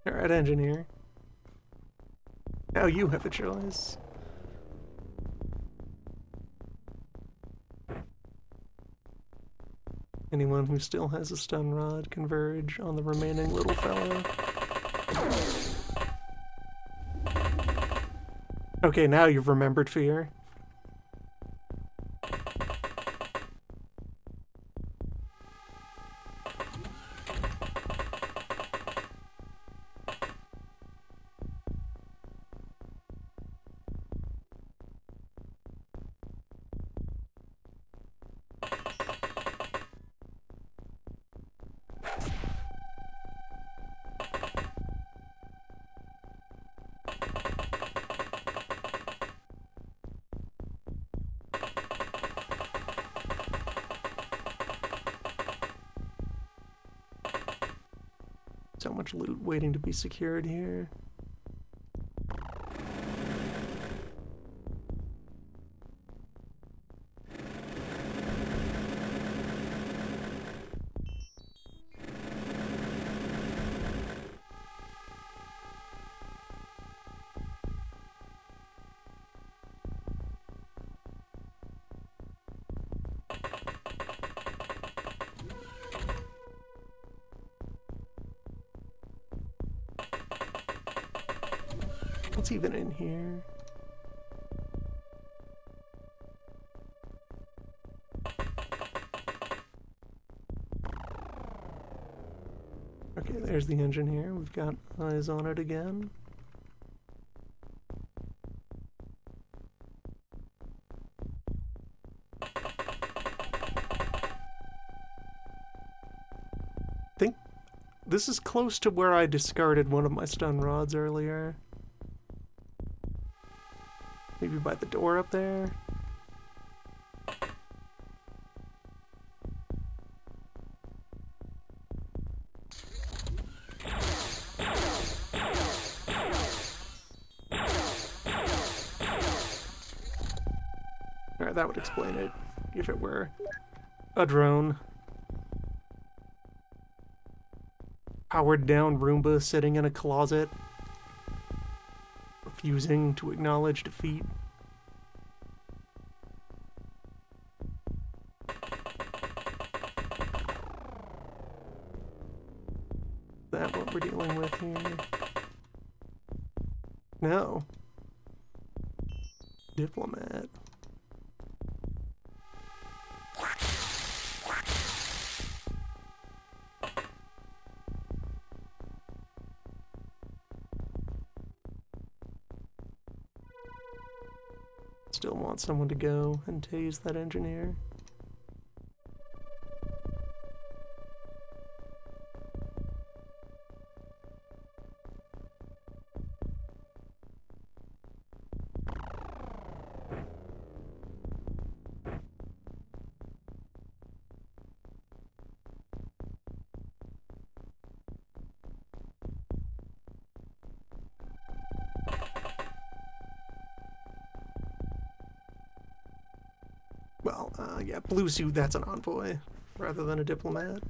Alright, engineer. Now you have a choice. Anyone who still has a stun rod converge on the remaining little fella. Okay, now you've remembered fear. So much loot waiting to be secured here. What's even in here? Okay, there's the engine here. We've got eyes on it again. I think this is close to where I discarded one of my stun rods earlier. Maybe by the door up there? Alright, that would explain it, if it were a drone. Powered down Roomba sitting in a closet, refusing to acknowledge defeat. Is that what we're dealing with here? No. Diplomat. Still want someone to go and tase that engineer. Well, yeah, blue suit, that's an envoy, rather than a diplomat.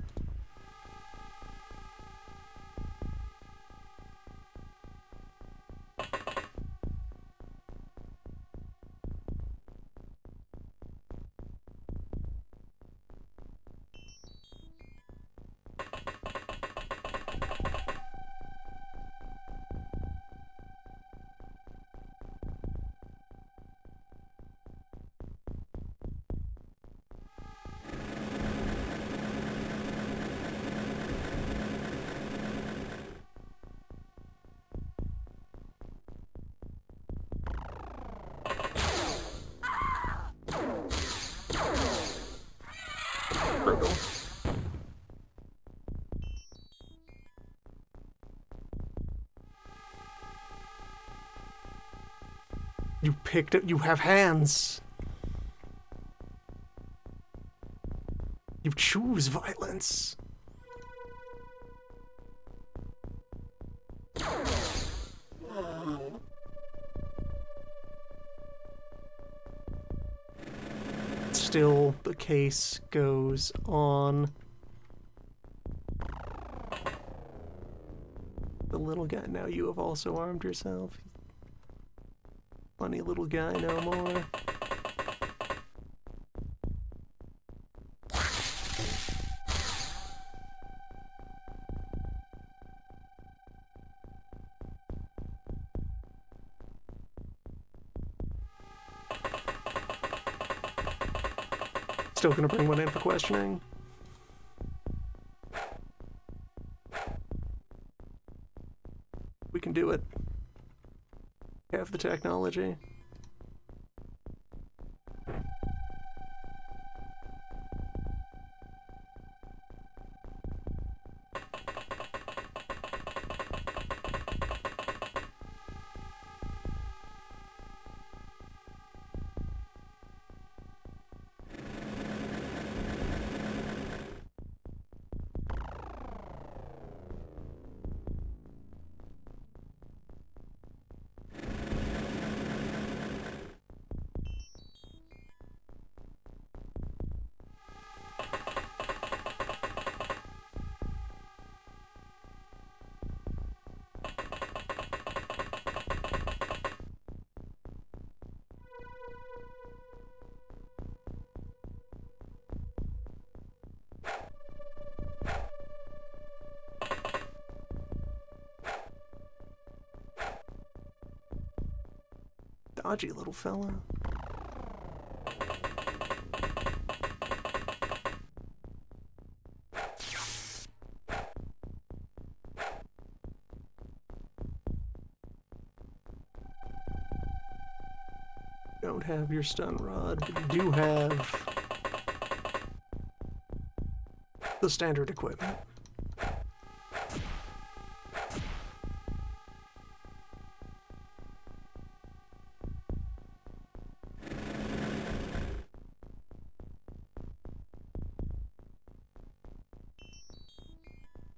Brutal. You picked it. You have hands. You choose violence. Still, the case goes on. The little guy. Now you have also armed yourself. Funny little guy no more. Still gonna bring one in for questioning. We can do it. Have the technology. Dodgy little fella. Don't have your stun rod, but you do have the standard equipment.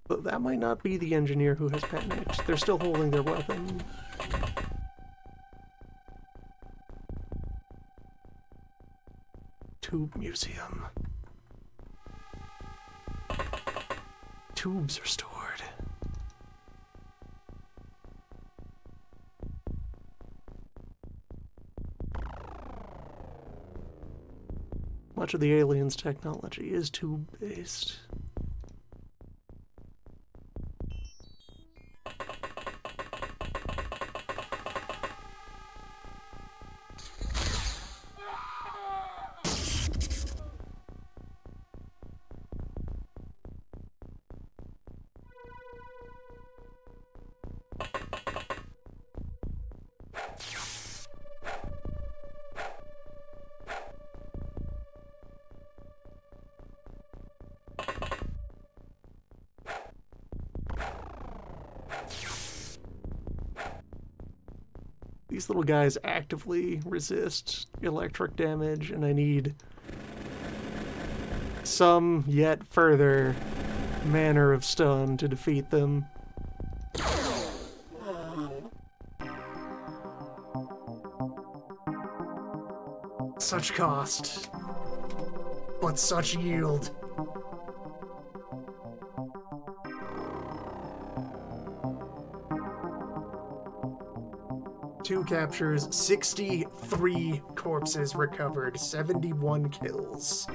But that might not be the engineer who has panicked. They're still holding their weapon. Tube museum. Tubes are stored. Much of the aliens' technology is tube-based. These little guys actively resist electric damage, and I need some yet further manner of stun to defeat them. Such cost. but such yield. Two captures, 63 corpses recovered, 71 kills.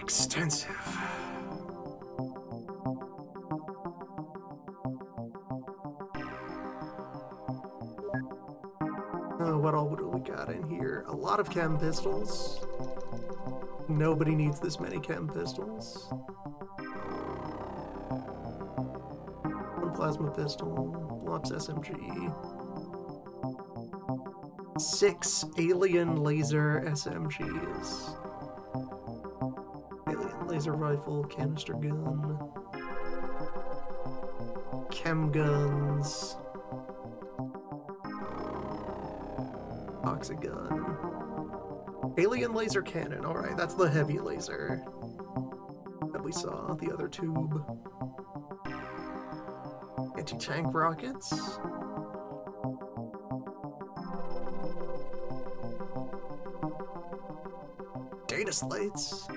Extensive. What all do we got in here? A lot of chem pistols. Nobody needs this many chem pistols. One plasma pistol, Blops SMG. 6 alien laser SMGs. Alien laser rifle, canister gun. Chem guns. Toxic gun. Alien laser cannon. Alright, that's the heavy laser that we saw. The other tube. Anti-tank rockets. Data slates.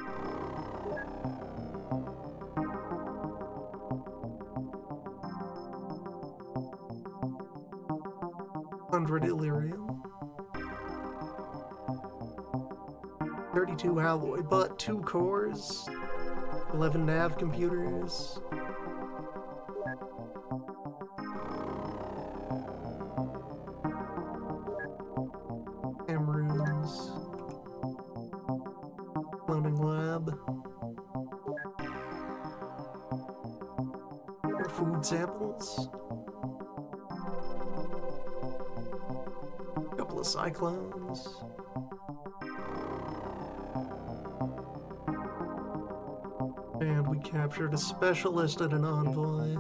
$100 Illyrium. 32 alloy, but 2 cores, 11 nav computers. Cam rooms. Cloning lab. More food samples. Couple of cyclones. And we captured a specialist and an envoy.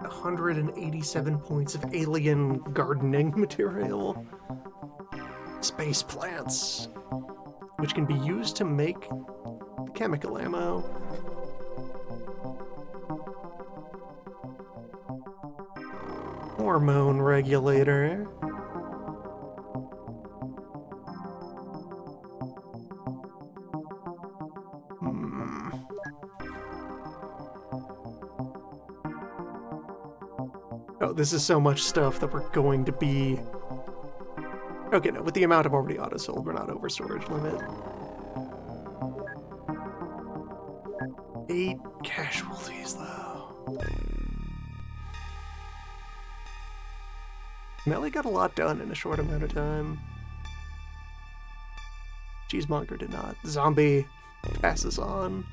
$187 points of alien gardening material. Space plants, which can be used to make chemical ammo. Hormone regulator. Oh, this is so much stuff that we're going to be... Okay, no, with the amount I've already auto-sold, we're not over storage limit. 8 casualties, though. Melee got a lot done in a short amount of time. Cheesemonger did not. Zombie passes on.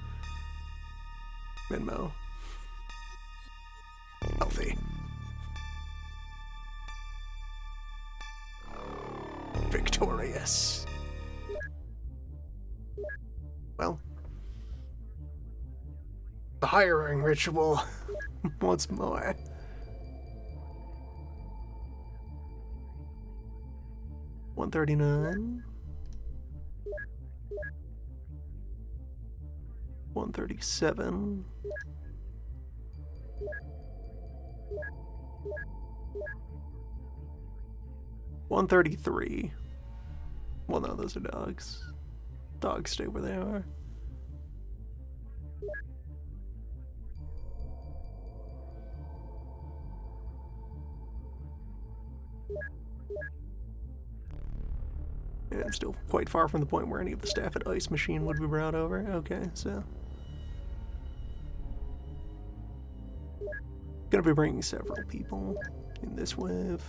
Minmo. Healthy. Victorious. Well, the hiring ritual once more. $139. $137. $133. Well, no, those are dogs. Dogs stay where they are. And still quite far from the point where any of the staff at Ice Machine would be brought over. Okay, so... Gonna be bringing several people in this wave.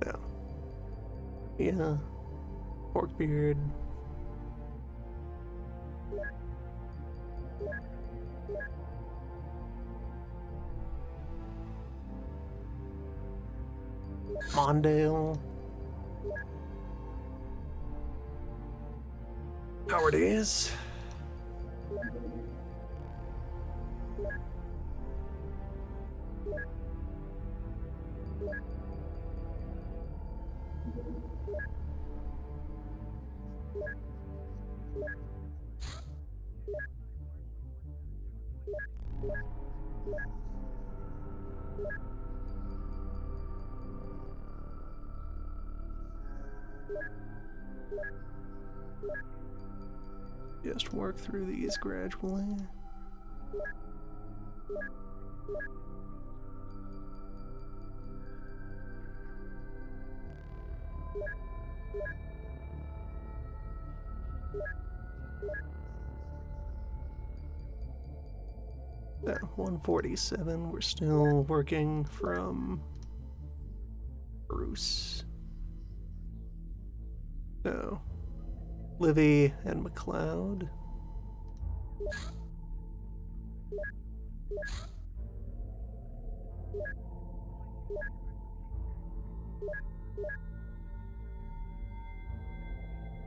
Yeah. Yeah. Porkbeard. Mondale. Cowardies. Just work through these gradually. Yeah, 147. We're still working from Bruce. No. Livy and McLeod.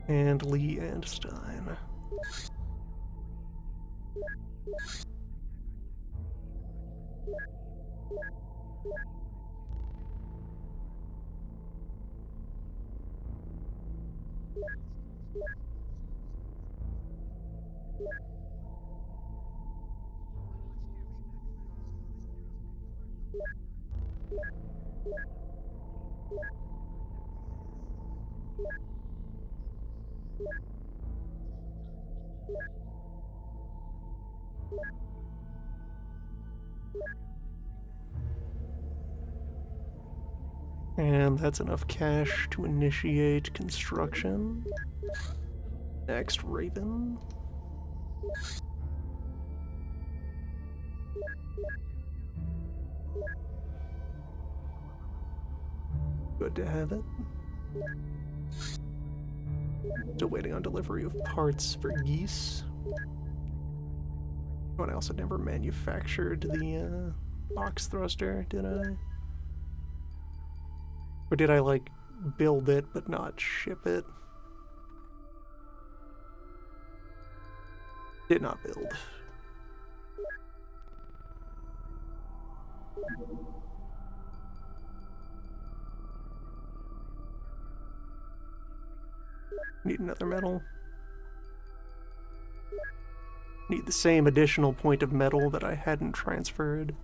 And Lee and Stein. And that's enough cash to initiate construction. Next, Raven. Good to have it. Still waiting on delivery of parts for Geese. Oh, and I also never manufactured the box thruster, did I? Or did I, like, build it but not ship it? Did not build. Need another metal. Need the same additional point of metal that I hadn't transferred.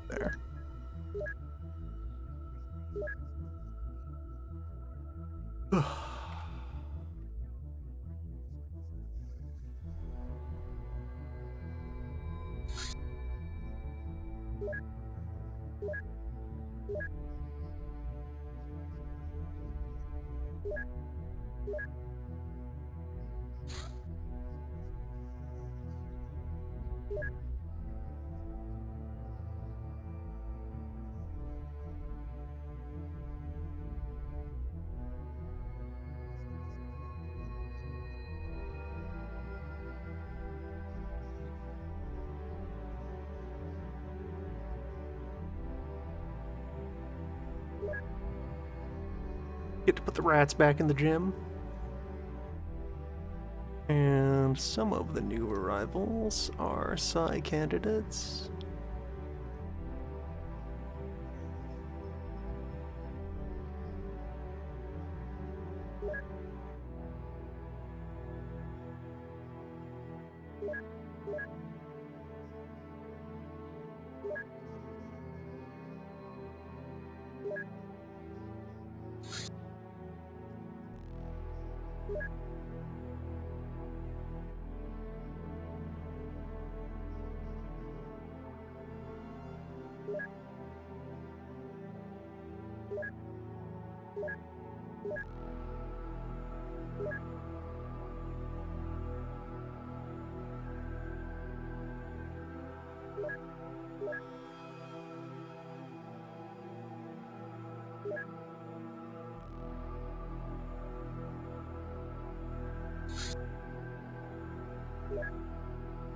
There. Get to put the rats back in the gym. And some of the new arrivals are Psi candidates.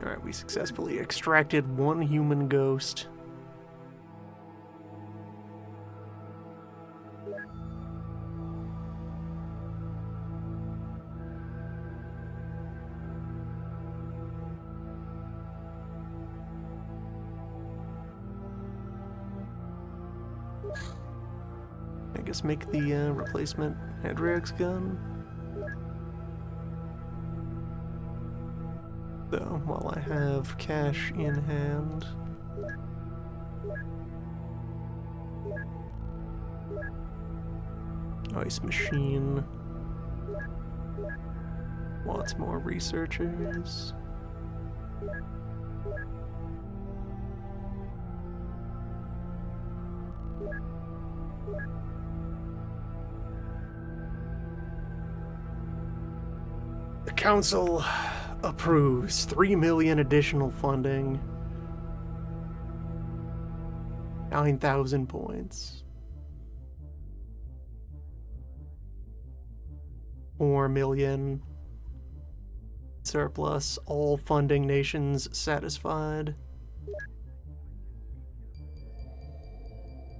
Alright, we successfully extracted one human ghost. I guess make the replacement Hedriox gun. So, while I have cash in hand, Ice Machine wants more researchers. The council approves 3 million additional funding. 9,000 points. 4 million surplus. All funding nations satisfied.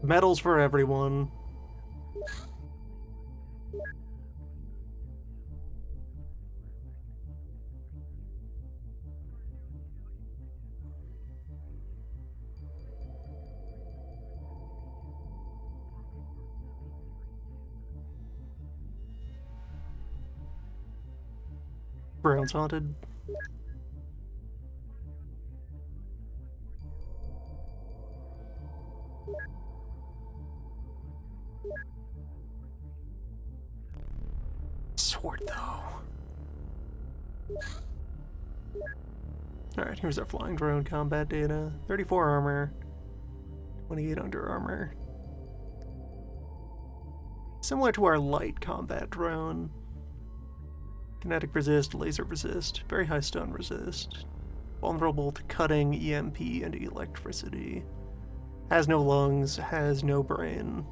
Medals for everyone. Brown's haunted. Sword, though. Alright, here's our flying drone combat data. 34 armor, 28 under armor. Similar to our light combat drone. Kinetic resist, laser resist, very high stun resist. Vulnerable to cutting, EMP, and electricity. Has no lungs, has no brain,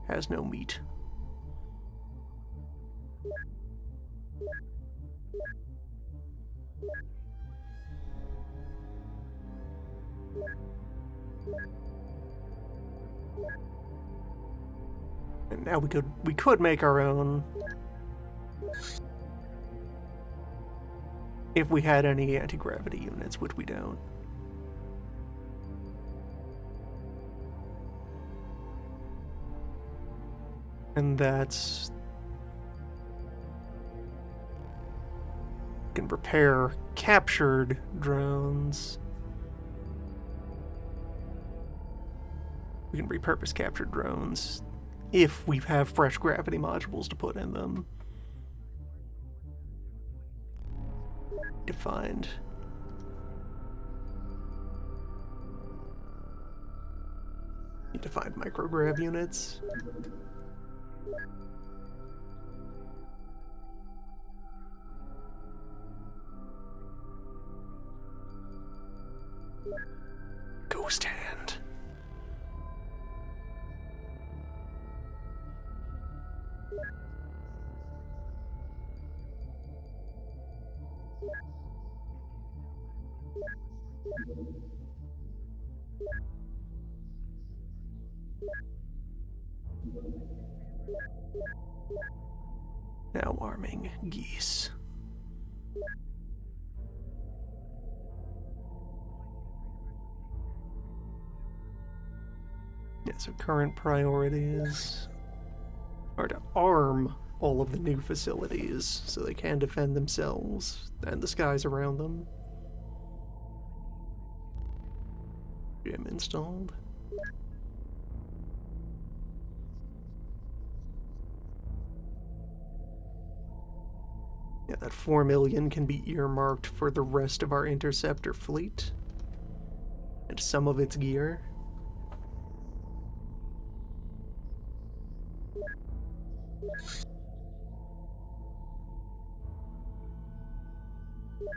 has no meat. And now we could make our own if we had any anti-gravity units, which we don't. And that's... can repair captured drones. We can repurpose captured drones if we have fresh gravity modules to put in them. Defined. Need to find micrograv units. Ghost hand. Now arming geese. Yeah, so current priorities are to arm all of the new facilities so they can defend themselves and the skies around them. Gym installed. Yeah, that 4 million can be earmarked for the rest of our interceptor fleet and some of its gear.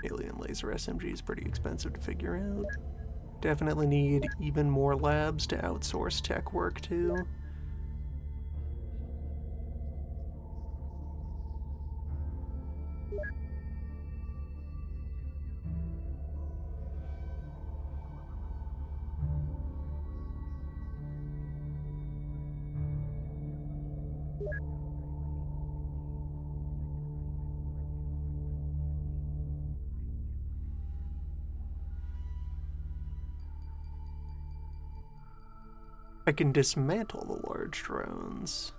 Alien laser SMG is pretty expensive to figure out. Definitely need even more labs to outsource tech work to. I can dismantle the large drones,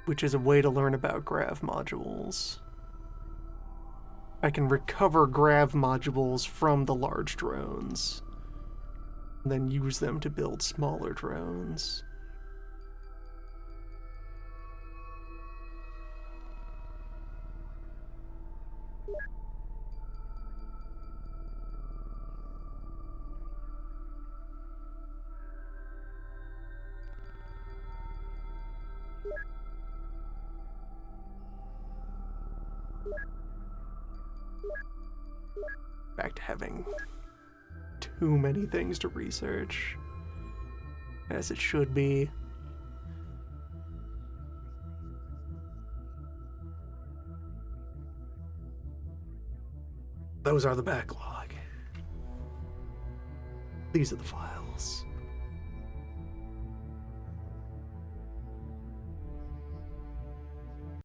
which is a way to learn about grav modules. I can recover grav modules from the large drones, and then use them to build smaller drones. Back to having too many things to research, as it should be. Those are the backlog. These are the files.